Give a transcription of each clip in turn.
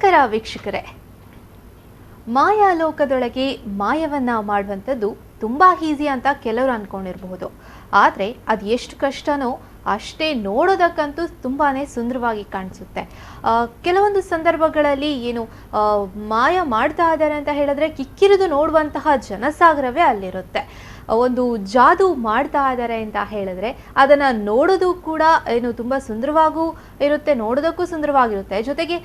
ನಮಸ್ಕಾರ ವೀಕ್ಷಕರೇ. ಮಾಯಾಲೋಕದೊಳಗೆ ಮಾಯವನ್ನ ಮಾಡುವಂಥದ್ದು ತುಂಬಾ ಈಸಿ ಅಂತ ಕೆಲವರು ಅನ್ಕೊಂಡಿರಬಹುದು. ಆದರೆ ಅದು ಎಷ್ಟು ಕಷ್ಟನೋ ಅಷ್ಟೇ ನೋಡೋದಕ್ಕಂತೂ ತುಂಬಾನೇ ಸುಂದರವಾಗಿ ಕಾಣಿಸುತ್ತೆ. ಕೆಲವೊಂದು ಸಂದರ್ಭಗಳಲ್ಲಿ ಏನು ಮಾಯ ಮಾಡ್ತಾ ಇದ್ದಾರೆ ಅಂತ ಹೇಳಿದ್ರೆ ಕಿಕ್ಕಿರಿದು ನೋಡುವಂತಹ ಜನಸಾಗರವೇ ಅಲ್ಲಿರುತ್ತೆ. ಒಂದು ಜಾದು ಮಾಡ್ತಾ ಇದ್ದಾರೆ ಅಂತ ಹೇಳಿದ್ರೆ ಅದನ್ನ ನೋಡೋದು ಕೂಡ ಏನು ತುಂಬಾ ಸುಂದರವಾಗೂ ಇರುತ್ತೆ, ನೋಡೋದಕ್ಕೂ ಸುಂದರವಾಗಿರುತ್ತೆ. ಜೊತೆಗೆ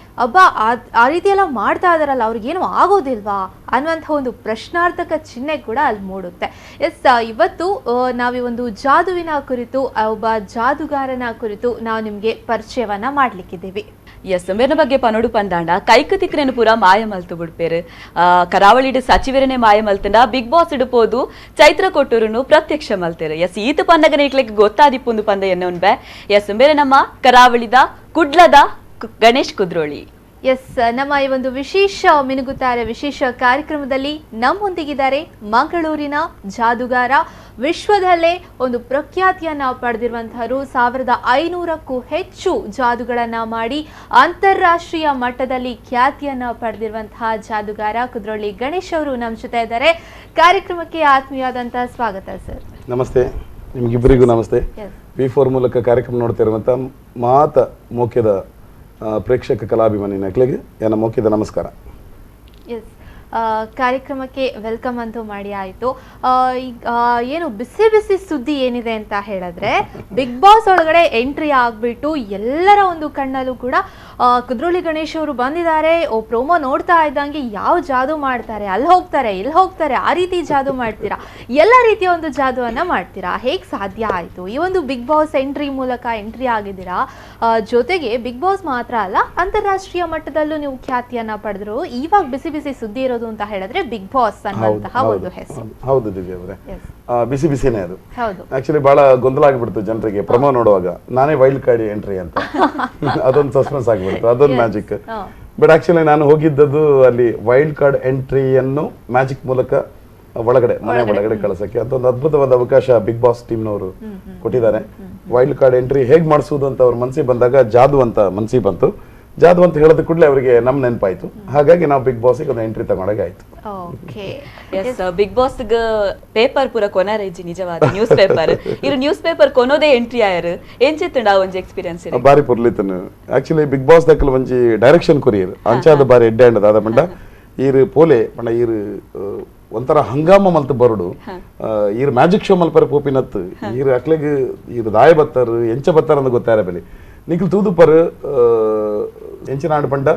ಆ ರೀತಿ ಎಲ್ಲ ಮಾಡ್ತಾ ಇದಾರಲ್ಲ ಅವ್ರಿಗೇನು ಆಗೋದಿಲ್ವಾ ಅನ್ನುವಂಥ ಒಂದು ಪ್ರಶ್ನಾರ್ಥಕ ಚಿಹ್ನೆ ಕೂಡ ಅಲ್ಲಿ ಮೂಡುತ್ತೆ. ಇವತ್ತು ನಾವು ಈ ಒಂದು ಜಾದುವಿನ ಕುರಿತು ಒಬ್ಬ ಜಾದುಗಾರನ ಕುರಿತು ನಾವು ನಿಮ್ಗೆ ಪರಿಚಯವನ್ನ ಮಾಡ್ಲಿಕ್ಕಿದ್ದೀವಿ. ಎಸ್ ಮೇರನ ಬಗ್ಗೆ ಪನೋಡು ಪಂದಾಂಡ ಕೈಕತಿಕ್ರೇನು ಪೂರ ಮಾಯ ಮಲ್ತು ಬಿಡ್ಪೇರು. ಕರಾವಳಿಡು ಸಚಿವರನೇ ಮಾಯ ಮಲ್ತಂಡ ಬಿಗ್ ಬಾಸ್ ಇಡಬಹುದು ಚೈತ್ರ ಕೊಟ್ಟೂರುನು ಪ್ರತ್ಯಕ್ಷ ಮಲ್ತೇರು. ಎಸ್ ಈತ ಪಂದಗನ ಇಟ್ಲಿಕ್ಕೆ ಗೊತ್ತಾದಿಪ್ಪೊಂದು ಪಂದ ಎನ್ನೆ ಉಂಬೆ. ಎಸ್ ಬೇರೆ ನಮ್ಮ ಕರಾವಳಿದ ಕುಡ್ಲದ ಗಣೇಶ್ ಕುದ್ರೋಳಿ. ಎಸ್, ನಮ್ಮ ಈ ಒಂದು ವಿಶೇಷ ಮಿನುಗುತ್ತಾರೆ ವಿಶೇಷ ಕಾರ್ಯಕ್ರಮದಲ್ಲಿ ನಮ್ಮೊಂದಿಗಿದ್ದಾರೆ ಮಂಗಳೂರಿನ ಜಾದುಗಾರ, ವಿಶ್ವದಲ್ಲೇ ಒಂದು ಪ್ರಖ್ಯಾತಿಯನ್ನ ಪಡೆದಿರುವಂತಹರು. 1500ಕ್ಕೂ ಹೆಚ್ಚು ಜಾದುಗಳನ್ನ ಮಾಡಿ ಅಂತಾರಾಷ್ಟ್ರೀಯ ಮಟ್ಟದಲ್ಲಿ ಖ್ಯಾತಿಯನ್ನ ಪಡೆದಿರುವಂತಹ ಜಾದುಗಾರ ಕುದ್ರೋಳಿ ಗಣೇಶ್ ಅವರು ನಮ್ಮ ಜೊತೆ ಇದ್ದಾರೆ. ಕಾರ್ಯಕ್ರಮಕ್ಕೆ ಆತ್ಮೀಯವಾದಂತಹ ಸ್ವಾಗತ ಸರ್. ನಮಸ್ತೆ, ನಿಮ್ಗಿಬ್ಬರಿಗೂ ನಮಸ್ತೆ. V4 ಮೂಲಕ ಕಾರ್ಯಕ್ರಮ ನೋಡ್ತಿರುವಂತ ಮಾತ ಮೋಕ್ಯದ ಪ್ರೇಕ್ಷಕ ಕಲಾಭಿಮಾನಿ ನಕ್ಲಿಗೆ ನನ್ನ ಮೋಕ್ಯದ ನಮಸ್ಕಾರ. ಎಸ್, ಕಾರ್ಯಕ್ರಮಕ್ಕೆ ವೆಲ್ಕಮ್ ಅಂತೂ ಮಾಡಿ ಆಯಿತು. ಏನು ಬಿಸಿ ಬಿಸಿ ಸುದ್ದಿ ಏನಿದೆ ಅಂತ ಹೇಳಿದ್ರೆ, ಬಿಗ್ ಬಾಸ್ ಒಳಗಡೆ ಎಂಟ್ರಿ ಆಗ್ಬಿಟ್ಟು ಎಲ್ಲರ ಒಂದು ಕಣ್ಣಲ್ಲೂ ಕೂಡ ಕುದ್ರೋಳಿ ಗಣೇಶ್ ಅವರು ಬಂದಿದ್ದಾರೆ. ಪ್ರೋಮೋ ನೋಡ್ತಾ ಇದ್ದಂಗೆ ಯಾವ ಜಾದು ಮಾಡ್ತಾರೆ, ಅಲ್ಲಿ ಹೋಗ್ತಾರೆ ಇಲ್ಲಿ ಹೋಗ್ತಾರೆ, ಆ ರೀತಿ ಜಾದು ಮಾಡ್ತೀರಾ, ಎಲ್ಲ ರೀತಿಯ ಒಂದು ಜಾದುವನ್ನ ಮಾಡ್ತೀರಾ, ಹೇಗೆ ಸಾಧ್ಯ ಆಯಿತು? ಈ ಒಂದು ಬಿಗ್ ಬಾಸ್ ಎಂಟ್ರಿ ಮೂಲಕ ಎಂಟ್ರಿ ಆಗಿದ್ದೀರಾ. ಜೊತೆಗೆ ಬಿಗ್ ಬಾಸ್ ಮಾತ್ರ ಅಲ್ಲ, ಅಂತಾರಾಷ್ಟ್ರೀಯ ಮಟ್ಟದಲ್ಲೂ ನೀವು ಖ್ಯಾತಿಯನ್ನ ಪಡೆದ್ರು. ಇವಾಗ ಬಿಸಿ ಬಿಸಿ ಸುದ್ದಿ ಇರೋದು ಅಂತ ಹೇಳಿದ್ರೆ ಬಿಗ್ ಬಾಸ್ ಅನ್ನುವಂತಹ ಒಂದು ಹೆಸರು. ಹೌದು ದಿವ್ಯ ಅವರೇ, ಬಿಸಿ ಬಿಸಿನೇ ಅದು. ಹೌದು, ಆಕ್ಚುಲಿ ಬಹಳ ಗೊಂದಲ ಆಗ್ಬಿಡ್ತು ಜನರಿಗೆ ಪ್ರಮೋ ನೋಡುವಾಗ. ನಾನೇ ವೈಲ್ಡ್ ಕಾರ್ಡ್ ಎಂಟ್ರಿ ಅಂತ ಅದೊಂದು ಸಸ್ಪೆನ್ಸ್ ಆಗ್ಬಿಡ್ತು, ಅದೊಂದು ಮ್ಯಾಜಿಕ್. ಬಟ್ ಆಕ್ಚುಲಿ ನಾನು ಹೋಗಿದ್ದದ್ದು ಅಲ್ಲಿ ವೈಲ್ಡ್ ಕಾರ್ಡ್ ಎಂಟ್ರಿಯನ್ನು ಮ್ಯಾಜಿಕ್ ಮೂಲಕ ಮನೆ ಒಳಗಡೆ ಕಳಿಸಕ್ಕೆ ಅಂತ ಒಂದು ಅದ್ಭುತವಾದ ಅವಕಾಶ ಬಿಗ್ ಬಾಸ್ ಟೀಮ್ನವರು ಕೊಟ್ಟಿದ್ದಾರೆ. ವೈಲ್ಡ್ ಕಾರ್ಡ್ ಎಂಟ್ರಿ ಹೇಗ್ ಮಾಡಿಸುವುದು ಅಂತ ಅವ್ರ ಮನಸ್ಸಿಗೆ ಬಂದಾಗ ಜಾದು ಅಂತ ಮನಸ್ಸಿಗೆ ಬಂತು. ಜಾದು ಅಂತ ಹೇಳದ ಕೂಡಲೇ ಅವರಿಗೆ ನಮ್ ನೆನಪಾಯ್ತು. ಹಾಗಾಗಿ ನಾವು ಬಿಗ್ ಬಾಸ್ ಒಂದು ಎಂಟ್ರಿ ತಗೊಂಡಾಗ ಆಯ್ತು. ಬಿಗ್ ಬಾಸ್ ಪೇಪರ್ ಪೂರ ಕೊನರೇಜಿ ನಿಜವಾದ ನ್ಯೂಸ್ ಪೇಪರ್ ಇರು ನ್ಯೂಸ್ ಪೇಪರ್ ಕೊನೋದೇ ಎಂಟ್ರಿ ಆಯರು ಏನ್ ಚೆತ್ತಂಡ ಒಂಜಿ ಎಕ್ಸ್ಪೀರಿಯನ್ಸ್ ಬಾರಿ ಪುರ್ಲಿತನು. ಆಕ್ಚುಲಿ ಬಿಗ್ ಬಾಸ್ ದಕ್ಕಲ್ ಒಂಜಿ ಡೈರೆಕ್ಷನ್ ಕೊರಿಯರ್ ಅಂಚಾದ ಬಾರಿ ಎಡ್ಡೆ ಅಂಡದ ಆದ ಮಂಡ ಈರು ಪೋಲೆ ಪಂಡ ಈರು ಒಂಥರ ಹಂಗಾಮ ಮಲ್ತ ಬರುಡು ಈರು ಮ್ಯಾಜಿಕ್ ಶೋ ಮಲ್ಪರ ಪೋಪಿನತ್ ಈರು ಅಕ್ಲೆಗ್ ಈರು ದಾಯ ಬತ್ತಾರ ಎಂಚ ಬತ್ತಾರ ಅಂದ ಗೊತ್ತಾರ ಬೆಲೆ ನಿಖಿಲ್ ತೂದುಪರ್ ಎಂಚಿನ ಆಡು ಪಂಡ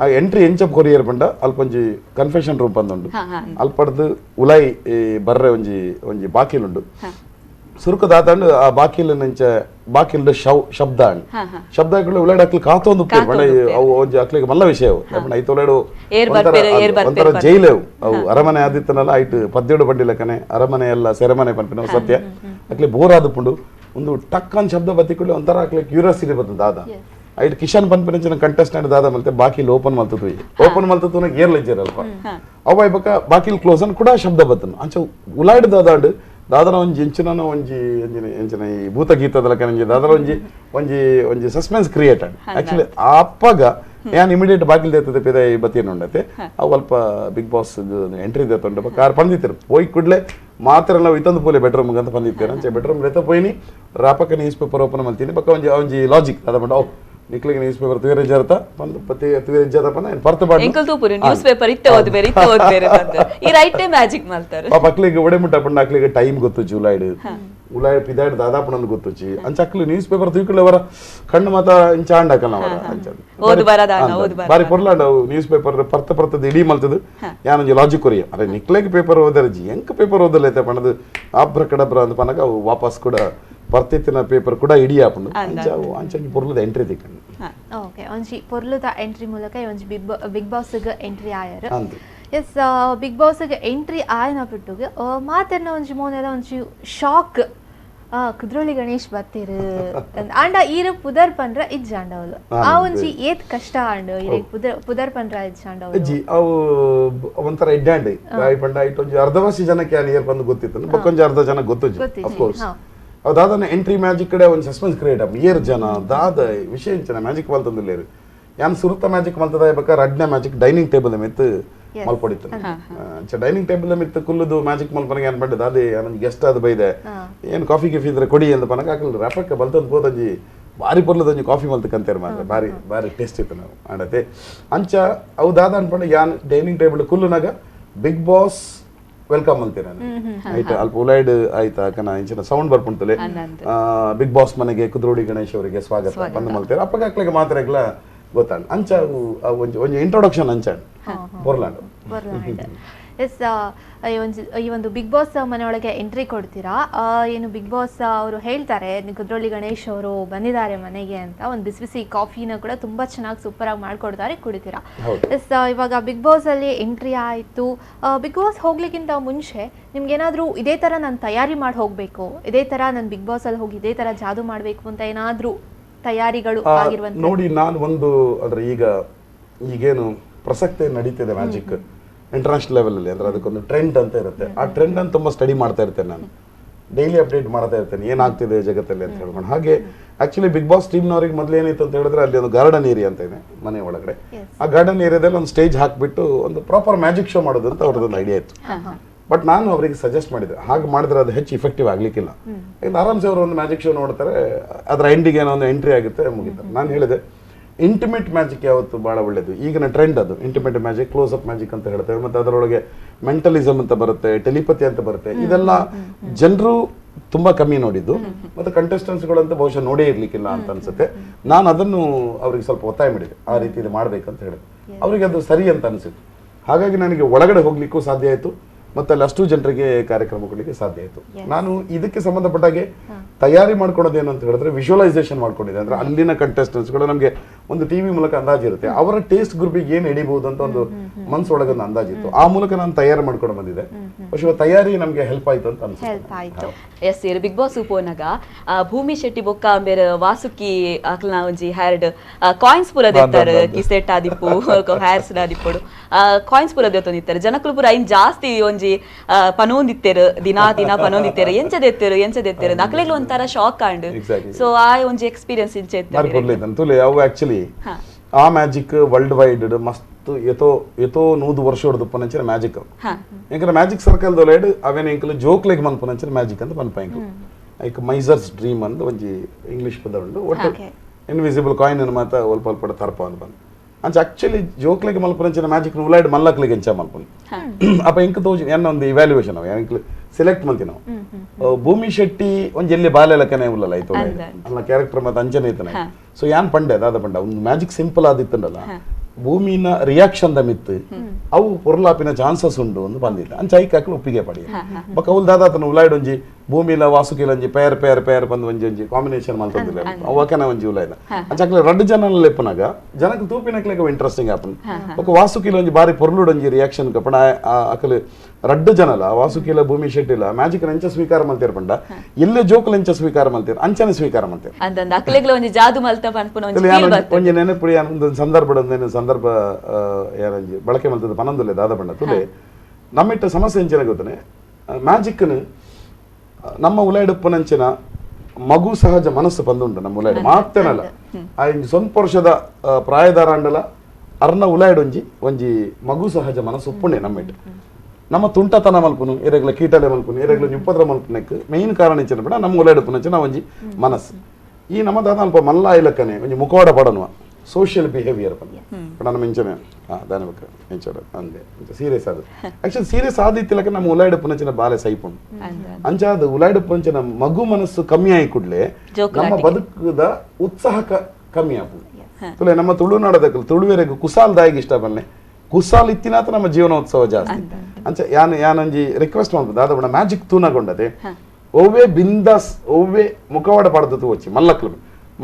ಆ ಎಂಟ್ರಿ ಎಂಚ ಕೊರಿಯರ್ ಪಂಡ ಅಲ್ಪೊಂಜಿ ಕನ್ಫೆಷನ್ ರೂಮ್ ಪಂದುಂಡು ಅಲ್ಪಡ್ದು ಉಲಾಯಿ ಬರ್ರೆ ಒಂಜಿ ಒಂಜಿ ಬಾಕಿಲ್ ಉಂಡು ಸುರುಕು ದಾತಾಂಡು ಆ ಬಾಕಿಲ್ ನಂಚ ಬಾಕಿಲ್ ಶಬ್ದ ಅಂಡ್ ಶಬ್ದ ಉಲಾಡ್ ಅಕ್ಲಿ ಕಾತೊಂದು ಪಂಡ ಅವು ಒಂಜಿ ಅಕ್ಲಿಗೆ ಮಲ್ಲ ವಿಷಯ ಐತ ಉಲಾಡು ಒಂಥರ ಜೈಲೇವು ಅವು ಅರಮನೆ ಆದಿತ್ತನಲ್ಲ ಐಟ್ 17 ಬಂಡಿ ಲೆಕ್ಕನೆ ಅರಮನೆ ಎಲ್ಲ ಸೆರೆಮನೆ ಪನ್ಪಿನ ಸತ್ಯ ಅಕ್ಲಿ ಬೋರ್ ಆದುಪುಂಡು ಒಂದು ಟಕ್ ಅಂತ ಶಬ್ದ ಬತ್ತಿಕೊಳ್ಳಿ ಒಂಥರ ಅಕ್ಲಿ ಕ್ಯೂರಿಯಾಸಿಟಿ ಬರ್ತದೆ ದಾದ ಐಟ್ ಕಿಶನ್ ಪನ್ಪಿನ ಕಂಟೆಸ್ಟೆಂಟ್ ದಾದ ಮಲ್ತೆ ಬಾಕಿಲ್ ಓಪನ್ ಮಲ್ತತು ಏರ್ ಲೆಜ್ಜರ್ ಅಲ್ಪ ಅವ ಇಬ್ಬಕ ಬಾಕಿಲ್ ಕ್ಲೋಸ್ ಅನ್ ಕೂಡ ಶಬ್ದ ಬತ್ತನು ಅಂಚ ಉಲಾಡ್ ದಾದಾಂಡ್ ದಾದರ ಒಂಜಿ ಎಂಚಿನ ಒಂಜಿ ಎಂಚಿನ ಈ ಭೂತ ಗೀತದ ಲೆಕ್ಕ ದಾದರ ಒಂಜಿ ಸಸ್ಪೆನ್ಸ್ ಕ್ರಿಯೇಟ್ ಆಕ್ಚುಲಿ ಆ ಅಪ್ಪಗ ಏನ್ ಇಮಿಡಿಯೇಟ್ ಬಾಕಿಲ್ ದೇತದೆ ಪೇದ ಬತ್ತಿಯನ್ನು ಉಂಡತೆ ಅವು ಅಲ್ಪ ಬಿಗ್ ಬಾಸ್ ಎಂಟ್ರಿ ದೇತುಂಡ ಕಾರ್ ಪಂದಿತ್ತಾರೆ ಪೋಯ್ ಕುಡ್ಲೆ ಮಾತ್ರ ನಾವು ಇತ್ತೊಂದು ಪೋಲೆ ಬೆಡ್ರೂಮ್ ಅಂತ ಪಂದಿತ್ತಾರೆ ಅಂಚೆ ಬೆಡ್ರೂಮ್ ಲೆತ್ತ ಪೋಯ್ನಿ ರಾಪಕ್ಕ ನ್ಯೂಸ್ ಪೇಪರ್ ಓಪನ್ ಮಾಡ್ತೀನಿ ಪಕ್ಕ ಒಂಜಿ ಲಾಜಿಕ್ ಅದ ಮಾಡ ನಿಕ್ಲಿಗೆ ನ್ಯೂಸ್ ಪೇಪರ್ ತುವೇರೆ ಜರತ ಪಂದು ಪತಿ ತುವೇರೆ ಜರತ ಪನ ಪರ್ತ ಬಾಡಿ ಎಂಕಲ್ ತೂಪುರು ನ್ಯೂಸ್ ಪೇಪರ್ ಇತ್ತೆ ಓದ್ಬೇರೆ ಈ ರೈಟೇ ಮ್ಯಾಜಿಕ್ ಮಾಡ್ತಾರೆ ಪಾಪ ಅಕ್ಲಿಗೆ ಒಡೆ ಮುಟ್ಟ ಪಂಡ ಅಕ್ಲಿಗೆ ಟೈಮ್ ಗೊತ್ತು ಉಲಾಯ್ ಪಿದಾಡ್ ದಾದಾಪ ನಂದು ಗೊತ್ತುಚಿ ಅಂಚ ಅಕ್ಲಿ ನ್ಯೂಸ್ ಪೇಪರ್ ತುಯ್ಕೊಳ್ಳಿ ಅವರ ಕಣ್ಣು ಮಾತ ಇಂಚ ಆಂಡಕಲ್ಲ ಅವರ ಅಂಚ ಬಾರಿ ಪೊರ್ಲಾಂಡ ನ್ಯೂಸ್ ಪೇಪರ್ ಪರ್ತದ ಇಡೀ ಮಲ್ತದು ಯಾನೊಂಜಿ ಲಾಜಿಕ್ ಕೊರಿಯ ಅರೆ ನಿಕ್ಲೆಗ್ ಪೇಪರ್ ಓದರ್ಜಿ ಎಂಕ ಪೇಪರ್ ಓದಲೈತೆ ಪಣದು ಆಬ್ರ ಕಡಬ್ರ ಅಂತ ಪನಗ ಅವು ವಾಪಸ್ ಕೂಡ ಪರ್ತಿತ್ತಿನ ಪೇಪರ್ ಕೂಡ ಇಡೀ ಆಪುಂಡು ಅಂಚಂಜಿ ಪೊರ್ಲದ ಎಂಟ್ರಿ ತಿಕ್ಕಂಡು ಓಕೆ ಒಂಜಿ ಪೊರ್ಲದ ಎಂಟ್ರಿ ಮೂಲಕ ಒಂಜಿ ಬಿಗ್ ಬಾಸ್ ಗ ಎಂಟ್ರಿ ಆಯರ್. ಎಸ್, ಬಿಗ್ ಬಾಸ್ ಗ ಎಂಟ್ರಿ ಆಯನ ಬಿಟ್ಟು ಮಾತೆರ್ನ ಒಂಜಿ ಮೋನೆಲ ಒಂಜಿ ಶಾಕ್ ಕುದ್ರೋಳಿ ಗಣೇಶ್ ಬತ್ತೀರು ಆಂಡ ಈರ ಪುದರ್ ಪಂಡ್ರ ಇಜ್ಜಾಂಡವಲು ಆ ಒಂಜಿ ಏತ್ ಕಷ್ಟ ಆಂಡು ಈರ ಪುದರ್ ಪಂಡ್ರ ಇಜ್ಜಾಂಡವಲು ಅಜ್ಜಿ ಅವು ಒಂಥರ ಎಡ್ಡಾಂಡೆ ಪಂಡ ಇಟ್ಟೊಂಜಿ ಅರ್ಧವಾಸಿ ಜನಕ್ಕೆ ಯಾನ್ ಏರ್ ಬಂದು ಗೊತ್ತಿತ್ತು ಬಕ್ಕೊಂಜಿ ಅರ್ಧ ಜನ ಗೊತ್ತುಜಿ ಆಫ್ ಕೋರ್ಸ್ ದಾದನ ಎಂಟ್ರಿ ಮ್ಯಾಜಿಕ್ ಕಡೆ ಒಂದು ಸಸ್ಪೆನ್ಸ್ ಕ್ರಿಯೇಟ್ ಆಪ್ ಏರ್ ಜನ ದಾದ ವಿಷಯ ಮ್ಯಾಜಿಕ್ ವಾಲ್ತಂದಿಲ್ಲೇರು ಯಾನ್ ಸುರುತ ಮ್ಯಾಜಿಕ್ ಮಲ್ತದ ಬೇಕಾ ರಡ್ನೆ ಮ್ಯಾಜಿಕ್ ಡೈನಿಂಗ್ ಟೇಬಲ್ ಮಿತ್ ಮಲ್ಪಡಿತ್ತು ಡೈನಿಂಗ್ ಟೇಬಲ್ ಮಿತ್ ಕುಲ್ಲುದು ಮ್ಯಾಜಿಕ್ ಮಲ್ಪನಗೆ ಏನ್ ಮಾಡಿದ ಅದೇ ನನಗೆ ಗೆಸ್ಟ್ ಅದು ಬೈದೆ ಏನ್ ಕಾಫಿ ಗಿಫಿ ಇದ್ರೆ ಕೊಡಿ ಅಂತ ಪನಕ ಹಾಕಲ್ ರಫಕ್ಕೆ ಬಲ್ತದ್ ಹೋದಂಜಿ ಭಾರಿ ಪರ್ಲದಂಜಿ ಕಾಫಿ ಮಲ್ತಕ್ಕಂತೇರ್ ಮಾತ್ರ ಭಾರಿ ಭಾರಿ ಟೇಸ್ಟ್ ಇತ್ತು ನಾವು ಮಾಡತ್ತೆ ಅಂಚ ಅವುದಾದ ಅನ್ಪಂಡ ಯಾನ್ ಡೈನಿಂಗ್ ಟೇಬಲ್ ಕುಲ್ಲುನಾಗ ಬಿಗ್ ಬಾಸ್ ವೆಲ್ಕಮ್ ಅಂತೀನಿ ನಾನು ಆಯ್ತಾ ಅಲ್ಪ ಉಲೈಡ್ ಆಯ್ತಾ ಕನ ಇಂಚಿನ ಸೌಂಡ್ ಬರ್ಪುಂತಲೆ ಬಿಗ್ ಬಾಸ್ ಮನೆಗೆ ಕುದ್ರೋಳಿ ಗಣೇಶ್ ಅವರಿಗೆ ಸ್ವಾಗತ ಬಂದು ಮಲ್ತೇವೆ ಅಪ್ಪಗ ಹಾಕ್ಲಿಕ್ಕೆ ಮಾತ್ರ ಗೊತ್ತಾಂಡ್ ಅಂಚ ಒಂಜಿ ಇಂಟ್ರೊಡಕ್ಷನ್ ಅಂಚಾಂಡ್ ಬರ್ಲಾಂಡ್ ಎಸ್ ಈ ಒಂದು ಬಿಗ್ ಬಾಸ್ ಮನೆಯೊಳಗೆ ಎಂಟ್ರಿ ಕೊಡ್ತೀರಾ ಏನು ಬಿಗ್ ಬಾಸ್ ಅವರು ಹೇಳ್ತಾರೆ ಕುದ್ರೋಳಿ ಗಣೇಶ್ ಅವರು ಬಂದಿದ್ದಾರೆ ಮನೆಗೆ ಅಂತ ಒಂದು ಬಿಸಿ ಬಿಸಿ ಕಾಫಿನ ಕೂಡ ತುಂಬಾ ಚೆನ್ನಾಗಿ ಸೂಪರ್ ಆಗಿ ಮಾಡ್ಕೊಡ್ತಾರೆ ಕುಡಿತೀರಾ ಎಸ್ ಇವಾಗ ಬಿಗ್ ಬಾಸ್ ಅಲ್ಲಿ ಎಂಟ್ರಿ ಆಯ್ತು ಬಿಗ್ ಬಾಸ್ ಹೋಗ್ಲಿಕ್ಕಿಂತ ಮುಂಚೆ ನಿಮ್ಗೆ ಏನಾದ್ರೂ ಇದೇ ತರ ನಾನು ತಯಾರಿ ಮಾಡಿ ಹೋಗ್ಬೇಕು ಇದೇ ತರ ನಾನು ಬಿಗ್ ಬಾಸ್ ಅಲ್ಲಿ ಹೋಗಿ ಇದೇ ತರ ಜಾದು ಮಾಡ್ಬೇಕು ಅಂತ ಏನಾದ್ರೂ ತಯಾರಿಗಳು ಆಗಿರುವಂತ ನೋಡಿ ನಾನು ಒಂದು ಅದ್ರ ಈಗೇನು ಪ್ರಸಕ್ತಿ ನಡೀತಿದೆ ಮ್ಯಾಜಿಕ್ ಇಂಟರ್ನ್ಯಾಷನಲ್ ಲೆವೆಲ್ ಅಲ್ಲಿ ಅಂದ್ರೆ ಅದಕ್ಕೊಂದು ಟ್ರೆಂಡ್ ಅಂತ ಇರುತ್ತೆ ಆ ಟ್ರೆಂಡ್ ಅನ್ನು ತುಂಬಾ ಸ್ಟಡಿ ಮಾಡ್ತಾ ಇರ್ತೇನೆ ನಾನು ಡೈಲಿ ಅಪ್ಡೇಟ್ ಮಾಡ್ತಾ ಇರ್ತೇನೆ ಏನಾಗ್ತಿದೆ ಜಗತ್ತಲ್ಲಿ ಅಂತ ಹೇಳ್ಕೊಂಡು ಹಾಗೆ ಆಕ್ಚುಲಿ ಬಿಗ್ ಬಾಸ್ ಟೀಮ್ನವ್ರಿಗೆ ಮೊದಲು ಏನಿತ್ತು ಅಂತ ಹೇಳಿದ್ರೆ ಅಲ್ಲಿ ಒಂದು ಗಾರ್ಡನ್ ಏರಿಯಾ ಅಂತ ಇದೆ ಮನೆ ಒಳಗಡೆ ಆ ಗಾರ್ಡನ್ ಏರಿಯಾದಲ್ಲಿ ಒಂದು ಸ್ಟೇಜ್ ಹಾಕ್ಬಿಟ್ಟು ಒಂದು ಪ್ರಾಪರ್ ಮ್ಯಾಜಿಕ್ ಶೋ ಮಾಡೋದು ಅಂತ ಅವ್ರದ್ದೊಂದು ಐಡಿಯಾ ಇತ್ತು ಬಟ್ ನಾನು ಅವರಿಗೆ ಸಜೆಸ್ಟ್ ಮಾಡಿದೆ ಹಾಗೆ ಮಾಡಿದ್ರೆ ಅದು ಹೆಚ್ಚು ಇಫೆಕ್ಟಿವ್ ಆಗ್ಲಿಕ್ಕಿಲ್ಲ ಯಾಕಂದ್ರೆ ಆರಾಮ್ಸೆ ಅವರು ಒಂದು ಮ್ಯಾಜಿಕ್ ಶೋ ನೋಡ್ತಾರೆ ಅದರ ಎಂಡಿಗೆ ಏನೋ ಒಂದು ಎಂಟ್ರಿ ಆಗುತ್ತೆ ಮುಗಿತಾರೆ ನಾನು ಹೇಳಿದೆ ಇಂಟಿಮೇಟ್ ಮ್ಯಾಜಿಕ್ ಯಾವತ್ತು ಬಹಳ ಒಳ್ಳೇದು ಈಗಿನ ಟ್ರೆಂಡ್ ಅದು intimate magic close up magic ಅಂತ ಹೇಳ್ತೇವೆ ಮತ್ತೆ ಅದರೊಳಗೆ ಮೆಂಟಲಿಸಮ್ ಅಂತ ಬರುತ್ತೆ ಟೆಲಿಪತಿ ಅಂತ ಬರುತ್ತೆ ಇದೆಲ್ಲ ಜನರು ತುಂಬಾ ಕಮ್ಮಿ ನೋಡಿದ್ದು ಮತ್ತೆ ಕಂಟೆಸ್ಟೆಂಟ್ಸ್ ಗಳಂತ ಬಹುಶಃ ನೋಡೇ ಇರ್ಲಿಕ್ಕಿಲ್ಲ ಅಂತ ಅನ್ಸುತ್ತೆ ನಾನು ಅದನ್ನು ಅವ್ರಿಗೆ ಸ್ವಲ್ಪ ಒತ್ತಾಯ ಮಾಡಿದೆ ಆ ರೀತಿ ಇದು ಮಾಡ್ಬೇಕಂತ ಹೇಳಿದೆ ಅವ್ರಿಗೆ ಅದು ಸರಿ ಅಂತ ಅನ್ಸಿತ್ತು ಹಾಗಾಗಿ ನನಗೆ ಒಳಗಡೆ ಹೋಗ್ಲಿಕ್ಕೂ ಸಾಧ್ಯ ಆಯ್ತು ಮತ್ತೆ ಅಲ್ಲಿ ಅಷ್ಟು ಜನರಿಗೆ ಕಾರ್ಯಕ್ರಮ ಕೊಡ್ಲಿಕ್ಕೆ ಸಾಧ್ಯ ಆಯ್ತು ನಾನು ಇದಕ್ಕೆ ಸಂಬಂಧಪಟ್ಟಾಗೆ ತಯಾರಿ ಮಾಡ್ಕೊಳೋದೇನು ಅಂತ ಹೇಳಿದ್ರೆ ವಿಜುವಲೈಸೇಷನ್ ಮಾಡ್ಕೊಂಡಿದೆ ಅಂದ್ರೆ ಅಲ್ಲಿನ ಕಂಟೆಸ್ಟೆಂಟ್ಸ್ ಗಳು ನಮಗೆ ಒಂದು ಟಿವಿ ಮೂಲಕ ಅಂದಾಜಿರುತ್ತೆ ಅವರ ಟೇಸ್ಟ್ ಗ್ರೂಪಿಗೆ ಏನ್ ಹಿಡಿಬಹುದು ಅಂತ ಒಂದು ಮನಸ್ಸೊಳಗೆ ಒಂದು ಅಂದಾಜಿತ್ತು ಆ ಮೂಲಕ ನಾನು ತಯಾರಿ ಮಾಡ್ಕೊಂಡು ಬಂದಿದೆ ಬಹುಶಃ ತಯಾರಿ ನಮ್ಗೆ ಹೆಲ್ಪ್ ಆಯ್ತು ಅಂತ ಅನ್ಸುತ್ತೆ ಎಸ್ ಇರು ಬಿಗ್ ಬಾಸ್ ಉಪೋನಾಗ ಭೂಮಿ ಶೆಟ್ಟಿ ಬೊಕ್ಕ ಬೇರೆ ವಾಸುಕಿ ಅಕ್ಲನ ಒಂಜಿ ಹ್ಯಾರ್ಡ್ ಕಾಯಿನ್ಸ್ ಪೂರ ದೆತ್ತಾರೆ ಕಿಸೆಟ್ ಆದಿಪ್ಪು ಹ್ಯಾರ್ಸ್ ಆದಿಪ್ಪುಡು ಕಾಯಿನ್ಸ್ ಪೂರ ದೆತ್ತೊಂದಿತ್ತಾರೆ ಜನಕುಲು ಪೂರ ಐನ್ ಜಾಸ್ತಿ ಒಂಜಿ ಪನೊಂದಿತ್ತೆರು ದಿನಾ ಪನೊಂದಿತ್ತೆರು ಎಂಚದೆತ್ತೆರು ನಕ್ಲೆಗ್ಲು ಒಂಥರ ಶಾಕ್ ಆಂಡ್ ಸೊ ಆ ಒಂಜಿ ಎಕ್ಸ್ಪೀರಿಯನ್ಸ್ ಇಂಚೆ ತುಲೆ ಅವು ಆಕ್ಚುಲಿ ಆ ಮ್ಯಾಜಿಕ್ ವರ್ಲ್ಡ್ ವೈಡ್ ಮಸ್ತ್ ಎತೋ 100 ವರ್ಷ ಹೊಡೆದು ಪನಂಚಿನ ಮ್ಯಾಜಿಕ್ ಯಾಕಂದ್ರೆ ಮ್ಯಾಜಿಕ್ ಸರ್ಕಲ್ ದೊಲೆಡ್ ಅವೇನ ಇಂಕಲು ಜೋಕ್ಲೆಗ್ ಮನ್ ಪನಂಚಿನ ಮ್ಯಾಜಿಕ್ ಅಂತ ಪನ್ಪ ಇಂಕಲು ಐಕ್ ಮೈಸರ್ಸ್ ಡ್ರೀಮ್ ಅಂತ ಒಂಜಿ ಇಂಗ್ಲಿಷ್ ಪದ ಉಂಡು ಒಟ್ಟು ಇನ್ವಿಸಿಬಲ್ ಕಾಯಿನ್ ಮಾತ ಒಲ್ಪ ತರ್ಪ ಅಂತ ಬಂದು ಅಂಚ ಆಕ್ಚುಲಿ ಜೋಕ್ಲೆಗೆ ಮಲ್ಪನಂಚಿನ ಮ್ಯಾಜಿಕ್ ಉಲಾಯ್ಡ್ ಮಲ್ಲಕ್ಲೆಗೆ ಎಂಚ ಮಲ್ಪನ್ ಅಪ್ಪ ಇಂಕ ತೋಜಿ ಏನ ಒಂದು ಇವ್ಯಾಲ್ಯೂಯೇಷನ್ ಅವ ಇಂಕ್ಲು ಸೆಲೆಕ್ಟ್ ಮಲ್ತಿ ನಾವು ಭೂಮಿ ಶೆಟ್ಟಿ ಒಂಜಿ ಎಲ್ಲಿ ಬಾಲೆಲಕನೆ ಉಲ್ಲಲ್ಲ ಐತೋ ಅಲ್ಲ ಕ್ಯಾರೆಕ್ಟರ್ ಮತ್ತೆ ಅಂಜನೆ ಐತನೆ ಸೊ ಯಾನ್ ಪಂಡೆ ಅದಾದ ಪಂಡ ಒಂದು ಮ್ಯಾಜಿಕ್ ಸಿಂಪಲ್ ಆದಿತ್ತಂಡಲ್ಲ ಭೂಮಿನ ರಿಯಾಕ್ಷನ್ ದ ಮಿತ್ ಅವು ಪೊರ್ಲಾಪಿನ ಚಾನ್ಸಸ್ ಉಂಡು ಒಂದು ಬಂದಿಲ್ಲ ಅಂಚ ಐಕ್ ಹಾಕಲು ಒಪ್ಪಿಗೆ ಪಡಿ ಬಕ್ಕ ಅವಲ್ ದಾದಾತನ ಉಲಾಯ್ಡ್ ಒಂಜಿ ಭೂಮಿಲ ವಾಸುಕಿಲ ಒಂಜಿ ಪೇರ್ ಬಂದು ಒಂಜಿ ಕಾಂಬಿನೇಷನ್ ಮಲ್ತಂದಿಲ್ಲ ಅವಕನ ಒಂಜಿ ಉಲಾಯ್ದ ಅಂಚ ರಡ್ಡು ಜನ ಲೆಪ್ಪನಾಗ ಜನಕ್ಕೆ ತೂಪಿನಕ್ಲೆಗ ಇಂಟ್ರೆಸ್ಟಿಂಗ್ ಆಪನ್ ಬಕ್ಕ ವಾಸುಕಿಲ ಒಂಜಿ ಬಾರಿ ಪೊರ್ಲುಡ್ ಒಂಜಿ ರಿಯಾಕ್ಷನ್ ಕಪಣ ಅಕಲ್ ರಡ್ಡು ಜನಲ ವಾಸುಕಿಲ ಭೂಮಿ ಶೆಟ್ಟಿಲ ಮ್ಯಾಜಿಕ್ ಎಂಚ ಸ್ವೀಕಾರ ಮಲ್ತೇರ್ ಪಂಡ ಎಲ್ಲೇ ಜೋಕಲ್ ಎಂಚ ಸ್ವೀಕಾರ ಮಲ್ತೇರ್ ಅಂಚನೆ ಸ್ವೀಕಾರ ಮಲ್ತೇರ್ ಅಂದಂದ ಅಕ್ಲೆಗ್ಲ ಒಂಜಿ ಜಾದು ಮಲ್ತ ಪನ್ಪುನ ಒಂಜಿ ಫೀಲ್ ಬರ್ತದೆ ಒಂಜಿ ನೆನಪುಡಿ ಒಂದು ಸಂದರ್ಭ ಯಾರಂಜಿ ಬಳಕೆ ಮಲ್ತದ ಪನಂದುಲೆ ದಾದ ಪಂಡ ತುಲೆ ನಮ್ಮಿಟ್ಟ ಸಮಸ್ಯೆ ಎಂಚಿನ ಗೊತ್ತನೆ ಮ್ಯಾಜಿಕ್ ನಮ್ಮ ಉಲಾಯ್ಡುಪ್ಪನಂಚಿನ ಮಗು ಸಹಜ ಮನಸ್ಸು ಬಂದುಂಡು ನಮ್ಮ ಉಲಾಯ್ಡು ಮಾತೇನಲ್ಲ ಆ ಸ್ವಲ್ಪ ವರ್ಷದ ಪ್ರಾಯದಾರ ಅಂಡಲ ಅರ್ನ ಉಲಾಯ್ಡು ಒಂಜಿ ಮಗು ಸಹಜ ಮನಸ್ಸು ಉಪ್ಪುಂಡೆ ನಮ್ಮಿಟ್ಟು ನಮ್ಮ ತುಂಟತನ ಮಲ್ಪುನು ಇರಗ್ಲ ಕೀಟಲೆ ಮಲ್ಪುನು ಇರಗ್ಲ ನಿಪ್ಪದ್ರ ಮಲ್ಪುನಕ್ಕೆ ಮೇನ್ ಕಾರಣ ಇಚ್ಚಿನ ಬಿಡ ನಮ್ಮ ಉಲಾಯ್ಡುಪ್ಪನಂಚಿನ ಒಂಜಿ ಮನಸ್ಸು ಈ ನಮ್ಮ ದಾದ ಅಲ್ಪ ಮಲ್ಲ ಇಲಕ್ಕನೆ ಒಂಜಿ ಮುಖವಾಡ ಪಡನುವ ಸೋಷಿಯಲ್ ಬಿಹೇವಿಯರ್ ಪಡ ನಮ್ಮ ಇಂಚನೆ ದಾನಬೇಕು ಇಂಚೋಡ ಅಂದೆ ಸೀರಿಯಸ್ ಆದ ಆಕ್ಚುಲಿ ಸೀರಿಯಸ್ ಆದಿತ್ತಿಲಕ ನಮ್ಮ ಉಲಾಯ್ಡು ಪುನಚಿನ ಬಾಲೆ ಸೈಪುಂಡು ಅಂಚಾದ ಉಲಾಯ್ಡು ಪುಂಚಿನ ಮಗು ಮನಸ್ಸು ಕಮ್ಮಿ ಆಗಿ ಕೂಡ್ಲೆ ನಮ್ಮ ಬದುಕದ ಉತ್ಸಾಹ ಕಮ್ಮಿ ಆಪುಂಡು ತುಲೆ ನಮ್ಮ ತುಳುನಾಡದ ತುಳುವೆರೆಗೂ ಕುಸಾಲ್ ದಾಯಿಗೆ ಇಷ್ಟ ಬನ್ನೆ ಕುಸಾಲ್ ಇತ್ತಿನಾತ ನಮ್ಮ ಜೀವನೋತ್ಸವ ಜಾಸ್ತಿ ಅಂಚ ಯಾನಂಜಿ ರಿಕ್ವೆಸ್ಟ್ ಮಾಡ್ಬೋದು ದಾದ ಮ್ಯಾಜಿಕ್ ತೂನಗೊಂಡದೆ ಓವೇ ಬಿಂದಾಸ್ ಓವೇ ಮುಖವಾಡ ಪಡೆದು వచ్చి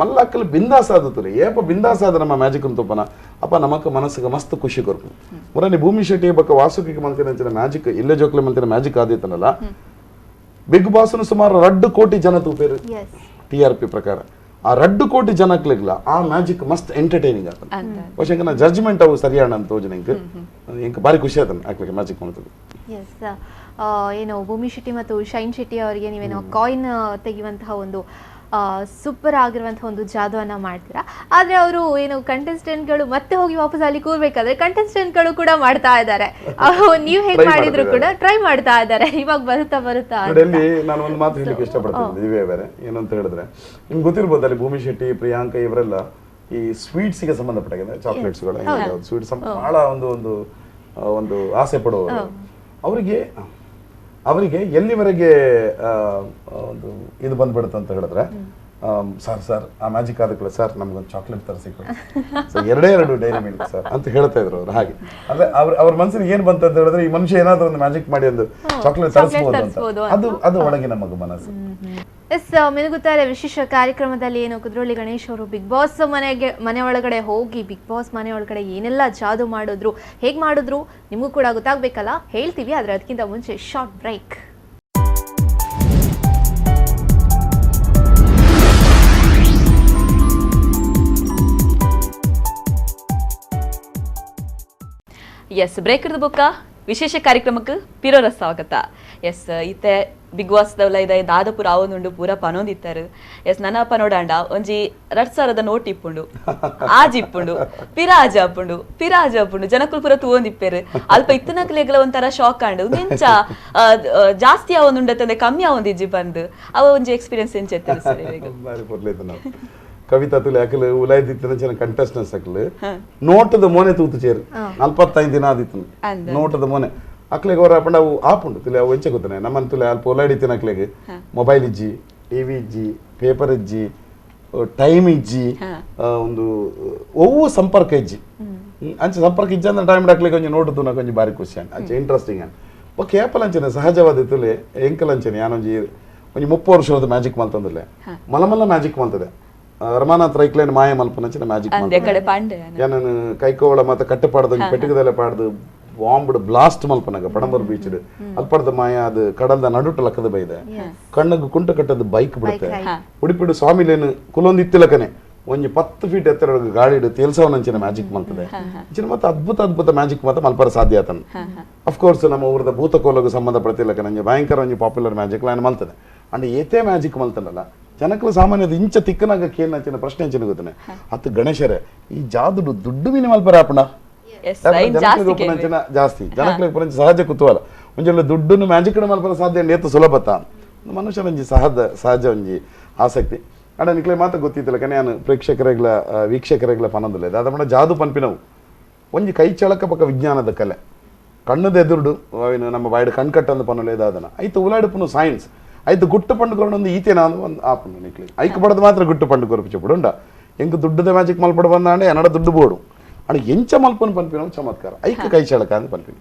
ಮಲ್ಲಕ್ಕಲು ಬಿಂದಾಸ್ ಆದತುಲೆ ಏಪ ಬಿಂದಾಸ್ ಆದ ನಮ್ಮ ಮ್ಯಾಜಿಕ್ ತೂಪನ ಅಪ್ಪ ನಮಕ ಮನಸ್ಸಿಗೆ ಮಸ್ತ್ ಖುಷಿ ಕೊರ್ಪು ಮುರನಿ ಭೂಮಿ ಶೆಟ್ಟಿ ಬಕ್ಕ ವಾಸುಕಿಗೆ ಮಲ್ತಿನ ಮ್ಯಾಜಿಕ್ ಇಲ್ಲೇ ಜೋಕ್ಲೆ ಮಲ್ತಿನ ಮ್ಯಾಜಿಕ್ ಆದಿತ್ತನಲ್ಲ ಬಿಗ್ ಬಾಸ್ ಸುಮಾರು 2 ಕೋಟಿ ಜನ ತೂಪೇರು TRP ಪ್ರಕಾರ ಆ 2 ಕೋಟಿ ಜನಕ್ಲೆಗ್ಲ ಆ ಮ್ಯಾಜಿಕ್ ಮಸ್ತ್ ಎಂಟರ್ಟೈನಿಂಗ್ ಆಗ್ತದೆ പക്ഷേ ಇಂಕ ಜಡ್ಜ್ಮೆಂಟ್ ಅವು ಸರಿಯಾಣ ಅಂತ ತೋಜನ ಇಂಕ ಬಾರಿ ಖುಷಿ ಆತನ ಆಕ್ಲಿಕ್ಕೆ ಮ್ಯಾಜಿಕ್ ಮಾಡ್ತದೆ ಏನು ಭೂಮಿ ಶೆಟ್ಟಿ ಮತ್ತು ಶೈನ್ ಶೆಟ್ಟಿ ಅವರಿಗೆ ನೀವೇನೋ ಕಾಯಿನ್ ತೆಗೆಯುವಂತಹ ಒಂದು ಸೂಪರ್ ಆಗಿರುವಂಥ ಒಂದು ಜಾದುವನ್ನು ಮಾಡ್ತೀರಾ. ಆದರೆ ಅವರು ಏನು ಕಂಟೆಸ್ಟೆಂಟ್ಗಳು ಮತ್ತೆ ಹೋಗಿ ವಾಪಸ್ ಅಲ್ಲಿ ಕೂರ್ಬೇಕಾದ್ರೆ ಕಂಟೆಸ್ಟೆಂಟ್ಗಳು ಕೂಡ ಮಾಡ್ತಾ ಇದ್ದಾರೆ. ನೀವು ಹೇಗೆ ಮಾಡಿದ್ರು ಕೂಡ ಟ್ರೈ ಮಾಡ್ತಾ ಇದ್ದಾರೆ. ಇವಾಗ ಬರುತ್ತಾ ನಾನು ಒಂದು ಮಾತು ಹೇಳಲಿಕ್ಕೆ ಇಷ್ಟಪಡ್ತೀನಿ ದಿವ್ಯ ಬೇರೆ ಏನಂತ ಹೇಳಿದ್ರೆ, ನಿಮ್ಗೆ ಗೊತ್ತಿರ್ಬೋದು ಅಲ್ಲಿ ಭೂಮಿ ಶೆಟ್ಟಿ, ಪ್ರಿಯಾಂಕಾ ಇವರೆಲ್ಲ ಈ ಸ್ವೀಟ್ಸ್ಗೆ ಸಂಬಂಧಪಟ್ಟ ಚಾಕ್ಲೇಟ್ಸ್ಗಳು ಸ್ವೀಟ್ಸ್ ಬಹಳ ಒಂದು ಆಸೆ ಪಡುವವರು. ಅವರಿಗೆ ಎಲ್ಲಿವರೆಗೆ ಒಂದು ಇದು ಬಂದ್ಬಿಡುತ್ತೆ ಅಂತ ಹೇಳಿದ್ರೆ, ಸರ್ ಆ ಮ್ಯಾಜಿಕ್ ಆದ ಕೂಡ ಸರ್ ನಮ್ಗೊಂದು ಚಾಕ್ಲೇಟ್ ತರಿಸಿಕೊಡಿ, ಸೊ ಎರಡು ಡೈರಿ ಮಿಲ್ಕ್ ಸರ್ ಅಂತ ಹೇಳ್ತಾ ಇದ್ರು ಅವ್ರು. ಹಾಗೆ ಅಂದ್ರೆ ಅವ್ರ ಮನಸ್ಸಿಗೆ ಏನ್ ಬಂತ ಅಂತ ಹೇಳಿದ್ರೆ, ಈ ಮನುಷ್ಯ ಏನಾದ್ರೂ ಒಂದು ಮ್ಯಾಜಿಕ್ ಮಾಡಿ ಒಂದು ಚಾಕ್ಲೇಟ್ ತರಿಸಬಹುದು ಅಂತ ಅದು ಒಳಗಿನ ಮನಸ್ಸು. ಎಸ್, ಮಿನುಗುತ್ತಾರೆ ವಿಶೇಷ ಕಾರ್ಯಕ್ರಮದಲ್ಲಿ ಏನು ಕುದ್ರೋಳಿ ಗಣೇಶ್ ಅವರು ಬಿಗ್ ಬಾಸ್ ಮನೆ ಒಳಗಡೆ ಹೋಗಿ ಬಿಗ್ ಬಾಸ್ ಮನೆ ಒಳಗಡೆ ಏನೆಲ್ಲ ಜಾದು ಮಾಡಿದ್ರು, ಹೇಗೆ ಮಾಡಿದ್ರು ನಿಮಗೂ ಕೂಡ ಗೊತ್ತಾಗಬೇಕಲ್ಲ, ಹೇಳ್ತೀವಿ. ಆದರೆ ಅದಕ್ಕಿಂತ ಮುಂಚೆ ಶಾರ್ಟ್ ಬ್ರೇಕ್. ಎಸ್, ಬ್ರೇಕ್ ಹಿಡಿದು ಬುಕ್ಕ ವಿಶೇಷ ಕಾರ್ಯಕ್ರಮಕ್ಕೆ ಪಿರೋರ ಸ್ವಾಗತ. ಎಸ್, ಇತ್ತೆ ಬಿಗ್ ಬಾಸ್ ದವಲ ದಾದಪುರ ಆವೊಂದುಂಡು ಪೂರ ಪನೊಂದಿತ್ತಾರೆ. ಎಸ್, ನನ್ನ ಪನೋಡಾಂಡ ಒಂಜಿ 2000 ನೋಟ್ ಇಪ್ಪುಂಡು, ಆಜಿಪ್ಪುಂಡು, ಪಿರಾಜ ಅಪ್ಪುಂಡು ಜನಕ್ಕುಲು ಪೂರ ತೂವೊಂದಿಪ್ಪೇರು. ಅಲ್ಪ ಇತ್ತನಕ್ಲೆಗ್ಲ ಒಂಥರ ಶಾಕ್ ಆಂಡು ನಿಂಚ ಜಾಸ್ತಿ ಆವೊಂದುಂಡತ್ತಂದೆ ಕಮ್ಮಿ ಆವೊಂದಿಜ್ಜಿ ಬಂದು ಅವ ಒಂಜಿ ಎಕ್ಸ್ಪೀರಿಯನ್ಸ್ ಎಂಚೆತ್ತೇರು ಸರ್ ಈಗ ಕವಿತಾ ತುಲೆ ಅಕಲ್ ಉಲಾಯ್ದಿತ್ತಿನ ಜನ ಕಂಟೆಸ್ಟೆಂಟ್ಸ್ ಅಕಲ್ ನೋಟದ ಮೋನೆ ತೂತು ಚೇರು 45 ದಿನ ಆದಿತ್ತು ನೋಟದ ಮೋನೆ ಅಕ್ಲೆಗೆ ಅವರ ಪಂಡ ಅವು ಆಪುಂಡು ತುಲೆ ಅವು ಎಂಚೆ ಗೊತ್ತಾನೆ ನಮ್ಮನ್ ತುಲೆ ಅಲ್ಪ ಉಲಾಯ್ದಿತ್ತಿನ ಅಕ್ಲೆಗೆ ಮೊಬೈಲ್ ಇಜ್ಜಿ, ಟಿವಿ ಇಜ್ಜಿ, ಪೇಪರ್ ಇಜ್ಜಿ, ಟೈಮ್ ಇಜ್ಜಿ, ಒಂದು ಒವ್ವು ಸಂಪರ್ಕ ಇಜ್ಜಿ ಅಂಚೆ ಸಂಪರ್ಕ ಇಜ್ಜಿ ಅಂದ್ರೆ ಟೈಮ್ ಹಾಕ್ಲಿಕ್ಕೆ ಒಂಜಿ ನೋಟು ತುನ ಕೊಂಚ ಬಾರಿ ಖುಷಿ ಅಂಚೆ ಇಂಟ್ರೆಸ್ಟಿಂಗ್ ಅನ್ ಕೇಪಲ್ ಅಂಚನೆ ಸಹಜವಾದ ತುಲೆ ಎಂಕಲ್ ಅಂಚನೆ ಯಾನೊಂಜಿ 30 ವರ್ಷದ ಮ್ಯಾಜಿಕ್ ಮಲ್ತಂದಿಲ್ಲ ಮಲಮಲ್ಲ ಮ್ಯಾಜಿಕ್ ಮಲ್ತದೆ ರಮಾನಾಥ್ ರೈಕ್ಲೇನ್ ಮಾಯ ಮಲ್ಪನಂಚಿನ ಮ್ಯಾಜಿಕ್ ನಾನು ಕೈಕೋಳ ಮತ್ತೆ ಕಟ್ಟೆ ಪಾಡ್ದು ಪೆಟ್ಟಿಗೆದಲ್ಲೇ ಪಾಡ್ದು ಬಾಂಬ್ಡ್ ಬ್ಲಾಸ್ಟ್ ಮಲ್ಪನಾಗ ಪಡಂಬರ್ ಬೀಚ್ ಅಲ್ಪಡ್ದ ಮಾಯ ಅದು ಕಡಲ್ದ ನಡುಟ ಲಕ್ಕದ ಬೈದೆ ಕಣ್ಣಗ್ ಕುಂಟ ಕಟ್ಟದ ಬೈಕ್ ಬಿಡುತ್ತೆ ಉಡಿಪಿಡು ಸ್ವಾಮಿಲೇನು ಕುಲೊಂದು ಇತ್ತಿಲಕನೆ ಒಂಜಿ 10 ಫೀಟ್ ಎತ್ತರ ಗಾಳಿಡು ತೇಲ್ಸವನಂಚಿನ ಮ್ಯಾಜಿಕ್ ಮಲ್ತದೆ ಮತ್ತೆ ಅದ್ಭುತ ಮ್ಯಾಜಿಕ್ ಮಾತ್ರ ಮಲ್ಪರ ಸಾಧ್ಯ ಆತನ ಅಫ್ಕೋರ್ಸ್ ನಮ್ಮ ಊರದ ಭೂತಕೋಲಗೂ ಸಂಬಂಧಪಡ್ತಿಲ್ಲಕ ನಂಗೆ ಭಯಂಕರ ಒಂಜಿ ಪಾಪ್ಯುಲರ್ ಮ್ಯಾಜಿಕ್ ಲೈನ್ ಮಲ್ತದೆ ಅಂಡ್ ಏತೇ ಮ್ಯಾಜಿಕ್ ಮಲ್ತನಲ್ಲ ಜನಕ್ಕಲು ಸಾಮಾನ್ಯದ ಇಂಚ ತಿಕ್ಕನಾಗ ಕೇಳಿನ ಪ್ರಶ್ನೆ ಅಂಚಿನ ಗೊತ್ತಾನೆ ಹತ್ತು ಗಣೇಶರೇ ಈ ಜಾದುಡು ದುಡ್ಡು ಮೀನು ಮಲ್ಪರ ಆಪಣ ಜಾಸ್ತಿ ಜನಕ್ಕೆ ಸಹಜ ಕುತೂಹಲ ಒಂಜಲ್ಲ ದುಡ್ಡನ್ನು ಮ್ಯಾಜಿಕ್ ಮಲ್ಪರ ಸಾಧ್ಯ ನೇತು ಸುಲಭತ ಮನುಷ್ಯನಂಜಿ ಸಹಜ ಒಂಜಿ ಆಸಕ್ತಿ ಅಡ ನಿಕ್ಲೆ ಮಾತ್ರ ಗೊತ್ತಿತ್ತಿಲ್ಲ ಕನೆ ನಾನು ವೀಕ್ಷಕರೆಗ್ಲ ಪನೊಂದಿಲ್ಲ ಅದ ಜಾದು ಪನ್ಪಿನವು ಒಂಜಿ ಕೈ ಚಳಕ ಪಕ್ಕ ವಿಜ್ಞಾನದ ಕಲೆ ಕಣ್ಣದ ಎದುರುಡು ನಮ್ಮ ಬಾಯ್ಡು ಕಣ್ಕಟ್ಟಂದು ಪನ್ನೊಲೆ ಇದಾದನ ಐತು ಉಲಾಡುಪುನು ಸೈನ್ಸ್ ಐದು ಗುಟ್ಟು ಪಂಡುಕೊಂಡು ಈತೇನ ಒಂದು ಆಪುಂಡು ನಿಕ್ಲಿ ಐಕ್ ಪಡದು ಮಾತ್ರ ಗುಟ್ಟು ಪಂಡು ಕೊರಪಿಚಪುಡು ಉಂಡ ಎಂಕ್ ದುಡ್ಡದ ಮ್ಯಾಜಿಕ್ ಮಲ್ಪಡು ಬಂದಾಂಡೆ ಎನ್ನಡ ದುಡ್ಡು ಬೋಡು ಅಣ್ಣ ಎಂಚ ಮಲ್ಪನ್ ಪನ್ಪಿನ ಚಮತ್ಕಾರ ಐಕ್ ಕೈ ಚಳಕ ಅಂತ ಪನ್ಪಿನಿ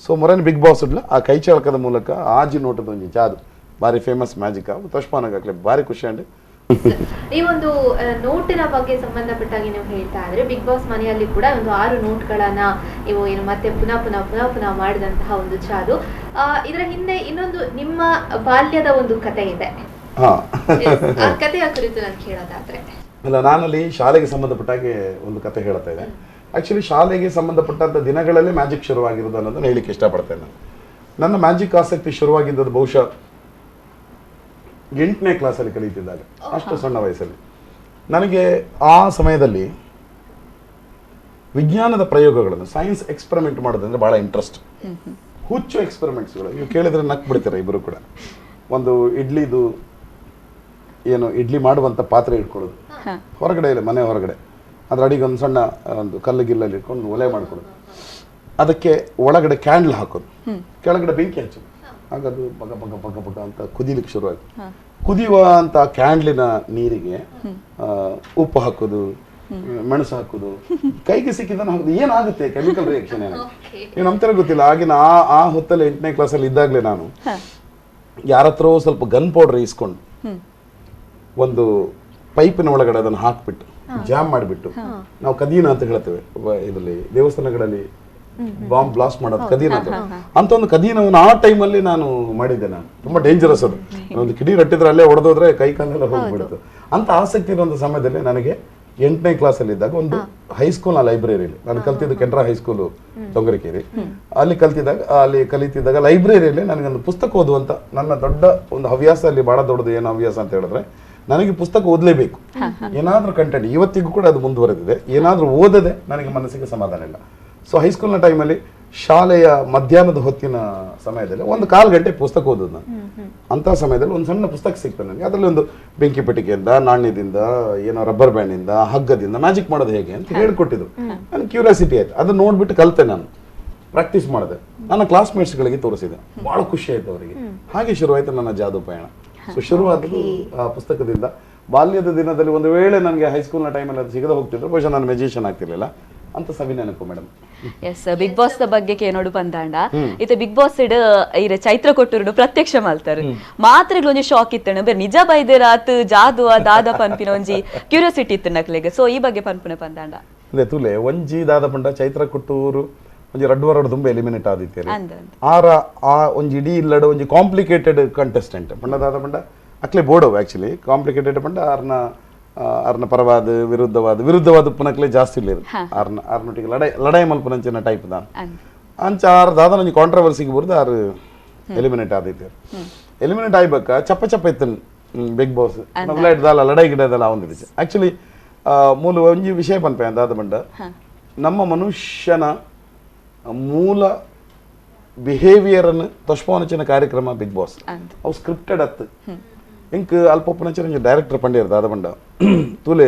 ಸೊ ಮೊರನ್ ಬಿಗ್ ಬಾಸ್ ಉಡ್ಲ ಆ ಕೈ ಚಳಕದ ಮೂಲಕ ಆಜಿ ನೋಟದ ಒಂಜಿ ಜಾದು ಬಾರಿ ಫೇಮಸ್ ಮ್ಯಾಜಿಕ್ ಅವು ತಶ್ಪಾನಾಗಲಿ ಬಾರಿ ಖುಷಿ ಅಂಡೆ. ಈ ಒಂದು ನೋಟಿನ ಬಗ್ಗೆ ಸಂಬಂಧಪಟ್ಟಾಗಿ ನೀವು ಹೇಳ್ತಾ ಇದ್ರೆ ಬಿಗ್ ಬಾಸ್ ಮನೆಯಲ್ಲಿ ಕೂಡ ಒಂದು 6 ನೋಟ್ಗಳನ್ನ ನೀವು ಏನು ಮತ್ತೆ ಪುನಃ ಮಾಡಿದಂತಹ ಒಂದು ಜಾದು. ಇದರ ಹಿಂದೆ ಇನ್ನೊಂದು ನಿಮ್ಮ ಬಾಲ್ಯದ ಒಂದು ಕತೆ ಇದೆ, ಆ ಕಥೆಯ ಕುರಿತು ನಾನು ಕೇಳೋದಾದ್ರೆ ಅಲ್ಲ ನಾನಲ್ಲಿ ಶಾಲೆಗೆ ಸಂಬಂಧಪಟ್ಟಾಗೆ ಒಂದು ಕತೆ ಹೇಳ್ತಾ ಇದೆ. ಆಕ್ಚುಲಿ ಶಾಲೆಗೆ ಸಂಬಂಧಪಟ್ಟಂತ ದಿನಗಳಲ್ಲೇ ಮ್ಯಾಜಿಕ್ ಶುರುವಾಗಿರೋದು ಅನ್ನೋದನ್ನ ಹೇಳಿಕ್ಕೆ ಇಷ್ಟಪಡ್ತೇನೆ. ನನ್ನ ಮ್ಯಾಜಿಕ್ ಆಸಕ್ತಿ ಶುರುವಾಗಿದ್ದದ್ದು ಬಹುಶಃ 8ನೇ ಕ್ಲಾಸಲ್ಲಿ ಕಲಿತಿದ್ದಾಗ, ಅಷ್ಟು ಸಣ್ಣ ವಯಸ್ಸಲ್ಲಿ. ನನಗೆ ಆ ಸಮಯದಲ್ಲಿ ವಿಜ್ಞಾನದ ಪ್ರಯೋಗಗಳನ್ನು ಸೈನ್ಸ್ ಎಕ್ಸ್ಪೆರಿಮೆಂಟ್ ಮಾಡೋದಂದ್ರೆ ಬಹಳ ಇಂಟ್ರೆಸ್ಟ್. ಹುಚ್ಚು ಎಕ್ಸ್ಪೆರಿಮೆಂಟ್ಸ್ಗಳು ನೀವು ಕೇಳಿದ್ರೆ ನಕ್ ಬಿಡ್ತೀರ ಇಬ್ಬರು ಕೂಡ. ಒಂದು ಇಡ್ಲಿದು ಏನು ಇಡ್ಲಿ ಮಾಡುವಂಥ ಪಾತ್ರೆ ಇಟ್ಕೊಳ್ಳೋದು ಹೊರಗಡೆ ಇಲ್ಲ, ಮನೆ ಹೊರಗಡೆ ಅದ್ರ ಅಡಿಗೆ ಒಂದು ಸಣ್ಣ ಒಂದು ಕಲ್ಲು ಗಿಲ್ಲಲ್ಲಿ ಇಟ್ಕೊಂಡು ಒಲೆ ಮಾಡ್ಕೊಡೋದು, ಅದಕ್ಕೆ ಒಳಗಡೆ ಕ್ಯಾಂಡಲ್ ಹಾಕೋದು, ಕೆಳಗಡೆ ಬೆಂಕಿ ಹಚ್ಚೋದು, ಹಾಗದು ಬಗ ಬಗ ಬಗ ಬಗ ಅಂತ ಕುದಿಲಿಕ್ಕೆ ಶುರುವಾಯ್ತು. ಕುದಿಯುವ ಅಂತ ಕ್ಯಾಂಡ್ಲಿನ ನೀರಿಗೆ ಉಪ್ಪು ಹಾಕೋದು, ಮೆಣಸು ಹಾಕೋದು, ಕೈಗೆ ಸಿಕ್ಕಿದ್ದನ್ನು ಹಾಕೋದು. ಏನಾಗುತ್ತೆ ಕೆಮಿಕಲ್ ರಿಯಾಕ್ಷನ್ ಏನಾಗುತ್ತೆ ನೀವು ನಮ್ತರ ಗೊತ್ತಿಲ್ಲ. ಆಗಿನ ಆ ಹೊತ್ತಲ್ಲಿ 8ನೇ ಕ್ಲಾಸಲ್ಲಿ ಇದ್ದಾಗಲೇ ನಾನು ಯಾರ ಹತ್ರ ಸ್ವಲ್ಪ ಗನ್ ಪೌಡರ್ ಇಸ್ಕೊಂಡು ಒಂದು ಪೈಪಿನ ಒಳಗಡೆ ಅದನ್ನು ಹಾಕ್ಬಿಟ್ಟು ಜಾಮ್ ಮಾಡಿಬಿಟ್ಟು, ನಾವು ಕದೀನ ಅಂತ ಹೇಳ್ತೇವೆ ಇದರಲ್ಲಿ ದೇವಸ್ಥಾನಗಳಲ್ಲಿ ಬಾಂಬ್ ಬ್ಲಾಸ್ಟ್ ಮಾಡೋದು ಕದೀನ ಅಂತ ಒಂದು ಕದೀನವನ್ನು ಆ ಟೈಮಲ್ಲಿ ನಾನು ಮಾಡಿದ್ದೆ. ನಾನು ತುಂಬಾ ಡೇಂಜರಸ್ ಅದು, ಒಂದು ಕಿಡಿ ರಟ್ಟಿದ್ರೆ ಅಲ್ಲೇ ಹೊಡೆದೋದ್ರೆ ಕೈ ಕಾಲೆಲ್ಲ ಹೋಗ್ಬಿಡ್ತು ಅಂತ ಆಸಕ್ತಿ ಇರೋ ಒಂದು ಸಮಯದಲ್ಲಿ ನನಗೆ 8ನೇ ಕ್ಲಾಸಲ್ಲಿ ಇದ್ದಾಗ ಒಂದು ಹೈಸ್ಕೂಲ್ನ ಲೈಬ್ರರಿಯಲ್ಲಿ ನಾನು ಕಲ್ತಿದ್ದು ಕೆನರಾ ಹೈಸ್ಕೂಲು ತೊಗರಿಕೇರಿ, ಅಲ್ಲಿ ಕಲಿತಿದ್ದಾಗ ಲೈಬ್ರರಿಯಲ್ಲಿ ನನಗೊಂದು ಪುಸ್ತಕ ಓದುವಂತ ನನ್ನ ದೊಡ್ಡ ಒಂದು ಹವ್ಯಾಸ, ಅಲ್ಲಿ ಬಹಳ ದೊಡ್ಡದು ಏನು ಹವ್ಯಾಸ ಅಂತ ಹೇಳಿದ್ರೆ ನನಗೆ ಪುಸ್ತಕ ಓದಲೇಬೇಕು, ಏನಾದ್ರೂ ಕಂಟೆಂಟ್ ಇವತ್ತಿಗೂ ಕೂಡ ಅದು ಮುಂದುವರೆದಿದೆ. ಏನಾದ್ರೂ ಓದದೆ ನನಗೆ ಮನಸ್ಸಿಗೆ ಸಮಾಧಾನ ಇಲ್ಲ. ಸೊ ಹೈಸ್ಕೂಲ್ನ ಟೈಮಲ್ಲಿ ಶಾಲೆಯ ಮಧ್ಯಾಹ್ನದ ಹೊತ್ತಿನ ಸಮಯದಲ್ಲಿ 1/4 ಗಂಟೆ ಪುಸ್ತಕ ಓದೋದು ನಾನು. ಅಂತ ಸಮಯದಲ್ಲಿ ಒಂದು ಸಣ್ಣ ಪುಸ್ತಕ ಸಿಗ್ತದೆ ನನಗೆ. ಅದರಲ್ಲಿ ಒಂದು ಬೆಂಕಿ ಪೆಟ್ಟಿಗೆಯಿಂದ, ನಾಣ್ಯದಿಂದ, ಏನೋ ರಬ್ಬರ್ ಬ್ಯಾಂಡ್ ಇಂದ, ಹಗ್ಗದಿಂದ ಮ್ಯಾಜಿಕ್ ಮಾಡೋದು ಹೇಗೆ ಅಂತ ಹೇಳ್ಕೊಟ್ಟಿದ್ರು. ನನಗೆ ಕ್ಯೂರಿಯಾಸಿಟಿ ಆಯ್ತು, ಅದನ್ನ ನೋಡ್ಬಿಟ್ಟು ಕಲಿತೆ. ನಾನು ಪ್ರಾಕ್ಟೀಸ್ ಮಾಡಿದೆ, ನನ್ನ ಕ್ಲಾಸ್ಮೇಟ್ಸ್ಗಳಿಗೆ ತೋರಿಸಿದೆ, ಬಹಳ ಖುಷಿ ಆಯ್ತು ಅವರಿಗೆ. ಹಾಗೆ ಶುರುವಾಯ್ತು ನನ್ನ ಜಾದು ಪಯಣ. ಸೊ ಶುರುವಾದದ್ದು ಆ ಪುಸ್ತಕದಿಂದ. ಬಾಲ್ಯದ ದಿನದಲ್ಲಿ ಒಂದು ವೇಳೆ ನನಗೆ ಹೈಸ್ಕೂಲ್ನ ಟೈಮಲ್ಲಿ ಅದು ಸಿಗದೆ ಹೋಗ್ತಿದ್ರು, ಬಹುಶಃ ನಾನು ಮ್ಯಾಜಿಷಿಯನ್ ಆಗ್ತಿರ್ಲಿಲ್ಲ ಅಂತ ಸವಿ ನೆನಪು ಮೇಡಮ್. ಎಸ್, ಬಿಗ್ ಬಾಸ್ ಬಗ್ಗೆ ಕೇನೋಡು ಪಂದಾಂಡ ಇತ್ತೆ ಬಿಗ್ ಬಾಸ್ ಇಡ್ ಇರ ಚೈತ್ರ ಕೊಟ್ಟರು ಪ್ರತ್ಯಕ್ಷ ಮಲ್ತಾರೆ ಮಾತ್ರ ಒಂಜಿ ಶಾಕ್ ಇತ್ತಣ ಬೇರೆ ನಿಜ ಬೈದೇರ ಆತ್ ಜಾದು ದಾದ ಪನ್ಪಿನ ಒಂಜಿ ಕ್ಯೂರಿಯಾಸಿಟಿ ಇತ್ತು ನಕ್ಲೆಗೆ. ಸೊ ಈ ಬಗ್ಗೆ ಪನ್ಪುನೆ ಪಂದಾಂಡ ಅದೇ ತುಲೆ ಒಂಜಿ ದಾದ ಪಂಡ ಚೈತ್ರ ಕೊಟ್ಟೂರು ಒಂಜಿ 2 ವಾರ ತುಂಬ ಎಲಿಮಿನೇಟ್ ಆದಿತ್ತೀರಿ. ಆರ ಆ ಒಂಜಿ ಇಡೀ ಇಲ್ಲಡ ಒಂಜಿ ಕಾಂಪ್ಲಿಕೇಟೆಡ್ ಕಂಟೆಸ್ಟೆಂಟ್ ಪಂಡ ದಾದ ಪಂಡ ಅಕ್ಲೆ ಬೋಡವು ಆಕ್ಚುಲಿ ಕಾಂಪ್ಲಿಕೇಟೆಡ್ ಪಂಡ ಆರ್ನ ಪರವಾದ ವಿರುದ್ಧವಾದ ಪುನಕ್ಲೆ ಜಾಸ್ತಿ ಇಲ್ಲ ಆರ್ನೊಟ್ಟಿಗೆ ಲಡಾಯಿ ಮಲ್ಪನಂಚಿನ ಟೈಪ್ ದಾನ್ ಅಂಚ ಆರ್ ದಾದ ಒಂಜಿ ಕಾಂಟ್ರವರ್ಸಿಗೆ ಬರುದು ಆರು ಎಲಿಮಿನೇಟ್ ಆದಿತ್ತೀರಿ. ಎಲಿಮಿನೇಟ್ ಆಯ್ಬೇಕ ಚಪ್ಪ ಇತ್ತು ಬಿಗ್ ಬಾಸ್ ದಾಲ ಲಡಾಯಿ ಗಿಡದಲ್ಲ ಒಂದಿದೆ. ಆಕ್ಚುಲಿ ಮೂಲ ಒಂಜಿ ವಿಷಯ ಪನ್ಪೆ ದಾದ ಪಂಡ ನಮ್ಮ ಮನುಷ್ಯನ ಮೂಲ ಬಿಹೇವಿಯರ್ ಅನ್ನು ತೊಷ್ಪವನಚಿನ ಕಾರ್ಯಕ್ರಮ ಬಿಗ್ ಬಾಸ್ ಅವು ಸ್ಕ್ರಿಪ್ಟೆಡ್ ಅತ್ತು. ಇಂಕ್ ಅಲ್ಪಪ್ಪನಂಚಿನ ಡೈರೆಕ್ಟರ್ ಪಂಡಿಯರ್ ದಾದ ಪಂಡ ತೂಲೆ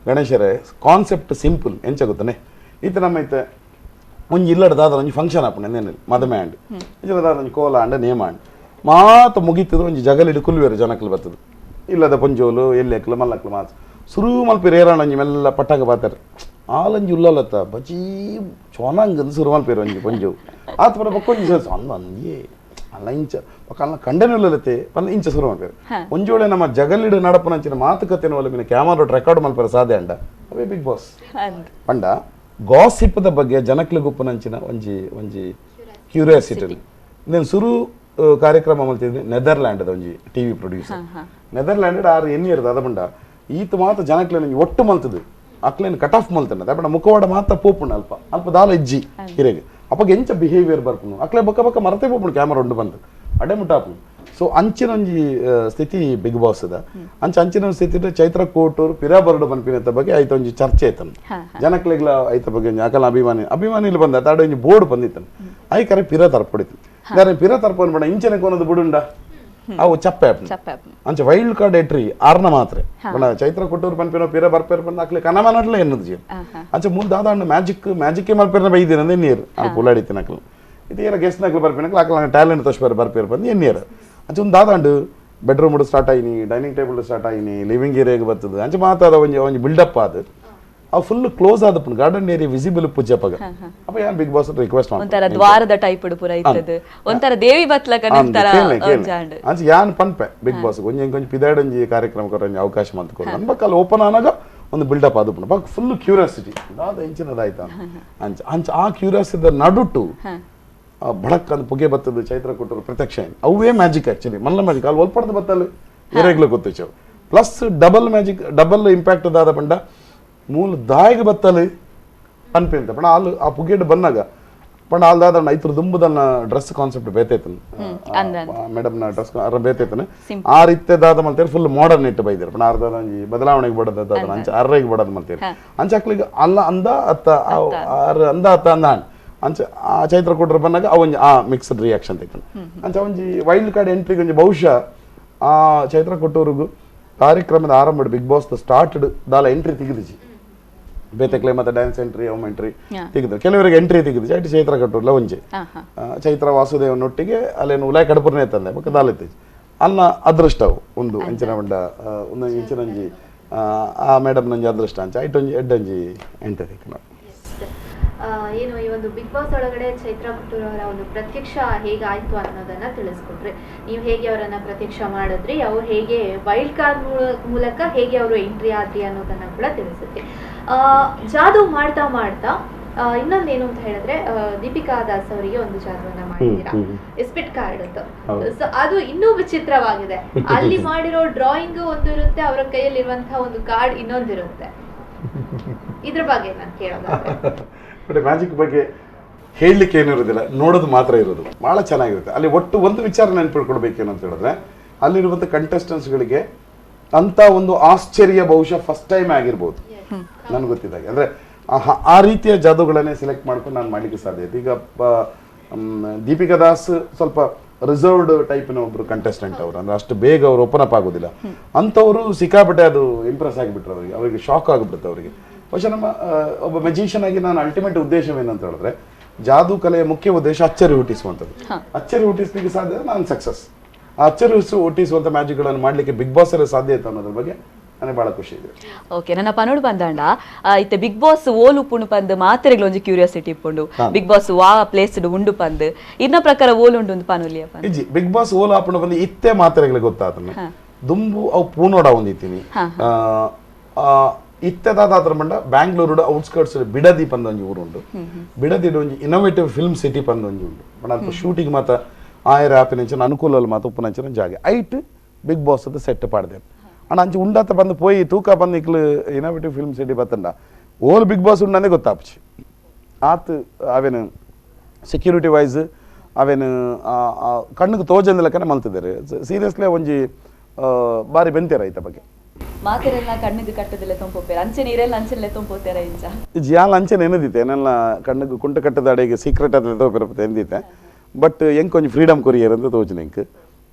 ಗಣೇಶರೇ ಕಾನ್ಸೆಪ್ಟ್ ಸಿಂಪಲ್ ಎಂಚ ಗೊತ್ತಾನೆ ಈತ ನಮ್ಮ ಐತೆ ಒಂಜಿ ಇಲ್ಲಡ ದಾದ ಒಂಜಿ ಫಂಕ್ಷನ್ ಆಪಣ ನೆನಲ್ಲಿ ಮದಮೆ ಆಂಡ್ ಇಜಲ ದಾದ ಒಂಜಿ ಕೋಲ ಆಂಡ ನೇಮ ಆಂಡ್ ಮಾತ ಮುಗಿತದ ಒಂಜಿ ಜಗಲಿಡು ಕುಲ್ವೇರು ಜನಕ್ಲು ಬರ್ತದೆ ಇಲ್ಲದ ಪೊಂಜೋಲು ಎಲ್ಲೆಕ್ಲು ಮಲ್ಲಕ್ಲು ಮಾತು ಸುರು ಮಲ್ಪಿರು ಏರಾಣ ಒಂಜಿ ಮೆಲ್ಲ ಪಟ್ಟಾಗ ಬಾತಾರೆ ಆಲಂಜಿ ಉಲ್ಲಲತ್ತ ಬಜಿ ಚೋನಂಗಂದು ಸುರು ಮಲ್ಪಿರು ಒಂಜಿ ಪೊಂಜು ಆತ ಪರ ಬಕ್ಕೊಂಜಿ ಅಂದ ಅಂದೇ ಅಲ್ಲ ಇಂಚ ಪಕ್ಕ ಕಂಡನಿಲ್ಲತ್ತೆ ಪಲ್ಲ ಇಂಚ ಸುರು ಮಲ್ಪೇರು ಒಂಜೋಳೆ ನಮ್ಮ ಜಗಲಿಡು ನಡಪನಂಚಿನ ಮಾತುಕತೆ ಒಲಮಿನ ಕ್ಯಾಮರಾ ರೆಕಾರ್ಡ್ ಮಲ್ಪೇರು ಸಾಧ್ಯ ಅಂಡ ಅವೇ ಬಿಗ್ ಬಾಸ್ ಪಂಡ ಗಾಸಿಪ್ಪದ ಬಗ್ಗೆ ಜನಕ್ಲೆ ಗುಪ್ಪನಂಚಿನ ಒಂಜಿ ಕ್ಯೂರಿಯಾಸಿಟಿ నేను ಸುರು ಕಾರ್ಯಕ್ರಮ ಮಲ್ತಿದ್ದೆ ನೆದರ್ಲ್ಯಾಂಡ್ ಒಂಜಿ ಟಿವಿ ಪ್ರೊಡ್ಯೂಸರ್ ನೆದರ್ಲ್ಯಾಂಡ್ 6 ಎನ್ನಿಯರ್ ಅದ ಬಂಡ ಈತ ಮಾತ ಜನಕ್ಲೆ ಒಟ್ಟು ಮಲ್ತದು ಅಕ್ಲೇನು ಕಟ್ ಆಫ್ ಮಲ್ತನ ಅದ ಮುಖವಾಡ ಮಾತ ಪೋಪುಂಡು ಅಲ್ಪ ದಾಲ ಇಜ್ಜಿ ಹಿರೇಗೆ ಅಪ್ಪಗೆ ಎಂಚ ಬಿಹೇವಿಯರ್ ಬರ್ಪುನು ಅಕ್ಲೆ ಬಕ್ಕ ಮರತೆ ಪೋಪುಂಡು ಕ್ಯಾಮರಾ ಉಂಡು ಬಂದು ಅಡೆ ಮುಟ್ಟಾಪುನು. ಸೊ ಅಂಚಿನೊಂಜಿ ಸ್ಥಿತಿ ಬಿಗ್ ಬಾಸ್ ಅದ ಅಂಚಿನ ಸ್ಥಿತಿ ಚೈತ್ರ ಕೋಟೂರು ಪಿರಾಬರ್ಡು ಬನ್ಪಿನ ಬಗ್ಗೆ ಐತ ಒಂಜಿ ಚರ್ಚೆ ಐತನ್ ಜನಕ್ಲೆಗ್ಲ ಐತ ಬಗ್ಗೆ ಅಕಲ ಅಭಿಮಾನಿಲು ಬಂದ ತಾಡ ಒಂಜಿ ಬೋರ್ಡ್ ಬಂದಿತ್ತನ್ ಐ ಕರೆ ಪಿರ ತರ್ಪಡಿತು ಪಿರ ತರ್ಪನ್ ಬಡ ಇಂಚನೆ ಕೊನದು ಬಿಡುಂಡ ಅವು ಚಪ್ಪೆ ಅಂಚ ವೈಲ್ಡ್ ಕಾರ್ಡ್ ಎಂಟ್ರಿ ಆರ್ನ ಮಾತ್ರ ಚೈತ್ರ ಕೊಟ್ಟೂರು ಪನ್ಪಿನೋ ಪಿರ ಬರ್ಪೇರ್ ಬಂದ ಅಕ್ಲೆ ಕನಮನಡ್ಲೆ ಎನ್ನದು ಜೀವ ಅಂಚ ಮುಂದೆ ದಾದ ಮ್ಯಾಜಿಕ್ ಮಲ್ಪೇರ್ನ ಬೈದಿನ ನೀರು ಅಲ್ಲಿ ಪುಲಾಡಿತಿನ ಅಕ್ಲು ಇದು ಏನ ಗೆಸ್ಟ್ ನಕ್ಲು ಬರ್ಪಿನಕ್ಲು ಅಕ್ಲ ಟ್ಯಾಲೆಂಟ್ ತೋರ್ಸ್ಪೇರ್ ಬರ್ಪೇರ್ ಬಂದು ಎನ್ನೀರು ಅಂಚ ಒಂದು ದಾದಾಂಡು ಬೆಡ್ರೂಮ್ ಸ್ಟಾರ್ಟ್ ಆಯ್ನಿ ಡೈನಿಂಗ್ ಟೇಬಲ್ ಸ್ಟಾರ್ಟ್ ಆಯ್ನಿ ಲಿವಿಂಗ್ ಏರಿಯಾಗೆ ಬರ್ತದೆ ಅಂಚ ಮಾತಾಡ ಒಂಜಿ ಬಿಲ್ಡಪ್ ಆದ ಅವು ಫುಲ್ ಕ್ಲೋಸ್ ಆದ ಗಾರ್ಡನ್ ಏರಿಯಾ ವಿಸಿಬಲ್ ಪೂಜೆಪಗ ಅಪ್ಪ ಯಾನ್ ಬಿಗ್ ಬಾಸ್ ರಿಕ್ವೆಸ್ಟ್ ಒಂತರ ದ್ವಾರದ ಟೈಪ್ ಪುರ ಇತ್ತದು ಒಂತರ ದೇವಿ ಬತ್ಲಕ ನಂತರ ಅಂಚ ಯಾನ್ ಪನ್ಪೆ ಬಿಗ್ ಬಾಸ್ ಒಂಜಿ ಪಿದಾಡಂಜಿ ಕಾರ್ಯಕ್ರಮ ಕೊರಂಜಿ ಅವಕಾಶ ಮಂತ್ಕೊಂಡು ಅನ್ಬಕ್ಕಲ್ಲ ಓಪನ್ ಆನಾಗ ಒಂದು ಬಿಲ್ಡಪ್ ಆದ ಪುಣ ಫುಲ್ ಕ್ಯೂರಿಯಾಸಿಟಿ ದಾದ ಎಂಚಿನದಾಯ್ತ ಅಂಚ ಅಂಚ ಆ ಕ್ಯೂರಿಯಾಸಿಟಿ ನಡುಟು ಬಡಕ್ ಅಂದ್ ಪುಗೆ ಬತ್ತದು ಚೈತ್ರ ಕೊಟ್ಟರು ಪ್ರತ್ಯಕ್ಷ ಅವೇ ಮ್ಯಾಜಿಕ್ ಆಕ್ಚುಲಿ ಮಲ್ಲ ಮ್ಯಾಜಿಕ್ ಅಲ್ಲಿ ಒಲ್ಪಡ್ದು ಬತ್ತಲು ಏರೆಗ್ಲು ಗೊತ್ತಿಚ್ಚವು plus double magic double impact ದಾದ ಪಂಡ ಮೂಲ ದಾಯಿಗೆ ಬತ್ತಲು ಅನ್ಪೆ ಅಂತ ಪಣ ಅಲ್ಲಿ ಆ ಪುಗೇಡ್ ಬಂದಾಗ ಪಂಡ ಅಲ್ಲಿ ದಾದ ಐತರ ದುಂಬುದನ್ನ ಡ್ರೆಸ್ ಕಾನ್ಸೆಪ್ಟ್ ಬೇತೈತನ್ ಮೇಡಮ್ ನ ಡ್ರೆಸ್ ಬೇತೈತನ ಆ ರೀತಿ ದಾದ ಮಲ್ತೇರಿ ಫುಲ್ ಮಾಡರ್ನ್ ಇಟ್ಟು ಬೈದಿರ ಪಣ ಅರ್ಧ ಒಂಜಿ ಬದಲಾವಣೆಗೆ ಬಡದ ಅಂಚ ಅರ್ರೆಗೆ ಬಡದ್ ಮಲ್ತೇರಿ ಅಂಚ ಅಕ್ಲಿಗೆ ಅಲ್ಲ ಅಂದ ಅತ್ತ ಅಂದ ಅತ್ತ ಅಂದ ಅಂಚ ಆ ಚೈತ್ರ ಕೊಟ್ಟರು ಬಂದಾಗ ಅವೊಂಜಿ ಆ ಮಿಕ್ಸ್ಡ್ ರಿಯಾಕ್ಷನ್ ತೆಕ್ಕೊಂಡು ಅಂಚ ಒಂಜಿ ವೈಲ್ಡ್ ಕಾರ್ಡ್ ಎಂಟ್ರಿಗೆ ಒಂಜಿ ಬಹುಶಃ ಆ ಚೈತ್ರ ಕೊಟ್ಟೂರಿಗೂ ಕಾರ್ಯಕ್ರಮದ ಆರಂಭ ಬಿಗ್ ಬಾಸ್ ಸ್ಟಾರ್ಟೆಡ್ ದಾಲ ಎಂಟ್ರಿ ತೆಗೆದಿಜಿ ಬೇತಕ್ಲೆ ಮತ್ತೆ ಡ್ಯಾನ್ಸ್ ಎಂಟ್ರಿ ಹೋಮ್ ಎಂಟ್ರಿ ತೆಗೆದ್ರು ಕೆಲವರಿಗೆ ಎಂಟ್ರಿ ತೆಗೆದಿಜಿ ಅಟ್ ಚೈತ್ರ ಕೊಟ್ಟೂರ್ಲ ಒಂಜಿ ಚೈತ್ರ ವಾಸುದೇವನೊಟ್ಟಿಗೆ ಅಲ್ಲೇನು ಉಲಾಯ್ ಕಡಪುರನೇ ತಂದೆ ಬೊಕ್ಕ ದಾಲ ಎತ್ತಿಜಿ ಅನ್ನ ಅದೃಷ್ಟವು ಒಂದು ಅಂಚಿನ ಬಂಡ ಒಂದು ಇಂಚಿನಂಜಿ ಆ ಮೇಡಮ್ ನಂಜಿ ಅದೃಷ್ಟ ಅಂಚ ಐಟೊಂಜಿ ಎಡ್ಡಂಜಿ ಎಂಟ್ರಿ ತೆಕ್ಕೊಂಡು ಏನು ಈ ಒಂದು ಬಿಗ್ ಬಾಸ್ ಒಳಗಡೆ ಚೈತ್ರ ಕೊಟ್ಟೂರು ಅವರ ಒಂದು ಪ್ರತ್ಯಕ್ಷ ಹೇಗಾಯ್ತು ಅನ್ನೋದನ್ನ ತಿಳಿಸ್ಕೊಟ್ರಿ. ನೀವು ಹೇಗೆ ಅವರನ್ನ ಪ್ರತ್ಯಕ್ಷ ಮಾಡಿದ್ರಿ, ಅವ್ರು ಹೇಗೆ ವೈಲ್ಡ್ ಕಾರ್ಡ್ ಮೂಲಕ ಹೇಗೆ ಅವರು ಎಂಟ್ರಿ ಆದ್ರಿ ಅನ್ನೋದನ್ನ ಕೂಡ ತಿಳಿಸುತ್ತೆ. ಜಾದು ಮಾಡ್ತಾ ಇನ್ನೊಂದೇನು ಅಂತ ಹೇಳಿದ್ರೆ ದೀಪಿಕಾ ದಾಸ್ ಅವರಿಗೆ ಒಂದು ಜಾದುವನ್ನ ಮಾಡಿದ್ದೀರಾ ಎಸ್ಪಿಟ್ ಕಾರ್ಡ್ ಅಂತ. ಸೊ ಅದು ಇನ್ನೂ ವಿಚಿತ್ರವಾಗಿದೆ. ಅಲ್ಲಿ ಮಾಡಿರೋ ಡ್ರಾಯಿಂಗ್ ಒಂದು ಇರುತ್ತೆ, ಅವರ ಕೈಯಲ್ಲಿರುವಂತಹ ಒಂದು ಕಾರ್ಡ್ ಇನ್ನೊಂದಿರುತ್ತೆ. ಇದ್ರ ಬಗ್ಗೆ ನಾನು ಕೇಳೋದಾದ್ರೆ ಮ್ಯಾಜಿಕ್ ಬಗ್ಗೆ ಹೇಳಲಿಕ್ಕೆ ಏನಿರೋದಿಲ್ಲ, ನೋಡೋದು ಮಾತ್ರ ಇರೋದು. ಬಹಳ ಚೆನ್ನಾಗಿರುತ್ತೆ. ಅಲ್ಲಿ ಒಟ್ಟು ಒಂದು ವಿಚಾರ ನೆನ್ಪಿಡ್ಕೊಳ್ಬೇಕೇನು ಅಂತ ಹೇಳಿದ್ರೆ ಅಲ್ಲಿರುವಂಥ ಕಂಟೆಸ್ಟೆಂಟ್ಸ್ಗಳಿಗೆ ಅಂತ ಒಂದು ಆಶ್ಚರ್ಯ ಬಹುಶಃ ಫಸ್ಟ್ ಟೈಮ್ ಆಗಿರ್ಬೋದು ನನ್ಗೆ ಗೊತ್ತಿದ್ದಾಗೆ. ಅಂದ್ರೆ ಆ ರೀತಿಯ ಜಾದುಗಳನ್ನೇ ಸೆಲೆಕ್ಟ್ ಮಾಡ್ಕೊಂಡು ನಾನು ಮಾಡ್ಲಿಕ್ಕೆ ಸಾಧ್ಯ ಆಯ್ತು. ಈಗ ದೀಪಿಕಾ ದಾಸ್ ಸ್ವಲ್ಪ ರಿಸರ್ವ್ಡ್ ಟೈಪಿನ ಒಬ್ರು ಕಂಟೆಸ್ಟೆಂಟ್ ಅವರು, ಅಂದ್ರೆ ಅಷ್ಟು ಬೇಗ ಅವ್ರು ಓಪನ್ ಅಪ್ ಆಗೋದಿಲ್ಲ. ಅಂಥವ್ರು ಸಿಕ್ಕಾಪಟ್ಟೆ ಅದು ಇಂಪ್ರೆಸ್ ಆಗಿಬಿಟ್ರು ಅವರಿಗೆ ಶಾಕ್ ಆಗಿಬಿಡುತ್ತೆ ಅವರಿಗೆ. ಬಹುಶಃ ನಮ್ಮ ಒಬ್ಬ ಮೆಜಿಷಿಯನ್ ಆಗಿ ನಾನು ಅಲ್ಟಿಮೇಟ್ ಉದ್ದೇಶವೇನಂತ ಹೇಳಿದ್ರೆ, ಜಾದು ಕಲೆಯ ಮುಖ್ಯ ಉದ್ದೇಶ ಅಚ್ಚರಿ ಹುಟ್ಟಿಸುವಂಥದ್ದು. ಅಚ್ಚರಿ ಹುಟ್ಟಿಸ್ಲಿಕ್ಕೆ ಸಾಧ್ಯ ನಾನು ಸಕ್ಸಸ್. ಆ ಅಚ್ಚರಿ ಹುಟ್ಟಿಸುವಂಥ ಮ್ಯಾಜಿಕ್ಗಳನ್ನು ಮಾಡಲಿಕ್ಕೆ ಬಿಗ್ ಬಾಸ್ ಅಲ್ಲಿ ಸಾಧ್ಯ ಆಯ್ತು ಅನ್ನೋದ್ರ ಬಗ್ಗೆ ನನಗೆ ಬಹಳ ಖುಷಿ ಇದೆ. ಓಕೆ, ನನ್ನ ಪನೋಡು ಬಂದಾಂಡ ಇತ್ತೆ ಬಿಗ್ ಬಾಸ್ ಓಲು ಉಪ್ಪುಂಡು ಪಂದ್ ಮಾತೆರೆಗಳು ಒಂಜಿ ಕ್ಯೂರಿಯಾಸಿಟಿ ಇಪ್ಪುಂಡು. ಬಿಗ್ ಬಾಸ್ ವಾ ಪ್ಲೇಸ್ ಉಂಡು ಪಂದ್ ಇನ್ನ ಪ್ರಕಾರ ಓಲು ಉಂಡು ಪಾನುಲಿಯ ಇಜ್ಜಿ ಬಿಗ್ ಬಾಸ್ ಓಲು ಆಪುಂಡು ಬಂದು ಇತ್ತೆ ಮಾತೆರೆಗಳಿಗೆ ಗೊತ್ತಾತನ ದುಂಬು ಅವು ಪೂನೋಡ ಒಂದಿತ್ತೀನಿ ಇತ್ತೆದಾದ್ರ ಮಂಡ ಬ್ಯಾಂಗ್ಳೂರು ಔಟ್ಸ್ಕರ್ಟ್ಸ್ ಬಿಡದಿ ಪಂದ ಒಂಜಿ ಊರುಂಡು. ಬಿಡದಿ ಒಂಜಿ ಇನೋವೇಟಿವ್ ಫಿಲ್ಮ್ ಸಿಟಿ ಪಂದ ಒಂಜಿ ಉಂಡು. ಬಟ್ ಶೂಟಿಂಗ್ ಮಾತ ಆಯರ ಆಪಿನ ಅನುಕೂಲ ಮಾತ ಉಪ್ಪುನಂಚಿನ ಜಾಗ ಐಟ್ ಬಿಗ್ ಬಾಸ್ ಅದು ಸೆಟ್ ಪಾಡ್ದೆ ಅಣ್ಣ ಅಂಚೆ ಉಂಡಾತ ಬಂದು ಪೋಯಿ ತೂಕ ಬಂದು ಇಕ್ಲು ಇನೋವೇಟಿವ್ ಫಿಲ್ಮ್ ಸಿಟಿ ಬತ್ತಂಡ ಓಲ್ ಬಿಗ್ ಬಾಸ್ ಉಂಡನೇ ಗೊತ್ತಾಪುಚಿ ಆತ್ ಅವೇನು ಸೆಕ್ಯೂರಿಟಿ ವೈಸ್ ಅವೇನು ಕಣ್ಣಿಗೆ ತೋಜಂದ ಲೆಕ್ಕನೆ ಮಲ್ತಿದ್ದಾರೆ. ಸೀರಿಯಸ್ಲಿ ಒಂಜಿ ಬಾರಿ ಬೆಂತೇರ ಐತ ಬಗ್ಗೆ ಮಾತೆರೆಲ್ಲ ಕಣ್ಣಿಗೆ ಕಟ್ಟದಿಲ್ಲ ತೊಂಪೋಪೇರ ಅಂಚೆ ನೀರೆಲ್ಲ ಅಂಚೆಲ್ಲ ತೊಂಪೋತೇರ ಇಂಚ ಜಿಯಾಲ ಅಂಚೆನ ಏನದಿತ್ತೆ ಏನೆಲ್ಲ ಕಣ್ಣಿಗೆ ಕುಂಟ ಕಟ್ಟದ ಅಡೆಗೆ ಸೀಕ್ರೆಟ್ ಅದ ತೋಪಿರತ್ತೆ ಎಂದಿತ್ತೆ. ಬಟ್ ಹೆಂಗೆ ಕೊಂಚ ಫ್ರೀಡಮ್ ಕೊರಿಯರ್ ಅಂತ ತೋಚಿನ ಹೆಂಗೆ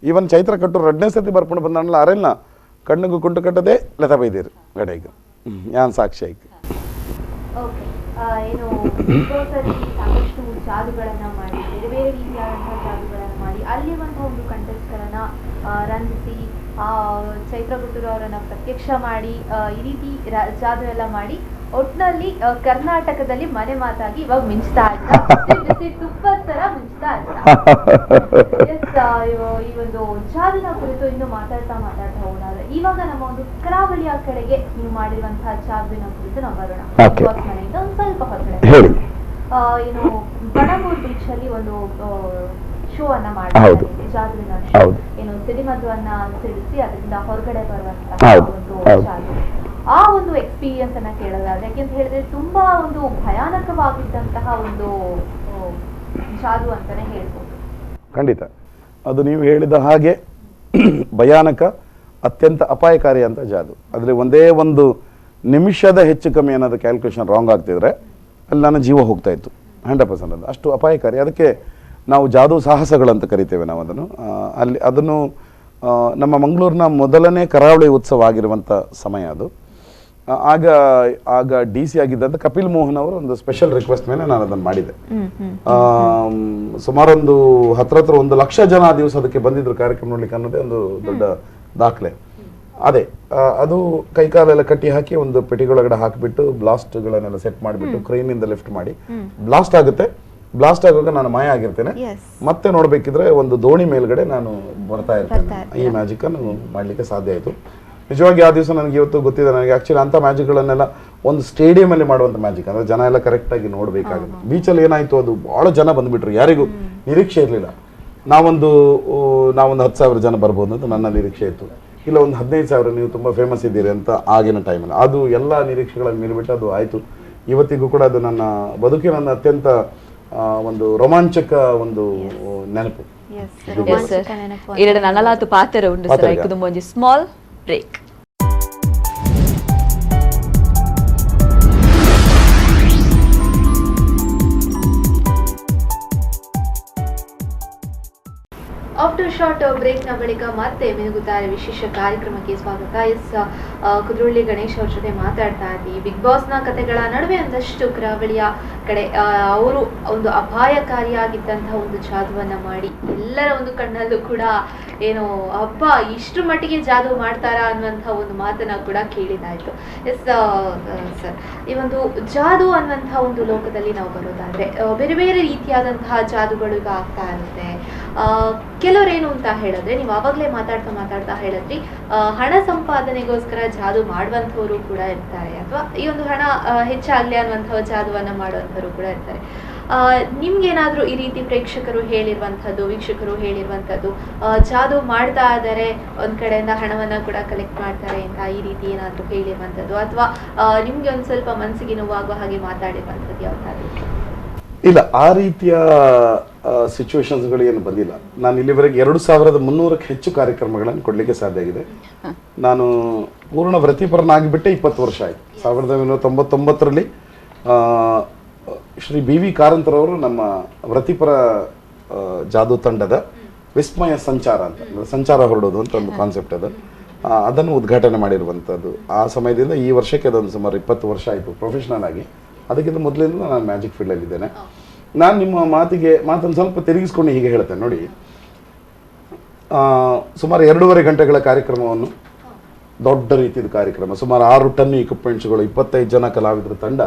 ಈವನ್ ಚೈತ್ರ ಕಟ್ಟರು 2ನೇ ಸತಿ ಬರ್ಕೊಂಡು ಬಂದಣ್ಣ ಅರೆಲ್ಲ ಕಣ್ಣಿಗೆ ಕುಂಟು ಕಟ್ಟದೆ ಲೆತ ಬೈದೇರು ಗಡೆಗೆ ಯಾನ್ ಸಾಕ್ಷಿ ಆಯ್ತು. ಏನು ಬಿಗ್ ಬಾಸ್ ಅಲ್ಲಿ ಸಾಕಷ್ಟು ಜಾದುಗಳನ್ನ ಮಾಡಿ ಬೇರೆ ಬೇರೆ ರೀತಿಯಾದಂತಹ ಜಾದುಗಳನ್ನ ಮಾಡಿ ಅಲ್ಲಿರುವಂತಹ ಒಂದು ಕಂಟೆಸ್ಟ್ಗಳನ್ನ ರಂಜಿಸಿ ಚೈತ್ರ ಗುಟ್ಟೂರು ಅವರನ್ನ ಪ್ರತ್ಯಕ್ಷ ಮಾಡಿ ಈ ರೀತಿ ಜಾದು ಎಲ್ಲ ಮಾಡಿ ಒಟ್ಟಿನಲ್ಲಿ ಕರ್ನಾಟಕದಲ್ಲಿ ಮನೆ ಮಾತಾಗಿ ಇವಾಗ ಮಿಂಚ್ತಾ ಇದ್ದ ಬಿಸಿ ತುಪ್ಪದ ತರ ಮಿಂಚ್ತಾ ಇದ್ದ. ಈ ಒಂದು ಜಾದಿನ ಕುರಿತು ಇನ್ನು ಮಾತಾಡ್ತಾ ಹೋಗೋದಾದ್ರೆ ಇವಾಗ ನಮ್ಮ ಒಂದು ಕರಾವಳಿಯ ಕಡೆಗೆ ನೀವು ಮಾಡಿರುವಂತಹ ಜಾದುವಿನ ಕುರಿತು ನಾವು ಬರೋಣ. ಮನೆಯಿಂದ ಒಂದು ಸ್ವಲ್ಪ ಹೊರಗಡೆ ಏನು ಬಣಮೂರ್ ಬೀಚ್ ಅಲ್ಲಿ ಒಂದು ಶೋ ಅನ್ನ ಮಾಡಿದ್ದಾರೆ, ಜಾದುವಿನ ಶೋ. ಏನು ಸಿಡಿಮದ್ದುವನ್ನ ಸಿಡಿಸಿ ಅದರಿಂದ ಹೊರಗಡೆ ಬರುವಂತಹ ಒಂದು ಜಾದು. ಆ ಒಂದು ಎಕ್ಸ್ಪೀರಿಯನ್ಸ್ ಅನ್ನ ಕೇಳೋದಾದ್ರೆ, ಯಾಕೆಂತ ಹೇಳಿದ್ರೆ ತುಂಬಾ ಒಂದು ಭಯಾನಕವಾಗಿದ್ದಂತಹ ಒಂದು ಜಾದು ಅಂತಾನೆ ಹೇಳ್ಬೋದು. ಖಂಡಿತ ಅದು ನೀವು ಹೇಳಿದ ಹಾಗೆ ಭಯಾನಕ, ಅತ್ಯಂತ ಅಪಾಯಕಾರಿ ಅಂತ ಜಾದು. ಅದ್ರಲ್ಲಿ ಒಂದೇ ಒಂದು ನಿಮಿಷದ ಹೆಚ್ಚು ಕಮ್ಮಿ ಏನಾದ್ರು ಕ್ಯಾಲ್ಕುಲೇಷನ್ ರಾಂಗ್ ಆಗ್ತಿದ್ರೆ ಅಲ್ಲಿ ನನ್ನ ಜೀವ ಹೋಗ್ತಾ ಇತ್ತು 100%. ಅದು ಅಷ್ಟು ಅಪಾಯಕಾರಿ. ಅದಕ್ಕೆ ನಾವು ಜಾದು ಸಾಹಸಗಳಂತ ಕರಿತೇವೆ ನಾವು ಅದನ್ನು. ಅದನ್ನು ನಮ್ಮ ಮಂಗಳೂರಿನ ಮೊದಲನೇ ಕರಾವಳಿ ಉತ್ಸವ ಆಗಿರುವಂಥ ಸಮಯ ಅದು. ಆಗ DC ಆಗಿದ್ದಂಥ ಕಪಿಲ್ ಮೋಹನ್ ಅವರು ಒಂದು ಸ್ಪೆಷಲ್ ರಿಕ್ವೆಸ್ಟ್ ಮೇಲೆ ನಾನು ಅದನ್ನು ಮಾಡಿದೆ. ಸುಮಾರೊಂದು ಹತ್ರ 1 ಲಕ್ಷ ಜನ ಆ ದಿವಸ ಅದಕ್ಕೆ ಬಂದಿದ್ರು ಕಾರ್ಯಕ್ರಮ ನೋಡ್ಲಿಕ್ಕೆ ಅನ್ನೋದೇ ಒಂದು ದೊಡ್ಡ ದಾಖಲೆ. ಅದೇ ಅದು ಕೈಕಾಲೆಲ್ಲ ಕಟ್ಟಿ ಹಾಕಿ ಒಂದು ಪೆಟ್ಟಿಗೊಳಗಡೆ ಹಾಕಿಬಿಟ್ಟು ಬ್ಲಾಸ್ಟ್ಗಳನ್ನೆಲ್ಲ ಸೆಟ್ ಮಾಡಿಬಿಟ್ಟು ಕ್ರೈನಿಂದ ಲಿಫ್ಟ್ ಮಾಡಿ ಬ್ಲಾಸ್ಟ್ ಆಗುತ್ತೆ. ಬ್ಲಾಸ್ಟ್ ಆಗುವಾಗ ನಾನು ಮಾಯ ಆಗಿರ್ತೇನೆ. ಮತ್ತೆ ನೋಡ್ಬೇಕಿದ್ರೆ ಒಂದು ದೋಣಿ ಮೇಲ್ಗಡೆ ನಾನು ಬರ್ತಾ ಇರ್ತೇನೆ. ಈ ಮ್ಯಾಜಿಕ್ ಅನ್ನು ಮಾಡ್ಲಿಕ್ಕೆ ಸಾಧ್ಯ ಆಯ್ತು. ನಿಜವಾಗಿ ಆ ದಿವಸ ನನಗೆ ಇವತ್ತು ಗೊತ್ತಿದೆ. ನನಗೆ ಆಕ್ಚುಲಿ ಅಂತ ಮ್ಯಾಜಿಕ್ಗಳನ್ನೆಲ್ಲ ಒಂದು ಸ್ಟೇಡಿಯಂ ಅಲ್ಲಿ ಮಾಡುವಂತ ಮ್ಯಾಜಿಕ್, ಅಂದ್ರೆ ಜನ ಎಲ್ಲ ಕರೆಕ್ಟ್ ಆಗಿ ನೋಡ್ಬೇಕಾಗುತ್ತೆ. ಬೀಚಲ್ಲಿ ಏನಾಯ್ತು, ಅದು ಬಹಳ ಜನ ಬಂದ್ಬಿಟ್ರು, ಯಾರಿಗೂ ನಿರೀಕ್ಷೆ ಇರಲಿಲ್ಲ. ನಾವೊಂದು 10,000 ಜನ ಬರ್ಬೋದು ಅಂತ ನನ್ನ ನಿರೀಕ್ಷೆ ಇತ್ತು. ಇಲ್ಲ ಒಂದು 15,000, ನೀವು ತುಂಬಾ ಫೇಮಸ್ ಇದ್ದೀರಿ ಅಂತ ಆಗಿನ ಟೈಮಲ್ಲಿ. ಅದು ಎಲ್ಲ ನಿರೀಕ್ಷೆಗಳನ್ನು ಮೀರಿಬಿಟ್ಟು ಅದು ಆಯ್ತು. ಇವತ್ತಿಗೂ ಕೂಡ ಅದು ನನ್ನ ಬದುಕಿನ ಅತ್ಯಂತ ಒಂದು ರೋಮಾಂಚಕ ಒಂದು ನೆನಪು. ಎರಡು ನನ್ನಲಾತು ಪಾತ್ರ ಉಂಟು ಸರ್. ಇದು ಒಂದು ಸ್ಮಾಲ್ ಬ್ರೇಕ್. ಆಫ್ಟರ್ ಶಾರ್ಟ್ ಬ್ರೇಕ್ನ ಬಳಿಕ ಮತ್ತೆ ಮಿನುಗುತ್ತಾರೆ ವಿಶೇಷ ಕಾರ್ಯಕ್ರಮಕ್ಕೆ ಸ್ವಾಗತ. ಕುದ್ರೋಳಿ ಗಣೇಶ್ ಅವ್ರ ಜೊತೆ ಮಾತಾಡ್ತಾ ಇದ್ದೀವಿ. ಬಿಗ್ ಬಾಸ್ನ ಕಥೆಗಳ ನಡುವೆ ಒಂದಷ್ಟು ಕರಾವಳಿಯ ಕಡೆ ಅವರು ಒಂದು ಅಪಾಯಕಾರಿಯಾಗಿದ್ದಂತಹ ಒಂದು ಜಾದುವನ್ನ ಮಾಡಿ ಎಲ್ಲರ ಒಂದು ಕಣ್ಣಲ್ಲೂ ಕೂಡ ಏನು ಹಬ್ಬ ಇಷ್ಟು ಮಟ್ಟಿಗೆ ಜಾದು ಮಾಡ್ತಾರಾ ಅನ್ನುವಂಥ ಒಂದು ಮಾತನ್ನ ಕೂಡ ಕೇಳಿದಾಯ್ತು. ಸರ್, ಈ ಒಂದು ಜಾದು ಅನ್ನುವಂತಹ ಒಂದು ಲೋಕದಲ್ಲಿ ನಾವು ಬರೋದಾದ್ರೆ ಬೇರೆ ಬೇರೆ ರೀತಿಯಾದಂತಹ ಜಾದುಗಳು ಈಗ ಆಗ್ತಾ ಇರುತ್ತೆ. ಕೆಲವರೇನು ಅಂತ ಹೇಳಿದ್ರೆ, ನೀವು ಆವಾಗಲೇ ಮಾತಾಡ್ತಾ ಹೇಳಿದ್ರಿ, ಹಣ ಸಂಪಾದನೆಗೋಸ್ಕರ ಜಾದು ಮಾಡುವಂಥವ್ರು ಕೂಡ ಇರ್ತಾರೆ, ಅಥವಾ ಈ ಒಂದು ಹಣ ಹೆಚ್ಚಾಗ್ಲಿ ಅನ್ನುವಂಥ ಜಾದುವನ್ನ ಮಾಡುವಂಥವ್ರು ಕೂಡ ಇರ್ತಾರೆ. ನಿಮ್ಗೇನಾದ್ರೂ ಈ ರೀತಿ ಪ್ರೇಕ್ಷಕರು ಹೇಳಿರುವಂಥದ್ದು, ವೀಕ್ಷಕರು ಹೇಳಿರುವಂಥದ್ದು, ಜಾದು ಮಾಡ್ತಾ ಇದ್ದಾರೆ, ಒಂದ್ ಕಡೆಯಿಂದ ಹಣವನ್ನ ಕೂಡ ಕಲೆಕ್ಟ್ ಮಾಡ್ತಾರೆ ಅಂತ ಈ ರೀತಿ ಏನಾದ್ರೂ ಹೇಳಿರುವಂಥದ್ದು, ಅಥವಾ ನಿಮ್ಗೆ ಒಂದ್ ಸ್ವಲ್ಪ ಮನಸ್ಸಿಗೆ ನೋವಾಗುವ ಹಾಗೆ ಮಾತಾಡಿರುವಂಥದ್ದು ಯಾವ್ದಾದ್ರು? ಇಲ್ಲ, ಆ ರೀತಿಯ ಸಿಚುವೇಶನ್ಸ್ಗಳು ಏನು ಬಂದಿಲ್ಲ. ನಾನು ಇಲ್ಲಿವರೆಗೆ 2300ಕ್ಕೂ ಹೆಚ್ಚು ಕಾರ್ಯಕ್ರಮಗಳನ್ನು ಕೊಡಲಿಕ್ಕೆ ಸಾಧ್ಯ ಆಗಿದೆ. ನಾನು ಪೂರ್ಣ ವೃತ್ತಿಪರನಾಗಿಬಿಟ್ಟೆ 20 ವರ್ಷ ಆಯಿತು. 1999ರಲ್ಲಿ ಶ್ರೀ BV ಕಾರಂತರವರು ನಮ್ಮ ವೃತ್ತಿಪರ ಜಾದೂ ತಂಡದ ವಿಸ್ಮಯ ಸಂಚಾರ ಅಂತ, ಸಂಚಾರ ಹೊರಡೋದು ಅಂತ ಒಂದು ಕಾನ್ಸೆಪ್ಟ್ ಅದು, ಅದನ್ನು ಉದ್ಘಾಟನೆ ಮಾಡಿರುವಂಥದ್ದು. ಆ ಸಮಯದಿಂದ ಈ ವರ್ಷಕ್ಕೆ ಅದೊಂದು ಸುಮಾರು 20 ವರ್ಷ ಆಯಿತು ಪ್ರೊಫೆಷನಲ್ ಆಗಿ. ಅದಕ್ಕಿಂತ ಮೊದಲಿಂದ ನಾನು ಮ್ಯಾಜಿಕ್ ಫೀಲ್ಡಲ್ಲಿದ್ದೇನೆ. ನಾನು ನಿಮ್ಮ ಮಾತನ್ನು ಸ್ವಲ್ಪ ತಿರುಗಿಸ್ಕೊಂಡು ಹೀಗೆ ಹೇಳ್ತೇನೆ ನೋಡಿ. ಸುಮಾರು 2.5 ಗಂಟೆಗಳ ಕಾರ್ಯಕ್ರಮವನ್ನು, ದೊಡ್ಡ ರೀತಿಯ ಕಾರ್ಯಕ್ರಮ, ಸುಮಾರು 6 ಟನ್ ಇಕ್ವಿಪ್ಮೆಂಟ್ಸ್ಗಳು, 25 ಜನ ಕಲಾವಿದರ ತಂಡ,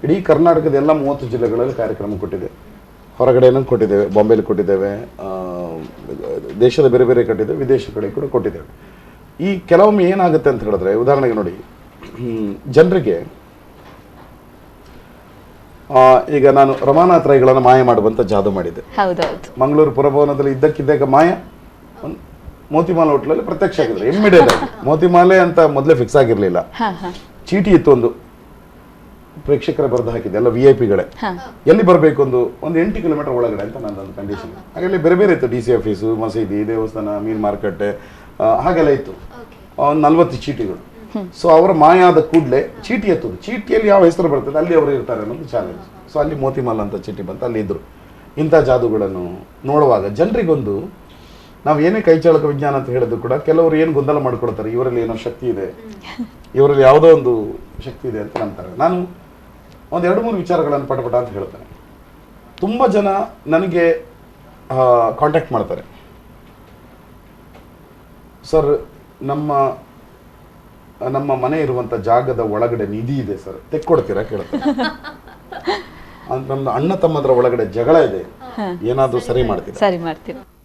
ಇಡೀ ಕರ್ನಾಟಕದ ಎಲ್ಲ 30 ಜಿಲ್ಲೆಗಳಲ್ಲಿ ಕಾರ್ಯಕ್ರಮ ಕೊಟ್ಟಿದೆ. ಹೊರಗಡೆನೂ ಕೊಟ್ಟಿದ್ದೇವೆ, ಬಾಂಬೆಲಿ ಕೊಟ್ಟಿದ್ದೇವೆ, ದೇಶದ ಬೇರೆ ಬೇರೆ ಕೊಟ್ಟಿದ್ದೇವೆ, ವಿದೇಶ ಕಡೆ ಕೂಡ ಕೊಟ್ಟಿದ್ದೇವೆ. ಈ ಕೆಲವೊಮ್ಮೆ ಏನಾಗುತ್ತೆ ಅಂತ ಹೇಳಿದ್ರೆ, ಉದಾಹರಣೆಗೆ ನೋಡಿ, ಜನರಿಗೆ ಈಗ ನಾನು ರಮಾನಾಥ ರೈಗಳನ್ನು ಮಾಯ ಮಾಡುವಂತ ಜಾದು ಮಾಡಿದ್ದೆ. ಮಂಗಳೂರು ಪುರಭವನದಲ್ಲಿ ಇದ್ದಕ್ಕಿದ್ದಾಗ ಮಾಯ ಮೋತಿಮಾಲೆ ಹೋಟ್ಲಲ್ಲಿ ಪ್ರತ್ಯಕ್ಷ ಆಗಿದ್ರೆ ಇಮ್ಮಿಡಿಯೇಟ್ ಆಗಿ. ಮೋತಿಮಾಲೆ ಅಂತ ಮೊದಲೇ ಫಿಕ್ಸ್ ಆಗಿರ್ಲಿಲ್ಲ, ಚೀಟಿ ಇತ್ತು, ಒಂದು ಪ್ರೇಕ್ಷಕರ ಬರೆದು ಹಾಕಿದೆ, ಎಲ್ಲ VIP ಗಳೇ, ಎಲ್ಲಿ ಬರಬೇಕು, ಒಂದು 8 ಕಿಲೋಮೀಟರ್ ಒಳಗಡೆ ಅಂತ ನನ್ನೊಂದು ಕಂಡೀಷನ್. ಹಾಗೆ ಬೇರೆ ಬೇರೆ ಇತ್ತು, DC ಆಫೀಸು, ಮಸೀದಿ, ದೇವಸ್ಥಾನ, ಮೀನ್ ಮಾರ್ಕೆಟ್, ಹಾಗೆಲ್ಲ ಇತ್ತು. 40 ಚೀಟಿಗಳು. ಸೊ ಅವರ ಮಾಯಾದ ಕೂಡಲೇ ಚೀಟಿ ಎತ್ತುದು, ಚೀಟಿಯಲ್ಲಿ ಯಾವ ಹೆಸರು ಬರ್ತದೆ ಅಲ್ಲಿ ಅವರು ಇರ್ತಾರೆ ಅನ್ನೋದು ಚಾಲೆಂಜ್. ಸೊ ಅಲ್ಲಿ ಮೋತಿಮಾಲ್ ಅಂತ ಚೀಟಿ ಬಂತು, ಅಲ್ಲಿ ಇದ್ರು. ಇಂಥ ಜಾದುಗಳನ್ನು ನೋಡುವಾಗ ಜನರಿಗೊಂದು, ನಾವು ಏನೇ ಕೈಚಾಳಕ ವಿಜ್ಞಾನ ಅಂತ ಹೇಳಿದ್ರು ಕೂಡ ಕೆಲವರು ಏನು ಗೊಂದಲ ಮಾಡ್ಕೊಡ್ತಾರೆ, ಇವರಲ್ಲಿ ಏನೋ ಶಕ್ತಿ ಇದೆ, ಇವರಲ್ಲಿ ಯಾವುದೋ ಒಂದು ಶಕ್ತಿ ಇದೆ ಅಂತ ನಂಬ್ತಾರೆ. ನಾನು ಒಂದು 2-3 ವಿಚಾರಗಳನ್ನು ಪಟಪಟ ಅಂತ ಹೇಳ್ತೇನೆ. ತುಂಬ ಜನ ನನಗೆ ಕಾಂಟ್ಯಾಕ್ಟ್ ಮಾಡ್ತಾರೆ, ಸರ್ ನಮ್ಮ ಮನೆ ಇರುವಂತ ಜಾಗದ ಒಳಗಡೆ ನಿಧಿ ಇದೆ ಸರ್, ತೆಕ್ಕೊಡ್ತೀರಾ ಕೇಳ್ತಾರೆ. ನಮ್ದು ಅಣ್ಣ ತಮ್ಮದ್ರ ಒಳಗಡೆ ಜಗಳ ಇದೆ, ಏನಾದ್ರೂ ಸರಿ ಮಾಡ್ತೀರಾ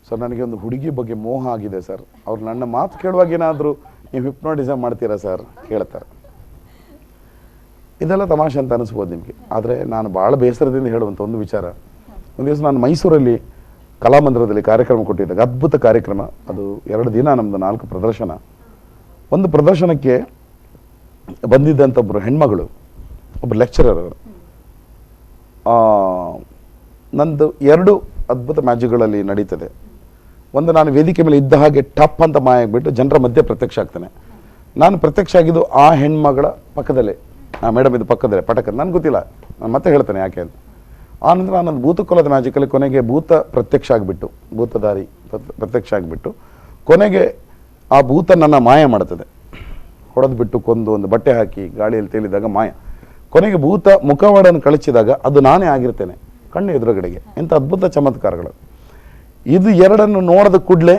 ಸರ್, ನನಗೆ ಒಂದು ಹುಡುಗಿ ಬಗ್ಗೆ ಮೋಹ ಆಗಿದೆ ಸರ್, ಅವ್ರು ನನ್ನ ಮಾತು ಕೇಳುವಾಗ ಏನಾದರೂ ನೀವು ಹಿಪ್ನೋಟಿಸಮ್ ಮಾಡ್ತೀರಾ ಸರ್ ಕೇಳ್ತಾರೆ. ಇದೆಲ್ಲ ತಮಾಷೆ ಅಂತ ಅನಿಸ್ಬೋದು ನಿಮಗೆ, ಆದರೆ ನಾನು ಭಾಳ ಬೇಸರದಿಂದ ಹೇಳುವಂಥ ಒಂದು ವಿಚಾರ. ಒಂದು ದಿವಸ ನಾನು ಮೈಸೂರಲ್ಲಿ ಕಲಾಮಂದಿರದಲ್ಲಿ ಕಾರ್ಯಕ್ರಮ ಕೊಟ್ಟಿದ್ದಾಗ, ಅದ್ಭುತ ಕಾರ್ಯಕ್ರಮ ಅದು. 2 ದಿನ ನಮ್ಮದು 4 ಪ್ರದರ್ಶನ. ಒಂದು ಪ್ರದರ್ಶನಕ್ಕೆ ಬಂದಿದ್ದಂಥ ಒಬ್ಬರು ಹೆಣ್ಮಗಳು, ಒಬ್ಬರು ಲೆಕ್ಚರರ್ ಅವರು, ನಂದು 2 ಅದ್ಭುತ ಮ್ಯಾಜಿಕ್ಗಳಲ್ಲಿ ನಡೀತದೆ. ಒಂದು, ನಾನು ವೇದಿಕೆ ಮೇಲೆ ಇದ್ದ ಹಾಗೆ ಟಪ್ ಅಂತ ಮಾಯ ಆಗಿಬಿಟ್ಟು ಜನರ ಮಧ್ಯೆ ಪ್ರತ್ಯಕ್ಷ ಆಗ್ತಾನೆ. ನಾನು ಪ್ರತ್ಯಕ್ಷ ಆಗಿದ್ದು ಆ ಹೆಣ್ಮಗಳ ಪಕ್ಕದಲ್ಲೇ, ಮೇಡಮ್ ಇದು ಪಕ್ಕದಲ್ಲೇ ಪಟಕ, ನನಗೆ ಗೊತ್ತಿಲ್ಲ, ನಾನು ಮತ್ತೆ ಹೇಳ್ತೇನೆ ಯಾಕೆ ಅಂತ. ಆನಂತರ ನಾನೊಂದು ಭೂತಕೊಲದ ಮ್ಯಾಜಿಕಲ್ಲಿ ಕೊನೆಗೆ ಭೂತ ಪ್ರತ್ಯಕ್ಷ ಆಗಿಬಿಟ್ಟು, ಭೂತಧಾರಿ ಪ್ರತ್ಯಕ್ಷ ಆಗಿಬಿಟ್ಟು, ಕೊನೆಗೆ ಆ ಭೂತ ನನ್ನ ಮಾಯ ಮಾಡ್ತದೆ, ಹೊಡೆದು ಬಿಟ್ಟು ಕೊಂದು ಒಂದು ಬಟ್ಟೆ ಹಾಕಿ ಗಾಳಿಯಲ್ಲಿ ತೇಲಿದಾಗ ಮಾಯ. ಕೊನೆಗೆ ಭೂತ ಮುಖವಾಡನ್ನು ಕಳಚಿದಾಗ ಅದು ನಾನೇ ಆಗಿರ್ತೇನೆ ಕಣ್ಣು ಎದುರುಗಡೆಗೆ. ಎಂಥ ಅದ್ಭುತ ಚಮತ್ಕಾರಗಳು. ಇದು 2 ನೋಡಿದ ಕೂಡಲೇ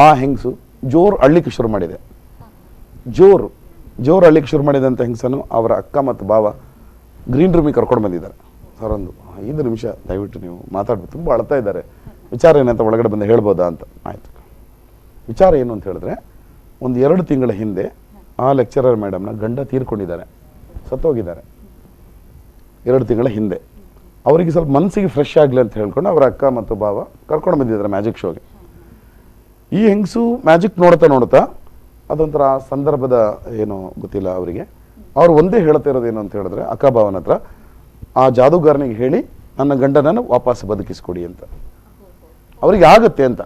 ಆ ಹೆಂಗಸು ಜೋರು ಅಳ್ಳಿಕ್ಕೆ ಶುರು ಮಾಡಿದೆ. ಜೋರು ಅಳ್ಳಿಕ್ಕೆ ಶುರು ಮಾಡಿದಂಥ ಹೆಂಗಸನ್ನು ಅವರ ಅಕ್ಕ ಮತ್ತು ಭಾವ ಗ್ರೀನ್ ರೂಮಿಗೆ ಕರ್ಕೊಂಡು ಬಂದಿದ್ದಾರೆ. ಸರ್, ಒಂದು 5 ನಿಮಿಷ ದಯವಿಟ್ಟು ನೀವು ಮಾತಾಡ್ಬೇಕು, ತುಂಬ ಅಳ್ತಾ ಇದ್ದಾರೆ, ವಿಚಾರ ಏನಂತ ಒಳಗಡೆ ಬಂದು ಹೇಳ್ಬೋದಾ ಅಂತ. ಆಯಿತು. ವಿಚಾರ ಏನು ಅಂತ ಹೇಳಿದ್ರೆ, ಒಂದು 2 ತಿಂಗಳ ಹಿಂದೆ ಆ ಲೆಕ್ಚರರ್ ಮೇಡಮ್ನ ಗಂಡ ತೀರ್ಕೊಂಡಿದ್ದಾರೆ, ಸತ್ತೋಗಿದ್ದಾರೆ. 2 ತಿಂಗಳ ಹಿಂದೆ ಅವರಿಗೆ ಸ್ವಲ್ಪ ಮನಸ್ಸಿಗೆ ಫ್ರೆಶ್ ಆಗಲಿ ಅಂತ ಹೇಳ್ಕೊಂಡು ಅವರ ಅಕ್ಕ ಮತ್ತು ಭಾವ ಕರ್ಕೊಂಡು ಬಂದಿದ್ದಾರೆ ಮ್ಯಾಜಿಕ್ ಶೋಗೆ. ಈ ಹೆಂಗಸು ಮ್ಯಾಜಿಕ್ ನೋಡ್ತಾ ಅದೊಂಥರ ಸಂದರ್ಭದ ಏನೋ ಗೊತ್ತಿಲ್ಲ ಅವರಿಗೆ, ಅವ್ರು ಒಂದೇ ಹೇಳ್ತಾ ಇರೋದೇನು ಅಂತ ಹೇಳಿದ್ರೆ, ಅಕ್ಕ ಭಾವನ ಹತ್ರ ಆ ಜಾದೂಗಾರನಿಗೆ ಹೇಳಿ ನನ್ನ ಗಂಡನನ್ನು ವಾಪಸ್ ಬದುಕಿಸ್ಕೊಡಿ ಅಂತ. ಅವರಿಗೆ ಆಗುತ್ತೆ ಅಂತ.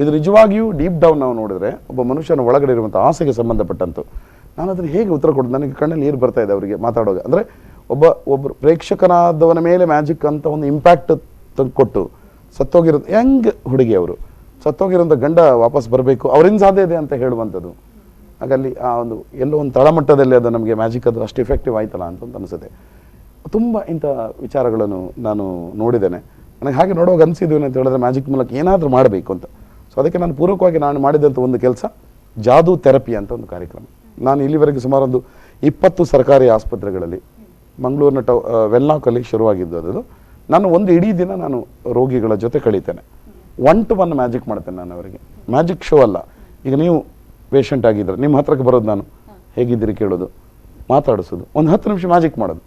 ಇದು ನಿಜವಾಗಿಯೂ ಡೀಪ್ ಡೌನ್ ನಾವು ನೋಡಿದ್ರೆ ಒಬ್ಬ ಮನುಷ್ಯನ ಒಳಗಡೆ ಇರುವಂಥ ಆಸೆಗೆ ಸಂಬಂಧಪಟ್ಟಂತು. ನಾನು ಅದನ್ನು ಹೇಗೆ ಉತ್ತರ ಕೊಡೋದು, ನನಗೆ ಕಣ್ಣಲ್ಲಿ ನೀರು ಬರ್ತಾ ಇದೆ ಅವರಿಗೆ ಮಾತಾಡುವಾಗ. ಅಂದರೆ ಒಬ್ಬರು ಪ್ರೇಕ್ಷಕನಾದವನ ಮೇಲೆ ಮ್ಯಾಜಿಕ್ ಅಂತ ಒಂದು ಇಂಪ್ಯಾಕ್ಟ್ ಕೊಟ್ಟು ಸತ್ತೋಗಿರೋ ಹೆಂಗೆ ಹುಡುಗಿ, ಅವರು ಸತ್ತೋಗಿರೋಂಥ ಗಂಡ ವಾಪಸ್ ಬರಬೇಕು, ಅವರಿಂದ ಸಾಧ್ಯ ಇದೆ ಅಂತ ಹೇಳುವಂಥದ್ದು. ಹಾಗಲ್ಲಿ ಆ ಒಂದು ಎಲ್ಲೋ ಒಂದು ತಳಮಟ್ಟದಲ್ಲಿ ಅದು ನಮಗೆ ಮ್ಯಾಜಿಕ್ ಅದು ಅಷ್ಟು ಎಫೆಕ್ಟಿವ್ ಆಯ್ತಲ್ಲ ಅಂತ ಅನಿಸುತ್ತೆ. ತುಂಬ ಇಂಥ ವಿಚಾರಗಳನ್ನು ನಾನು ನೋಡಿದ್ದೇನೆ. ನನಗೆ ಹಾಗೆ ನೋಡುವಾಗ ಅನಿಸಿದ್ವಿ ಅಂತ ಹೇಳಿದ್ರೆ, ಮ್ಯಾಜಿಕ್ ಮೂಲಕ ಏನಾದರೂ ಮಾಡಬೇಕು ಅಂತ. ಸೊ ಅದಕ್ಕೆ ನಾನು ಪೂರ್ವಕವಾಗಿ ನಾನು ಮಾಡಿದಂಥ ಒಂದು ಕೆಲಸ ಜಾದೂ ಥೆರಪಿ ಅಂತ ಒಂದು ಕಾರ್ಯಕ್ರಮ. ನಾನು ಇಲ್ಲಿವರೆಗೆ ಸುಮಾರು ಒಂದು 20 ಸರ್ಕಾರಿ ಆಸ್ಪತ್ರೆಗಳಲ್ಲಿ, ಮಂಗಳೂರಿನ ವೆಲ್ಲಾಕಲ್ಲಿ ಶುರುವಾಗಿದ್ದು ಅದು. ನಾನು ಒಂದು ಇಡೀ ದಿನ ನಾನು ರೋಗಿಗಳ ಜೊತೆ ಕಳೀತೇನೆ. 1 to 1 ಮ್ಯಾಜಿಕ್ ಮಾಡ್ತೇನೆ ನಾನು ಅವರಿಗೆ. ಮ್ಯಾಜಿಕ್ ಶೋ ಅಲ್ಲ. ಈಗ ನೀವು ಪೇಷಂಟ್ ಆಗಿದ್ರೆ ನಿಮ್ಮ ಹತ್ರಕ್ಕೆ ಬರೋದು, ನಾನು ಹೇಗಿದ್ದೀರಿ ಕೇಳೋದು, ಮಾತಾಡಿಸೋದು, ಒಂದು 10 ನಿಮಿಷ ಮ್ಯಾಜಿಕ್ ಮಾಡೋದು,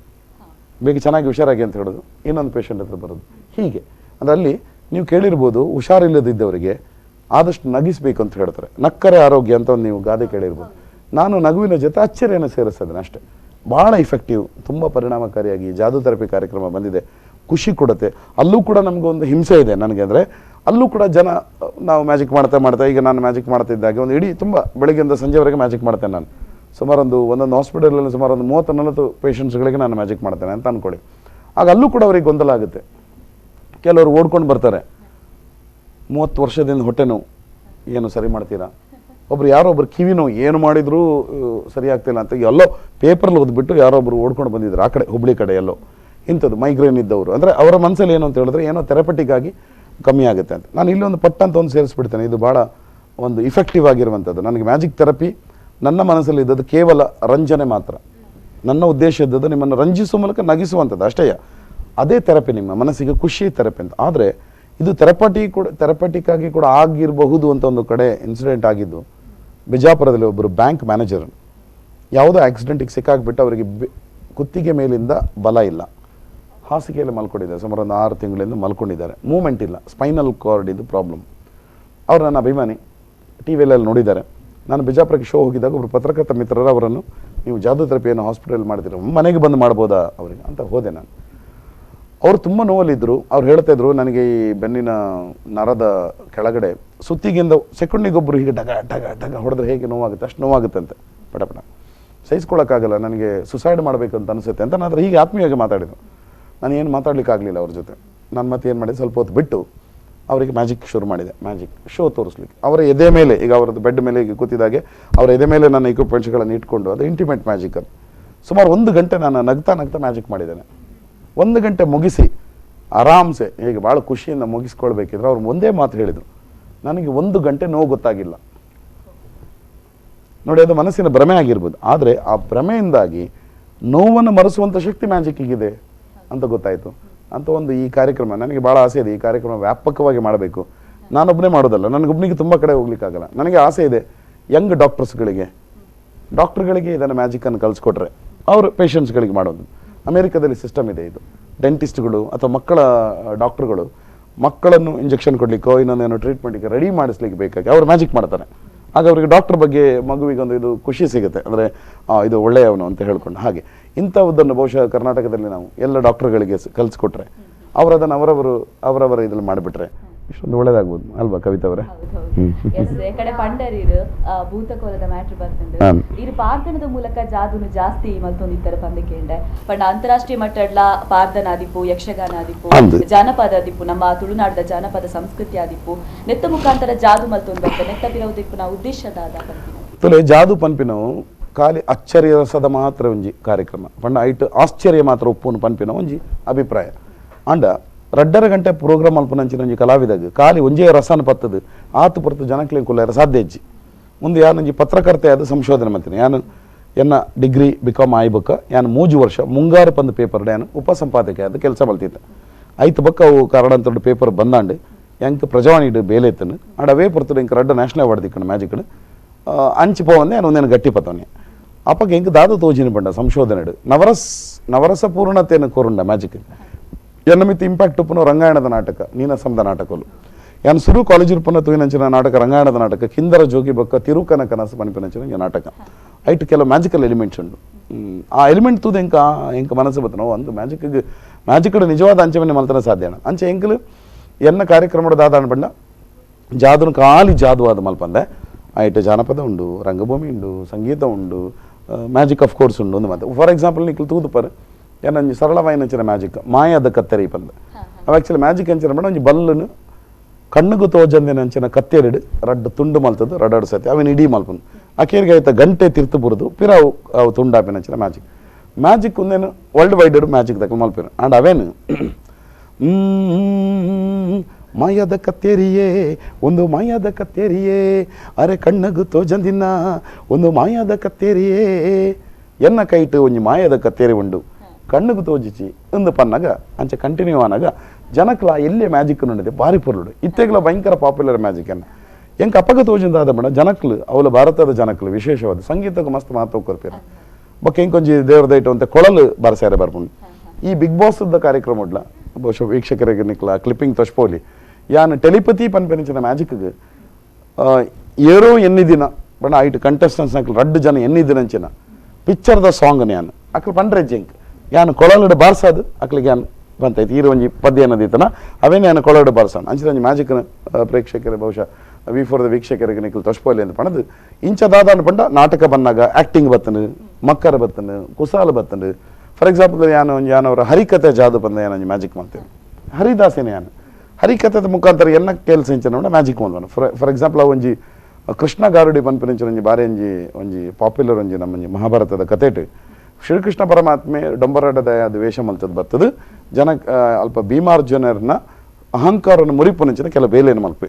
ಬೇಗ ಚೆನ್ನಾಗಿ ಹುಷಾರಾಗಿ ಅಂತ ಹೇಳೋದು, ಇನ್ನೊಂದು ಪೇಷಂಟ್ ಹತ್ರ ಬರೋದು. ಹೀಗೆ ಅದರಲ್ಲಿ ನೀವು ಕೇಳಿರ್ಬೋದು, ಹುಷಾರಿಲ್ಲದಿದ್ದವರಿಗೆ ಆದಷ್ಟು ನಗಿಸ್ಬೇಕು ಅಂತ ಹೇಳ್ತಾರೆ. ನಕ್ಕರೆ ಆರೋಗ್ಯ ಅಂತ ಒಂದು ನೀವು ಗಾದೆ ಕೇಳಿರ್ಬೋದು. ನಾನು ನಗುವಿನ ಜೊತೆ ಅಚ್ಚರಿಯನ್ನು ಸೇರಿಸ್ತೇನೆ ಅಷ್ಟೇ. ಭಾಳ ಇಫೆಕ್ಟಿವ್, ತುಂಬ ಪರಿಣಾಮಕಾರಿಯಾಗಿ ಜಾದೂ ಥೆರಪಿ ಕಾರ್ಯಕ್ರಮ ಬಂದಿದೆ. ಖುಷಿ ಕೊಡುತ್ತೆ. ಅಲ್ಲೂ ಕೂಡ ನಮಗೊಂದು ಹಿಂಸೆ ಇದೆ ನನಗೆ, ಅಂದರೆ ಅಲ್ಲೂ ಕೂಡ ಜನ ನಾವು ಮ್ಯಾಜಿಕ್ ಮಾಡ್ತಾ ಈಗ ನಾನು ಮ್ಯಾಜಿಕ್ ಮಾಡ್ತಿದ್ದಾಗೆ ಒಂದು ಇಡೀ ತುಂಬ ಬೆಳಗ್ಗೆಯಿಂದ ಸಂಜೆವರೆಗೆ ಮ್ಯಾಜಿಕ್ ಮಾಡ್ತೇನೆ ನಾನು. ಒಂದೊಂದು ಹಾಸ್ಪಿಟಲಲ್ಲಿ ಸುಮಾರು ಒಂದು 30-40 ಪೇಷಂಟ್ಸ್ಗಳಿಗೆ ನಾನು ಮ್ಯಾಜಿಕ್ ಮಾಡ್ತೇನೆ ಅಂತ ಅಂದ್ಕೊಳ್ಳಿ. ಆಗ ಅಲ್ಲೂ ಕೂಡ ಅವ್ರಿಗೆ ಗೊಂದಲ ಆಗುತ್ತೆ. ಕೆಲವರು ಓಡ್ಕೊಂಡು ಬರ್ತಾರೆ, 30 ವರ್ಷದಿಂದ ಹೊಟ್ಟೆ ನೋವು, ಏನು ಸರಿ ಮಾಡ್ತೀರಾ? ಯಾರೊಬ್ರು ಕಿವಿ ನೋವು, ಏನು ಮಾಡಿದರೂ ಸರಿ ಆಗ್ತಿಲ್ಲ ಅಂತ ಎಲ್ಲೋ ಪೇಪರ್ಲ್ಲಿ ಓದ್ಬಿಟ್ಟು ಯಾರೊಬ್ರು ಓಡ್ಕೊಂಡು ಬಂದಿದ್ರು ಆ ಕಡೆ, ಹುಬ್ಳಿ ಕಡೆ ಎಲ್ಲೋ. ಇಂಥದ್ದು ಮೈಗ್ರೇನ್ ಇದ್ದವರು, ಅಂದರೆ ಅವರ ಮನಸ್ಸಲ್ಲಿ ಏನು ಅಂತ ಹೇಳಿದ್ರೆ ಏನೋ ಥೆರಪಟಿಕ್ ಆಗಿ ಕಮ್ಮಿ ಆಗುತ್ತೆ ಅಂತ. ನಾನು ಇಲ್ಲೊಂದು ಪಟ್ಟಂತ ಒಂದು ಸೇರಿಸ್ಬಿಡ್ತೇನೆ. ಇದು ಭಾಳ ಒಂದು ಇಫೆಕ್ಟಿವ್ ಆಗಿರುವಂಥದ್ದು. ನನಗೆ ಮ್ಯಾಜಿಕ್ ಥೆರಪಿ ನನ್ನ ಮನಸ್ಸಲ್ಲಿ ಇದ್ದದ್ದು ಕೇವಲ ರಂಜನೆ ಮಾತ್ರ. ನನ್ನ ಉದ್ದೇಶ ಇದ್ದದ್ದು ನಿಮ್ಮನ್ನು ರಂಜಿಸುವ ಮೂಲಕ ನಗಿಸುವಂಥದ್ದು ಅಷ್ಟೇ. ಅದೇ ಥೆರಪಿ, ನಿಮ್ಮ ಮನಸ್ಸಿಗೆ ಖುಷಿ ಥೆರಪಿ ಅಂತ. ಆದರೆ ಇದು ಥೆರಪಟಿಕ್ ಆಗಿ ಕೂಡ ಆಗಿರಬಹುದು ಅಂತ ಒಂದು ಕಡೆ ಇನ್ಸಿಡೆಂಟ್ ಆಗಿದ್ದು. ಬಿಜಾಪುರದಲ್ಲಿ ಒಬ್ಬರು ಬ್ಯಾಂಕ್ ಮ್ಯಾನೇಜರ್ ಯಾವುದೋ ಆಕ್ಸಿಡೆಂಟಿಗೆ ಸಿಕ್ಕಾಗ್ಬಿಟ್ಟು ಅವರಿಗೆ ಕುತ್ತಿಗೆ ಮೇಲಿಂದ ಬಲ ಇಲ್ಲ, ಹಾಸಿಗೆಯಲ್ಲಿ ಮಲ್ಕೊಂಡಿದ್ದಾರೆ. ಸುಮಾರು ಒಂದು 6 ತಿಂಗಳಿಂದ ಮಲ್ಕೊಂಡಿದ್ದಾರೆ. ಮೂವ್ಮೆಂಟ್ ಇಲ್ಲ, ಸ್ಪೈನಲ್ ಕಾರ್ಡ್ ಇದು ಪ್ರಾಬ್ಲಮ್. ಅವರು ನನ್ನ ಅಭಿಮಾನಿ, ಟಿ ವಿಯಲ್ಲಿ ನೋಡಿದ್ದಾರೆ. ನಾನು ಬಿಜಾಪುರಕ್ಕೆ ಶೋ ಹೋಗಿದ್ದಾಗ ಒಬ್ಬರು ಪತ್ರಕರ್ತ ಮಿತ್ರರು ಅವರನ್ನು, ನೀವು ಜಾದೂ ಥೆರಪಿಯನ್ನು ಹಾಸ್ಪಿಟಲ್ ಮಾಡ್ತೀರ, ಮನೆಗೆ ಬಂದು ಮಾಡ್ಬೋದಾ ಅವರಿಗೆ ಅಂತ ಹೋದೆ ನಾನು. ಅವರು ತುಂಬ ನೋವಲ್ಲಿದ್ದರು. ಅವ್ರು ಹೇಳ್ತಾ ಇದ್ರು, ನನಗೆ ಈ ಬೆನ್ನಿನ ನರದ ಕೆಳಗಡೆ ಸುತ್ತಿಗೆಯಿಂದ ಸೆಕೆಂಡಿಗೊಬ್ಬರು ಹೀಗೆ ಡಗ ಡಗ ಡಗ ಹೊಡೆದ್ರೆ ಹೇಗೆ ನೋವಾಗುತ್ತೆ ಅಷ್ಟು ನೋವಾಗುತ್ತೆ ಅಂತ. ಪಟ ಸಹಿಸ್ಕೊಳ್ಳೋಕ್ಕಾಗಲ್ಲ, ನನಗೆ ಸುಸೈಡ್ ಮಾಡಬೇಕು ಅಂತ ಅನಿಸುತ್ತೆ ಅಂತ ನಾನು ಹೀಗೆ ಆತ್ಮೀಯವಾಗಿ ಮಾತಾಡಿದ್ರು. ನಾನು ಏನು ಮಾತಾಡಲಿಕ್ಕಾಗಲಿಲ್ಲ ಅವ್ರ ಜೊತೆ. ನಾನು ಮತ್ತೆ ಏನು ಮಾಡಿದೆ, ಸ್ವಲ್ಪ ಹೊತ್ತು ಬಿಟ್ಟು ಅವರಿಗೆ ಮ್ಯಾಜಿಕ್ ಶುರು ಮಾಡಿದೆ. ಮ್ಯಾಜಿಕ್ ಶೋ ತೋರಿಸ್ಲಿಕ್ಕೆ ಅವರ ಎದೆ ಮೇಲೆ, ಈಗ ಅವರದ್ದು ಬೆಡ್ ಮೇಲೆ ಈಗ ಕೂತಿದ್ದಾಗೆ ಅವರ ಎದೆ ಮೇಲೆ ನನ್ನ ಇಕ್ವಿಪ್ಮೆಂಟ್ಸ್ಗಳನ್ನು ಇಟ್ಕೊಂಡು, ಅದು ಇಂಟಿಮೇಟ್ ಮ್ಯಾಜಿಕ್. ಅದು ಸುಮಾರು 1 ಗಂಟೆ ನಾನು ನಗ್ತಾ ಮ್ಯಾಜಿಕ್ ಮಾಡಿದ್ದೇನೆ. 1 ಗಂಟೆ ಮುಗಿಸಿ ಆರಾಮ್ಸೆ ಹೇಗೆ ಭಾಳ ಖುಷಿಯಿಂದ ಮುಗಿಸ್ಕೊಳ್ಬೇಕಿದ್ರೆ ಅವ್ರು ಒಂದೇ ಮಾತು ಹೇಳಿದರು, ನನಗೆ 1 ಗಂಟೆ ನೋವು ಗೊತ್ತಾಗಿಲ್ಲ. ನೋಡಿ, ಅದು ಮನಸ್ಸಿನ ಭ್ರಮೆ ಆಗಿರ್ಬೋದು, ಆದರೆ ಆ ಭ್ರಮೆಯಿಂದಾಗಿ ನೋವನ್ನು ಮರೆಸುವಂಥ ಶಕ್ತಿ ಮ್ಯಾಜಿಕ್ಕಿಗಿದೆ ಅಂತ ಗೊತ್ತಾಯಿತು. ಅಂತ ಒಂದು ಈ ಕಾರ್ಯಕ್ರಮ ನನಗೆ ಭಾಳ ಆಸೆ ಇದೆ. ಈ ಕಾರ್ಯಕ್ರಮ ವ್ಯಾಪಕವಾಗಿ ಮಾಡಬೇಕು. ನಾನೊಬ್ಬನೇ ಮಾಡೋದಲ್ಲ, ನನಗೊಬ್ಬನಿಗೆ ತುಂಬ ಕಡೆ ಹೋಗ್ಲಿಕ್ಕಾಗಲ್ಲ. ನನಗೆ ಆಸೆ ಇದೆ, ಯಂಗ್ ಡಾಕ್ಟರ್ಗಳಿಗೆ ಇದನ್ನು ಮ್ಯಾಜಿಕನ್ನು ಕಲಿಸ್ಕೊಟ್ರೆ ಅವರು ಪೇಷಂಟ್ಸ್ಗಳಿಗೆ ಮಾಡೋದು. ಅಮೇರಿಕಾದಲ್ಲಿ ಸಿಸ್ಟಮ್ ಇದೆ ಇದು. ಡೆಂಟಿಸ್ಟ್ಗಳು ಅಥವಾ ಮಕ್ಕಳ ಡಾಕ್ಟರ್ಗಳು ಮಕ್ಕಳನ್ನು ಇಂಜೆಕ್ಷನ್ ಕೊಡಲಿಕ್ಕೋ ಇನ್ನೊಂದೇನೋ ಟ್ರೀಟ್ಮೆಂಟಿಗೆ ರೆಡಿ ಮಾಡಿಸ್ಲಿಕ್ಕೆ ಬೇಕಾಗಿ ಅವರು ಮ್ಯಾಜಿಕ್ ಮಾಡ್ತಾರೆ. ಆಗ ಅವರಿಗೆ ಡಾಕ್ಟರ್ ಬಗ್ಗೆ ಮಗುವಿಗೊಂದು ಇದು ಖುಷಿ ಸಿಗುತ್ತೆ, ಅಂದರೆ ಇದು ಒಳ್ಳೆಯವನು ಅಂತ ಹೇಳ್ಕೊಂಡು. ಹಾಗೆ ಇಂಥದ್ದನ್ನು ಬಹುಶಃ ಕರ್ನಾಟಕದಲ್ಲಿ ನಾವು ಎಲ್ಲ ಡಾಕ್ಟರ್ಗಳಿಗೆ ಕಲಿಸ್ಕೊಟ್ರೆ, ಅವರದನ್ನು ಅವರವರ ಇದನ್ನು ಮಾಡಿಬಿಟ್ರೆ ಇಷ್ಟೊಂದು ಒಳ್ಳೇದಾಗ್ಬೋದು ಅಲ್ವಾ ಕವಿತಾ ಅವರೇ? ಕಡೆ ಪಂಡರೀರು ಭೂತಕೋಲದ ಮ್ಯಾಟ್ರ್ ಬರ್ತಂಡು ಇರು ಪಾರ್ದನದ ಮೂಲಕ ಜಾದುನು ಜಾಸ್ತಿ ಮಲ್ತೊಂದು ಇತ್ತರ ಪಂದಕ್ಕೆ ಪಂಡ ಅಂತಾರಾಷ್ಟ್ರೀಯ ಮಟ್ಟಡ್ಲ ಪಾರ್ದನ ಆದಿಪ್ಪು, ಯಕ್ಷಗಾನ ಆದಿಪ್ಪು, ಜಾನಪದ ಆದಿಪ್ಪು, ನಮ್ಮ ತುಳುನಾಡದ ಜಾನಪದ ಸಂಸ್ಕೃತಿ ಆದಿಪ್ಪು ನೆತ್ತ ಮುಖಾಂತರ ಜಾದು ಮಲ್ತೊಂದು ಬರ್ತಾರೆ. ನೆತ್ತ ಬಿರೋದಿಪ್ಪು ನಾವು ಉದ್ದೇಶದ ತುಲೆ ಜಾದು ಪನ್ಪಿನವು ಖಾಲಿ ಅಚ್ಚರಿಯ ರಸದ ಮಾತ್ರ ಒಂಜಿ ಕಾರ್ಯಕ್ರಮ ಪಂಡ ಐಟ್ ಆಶ್ಚರ್ಯ ಮಾತ್ರ ಒಪ್ಪುನು ಪನ್ಪಿನ ಒಂಜಿ ಅಭಿಪ್ರಾಯ. ಅಂಡ 2.5 ಗಂಟೆ ಪ್ರೋಗ್ರಾಮ್ ಅಲ್ಪನಂಚಿನ ಒಂಜಿ ಕಲಾವಿದಾಗ ಖಾಲಿ ಒಂಜೇ ರಸನ ಪತ್ತದು ಆತು ಪುರತು ಜನಕ್ಲೆ ಕೊಲ್ಲಾರ ಸಾಧ್ಯ ಇಜ್ಜಿ. ಮುಂದೆ ಯಾನಂಜಿ ಪತ್ರಕರ್ತೆ ಆದ ಸಂಶೋಧನೆ ಮಾಡ್ತೀನಿ. ಯಾನು ಎನ್ನ ಡಿಗ್ರಿ ಬಿಕಾಮ್ ಆಯ್ಬಕ್ಕ ಯಾನು 3 ವರ್ಷ ಮುಂಗಾರು ಪಂದು ಪೇಪರ್ ಯಾನು ಉಪಸಂಪಾದಕ ಆದ ಕೆಲಸ ಮಲ್ತಿದ್ದೆ. ಐತು ಬಕ್ಕ ಅವು ಕಾರಣಂತೊಂದು ಪೇಪರ್ ಬಂದಾಂಡು ಎಂಕ್ ಪ್ರಜಾವಾಣಿ ಬೇಲೆ ಎತ್ತನು ಅಡವೇ ಪುರತು ಎಂಕ್ 2 ನ್ಯಾಷನಲ್ ಅವಾರ್ಡ್ ದಿಕ್ಕಣ ಮ್ಯಾಜಿಕ್ ಅಂಚಿ ಪೋವಂದೆ ನಾನು ಒಂದೇನು ಗಟ್ಟಿ ಪತ್ತವನಿ ಅಪ್ಪಗೆ ಎಂಕ್ ದಾದು ತೋಜಿನ ಬಂಡ ಸಂಶೋಧನೆ ನವರಸ ಪೂರ್ಣತೆಯನ್ನು ಕೋರುಂಡ ಮ್ಯಾಜಿಕ್ ಎನ್ನ ಮಿತ್ ಇಂಪ್ಯಾಕ್ಟ್ ಉಪ್ಪುನ ರಂಗಾಯಣದ ನಾಟಕ ನೀನಸಂದ ನಾಟಕಲು ಯಾನು ಸುರು ಕಾಲೇಜ್ ಉಪ್ಪನ ತೂಯಿನಂಚಿನ ನಾಟಕ ರಂಗಾಯಣದ ನಾಟಕ ಕಿಂದರ ಜೋಗಿ ಬಕ್ಕ ತಿರುಕನ ಕನಸು ಪನಿಪಿನಂಚಿನ ನಾಟಕ ಐಟ್ ಕೆಲವು ಮ್ಯಾಜಿಕಲ್ ಎಲಿಮೆಂಟ್ಸ್ ಉಂಡು. ಆ ಎಲಿಮೆಂಟ್ ತೂದು ಎಂಕ ಮನಸ್ಸು ಬತ್ತನೋ ಒಂದು ಮ್ಯಾಜಿಕ್ ನಿಜವಾದ ಅಂಚೆವನ್ನೇ ಮಲ್ತನ ಸಾಧ್ಯ ಅಂಚೆ ಎಂಕಲು ಎನ್ನ ಕಾರ್ಯಕ್ರಮದ ದಾದಾಣ ಬಂಡ ಜಾದುನು ಖಾಲಿ ಜಾದುವಾದ ಮಲ್ಪಂದೆ ಐಟ್ ಜಾನಪದ ಉಂಡು, ರಂಗಭೂಮಿ ಉಂಡು, ಸಂಗೀತ ಉಂಡು, ಮ್ಯಾಜಿಕ್ ಆಫ್ ಕೋರ್ಸ್ ಉಂಡು ಒಂದು ಮಾತು. ಫಾರ್ ಎಕ್ಸಾಂಪಲ್ ನಿಖಿಲ್ ತೂದು ಪರ್ ಏನಂಜಿ ಸರಳವಾಯಿನಂಚಿನ ಮ್ಯಾಜಿಕ್ ಮಾಯದ ಕತ್ತೆರಿ ಪಂದ ಅವು ಆ್ಯಕ್ಚುಲಿ ಮ್ಯಾಜಿಕ್ ಅಂಚಿನ ಬೇಡ ಒಂಜಿ ಬಲ್ಲನು ಕಣ್ಣುಗು ತೋಜಂದಿನಂಚಿನ ಕತ್ತೆರಿಡು ರಡ್ಡು ತುಂಡು ಮಲ್ತದ್ದು ರಡ್ಡು ಸತಿ ಅವಿನ ಇಡೀ ಮಲ್ಪಂದು ಅಕೇರಿಗೆ ಆಯ್ತ ಗಂಟೆ ತಿರ್ತು ಬುರದು ಪಿರ ಅವು ತುಂಡಾಪಿನಂಚಿನ ಮ್ಯಾಜಿಕ್ ಒಂದೇನು ವರ್ಲ್ಡ್ ವೈಡ್ ಮ್ಯಾಜಿಕ್ ತಕ್ಕ ಮಲ್ಪಿನ ಅಂಡ್ ಅವೇನು ಮಾಯದ ಕತ್ತೇರಿಯೇ ಒಂದು ಮಾಯದ ಕತ್ತೇರಿಯೇ ಅರೆ ಕಣ್ಣಗು ತೋಜಂದಿನ ಒಂದು ಮಾಯದ ಕತ್ತೇರಿಯೇ ಎನ್ನ ಕೈಟು ಒಂಜಿ ಮಾಯದ ಕತ್ತೇರಿ ಉಂಡು ಕಣ್ಣುಗು ತೋಜಿಚಿ ಒಂದು ಪನ್ನಗ ಅಂಚೆ ಕಂಟಿನ್ಯೂ ಆನಾಗ ಜನಕ್ಲ ಎಲ್ಲೇ ಮ್ಯಾಜಿಕ್ ನೋಡಿದೆ ಬಾರಿ ಪೊರ್ಲು ಇತ್ತೆಗ್ಲ ಭಯಂಕರ ಪಾಪ್ಯುಲರ್ ಮ್ಯಾಜಿಕ್ ಅನ್ನ ಎಂಕ ಅಪ್ಪಗ ತೋಜಿಂದಾದ ಮೇಡ ಜನಕ್ಲು ಅವಳ ಭಾರತದ ಜನಕ್ಲು ವಿಶೇಷವಾದ ಸಂಗೀತಕ್ಕೆ ಮಸ್ತ್ ಮಾತು ಕೊರ್ಪಿರ ಬಕ್ಕ ಎಂಕೊಂಜಿ ದೇವ್ರದೈಟು ಅಂತ ಕೊಳಲು ಬಾರಸ್ಯಾರೆ ಬರ್ಕೊಂಡು ಈ ಬಿಗ್ ಬಾಸ್ ಕಾರ್ಯಕ್ರಮ ಉಡ್ಲ ಬಹುಶಃ ವೀಕ್ಷಕರಿಗೆ ನಿಕ್ಲ ಕ್ಲಿಪ್ಪಿಂಗ್ ತೋಚ್ಪೋಲಿ ಯಾನು ಟೆಲಿಪತಿ ಪನ್ಪೆನಿಂಚಿನ ಮ್ಯಾಜಿಕ್ಗೆ ಏರೋ ಎನ್ನಿ ದಿನ ಬಣ್ಣ ಐಟ್ ಕಂಟೆಸ್ಟೆಂಟ್ಸ್ ನಕ್ಲು 2 ಜನ ಎನ್ನಿ ದಿನಂಚಿನ ಪಿಕ್ಚರ್ದ ಸಾಂಗ್ ಯಾನು ಅಕ್ಲು ಪಂಡ್ರೆ ಜಿಂಕ್ ಯಾನು ಕೊಳಲುಡು ಬಾರ್ಸದು ಅಕ್ಲಿಗೆ ಯಾನು ಬಂತೈತಿ ಈರು ಒಂಜಿ ಪದ್ಯ ಅನ್ನೋದಿತ್ತನ ಅವೇನೇ ಯಾನು ಕೊಳಲುಡು ಬಾರ್ಸೋಣ ಅಂಚಿನ ಒಂಜಿ ಮ್ಯಾಜಿಕ್ ಪ್ರೇಕ್ಷಕರು ಬಹುಶಃ ವಿ4 ವೀಕ್ಷಕರಿಗೆ ನಿಖಿಲ್ ತೊಷ್ಪೋಲಿ ಅಂತ ಪಣದು ಇಂಚದಾದ ಪಂಡ ನಾಟಕ ಬಂದಾಗ ಆಕ್ಟಿಂಗ್ ಬತ್ತನು ಮಕ್ಕರ ಬತ್ತನು ಕುಸಾಲ ಬತ್ತನು ಫಾರ್ ಎಕ್ಸಾಂಪಲ್ ಯಾನವರ ಹರಿಕತೆ ಜಾದು ಬಂದ ಏನೊಂದು ಮ್ಯಾಜಿಕ್ ಮಾಡ್ತೇನೆ ಹರಿದಾಸೇನೆ ಯಾನು ಹರಿಕಥದ ಮುಖಾಂತರ ಎಲ್ಲ ಕೆಲಸ ಇಂಚನ ಮ್ಯಾಜಿಕ್ ಮಾಡ್ಬಾನು ಫಾರ್ ಎಕ್ಸಾಂಪಲ್ ಒಂಜಿ ಕೃಷ್ಣ ಗಾರುಡಿ ಪನ್ಪಿನಿಂಚ ಒಂಜಿ ಬಾರಿ ಒಂಜಿ ಪಾಪ್ಯುಲರ್ ಒಂಜಿ ನಮ್ಮ ಮಹಾಭಾರತದ ಕಥೆಟ್ ಶ್ರೀಕೃಷ್ಣ ಪರಮಾತ್ಮೆ ಡೊಂಬರಾಡದ ಅದು ವೇಷ ಮಲ್ತದ್ದು ಬರ್ತದೆ ಜನ ಅಲ್ಪ ಭೀಮಾರ್ಜುನರ್ನ ಅಹಂಕಾರವನ್ನು ಮುರಿಪುನಿಂಚಿನ ಕೆಲ ಬೇಲೇನು ಮಲ್ಪೆ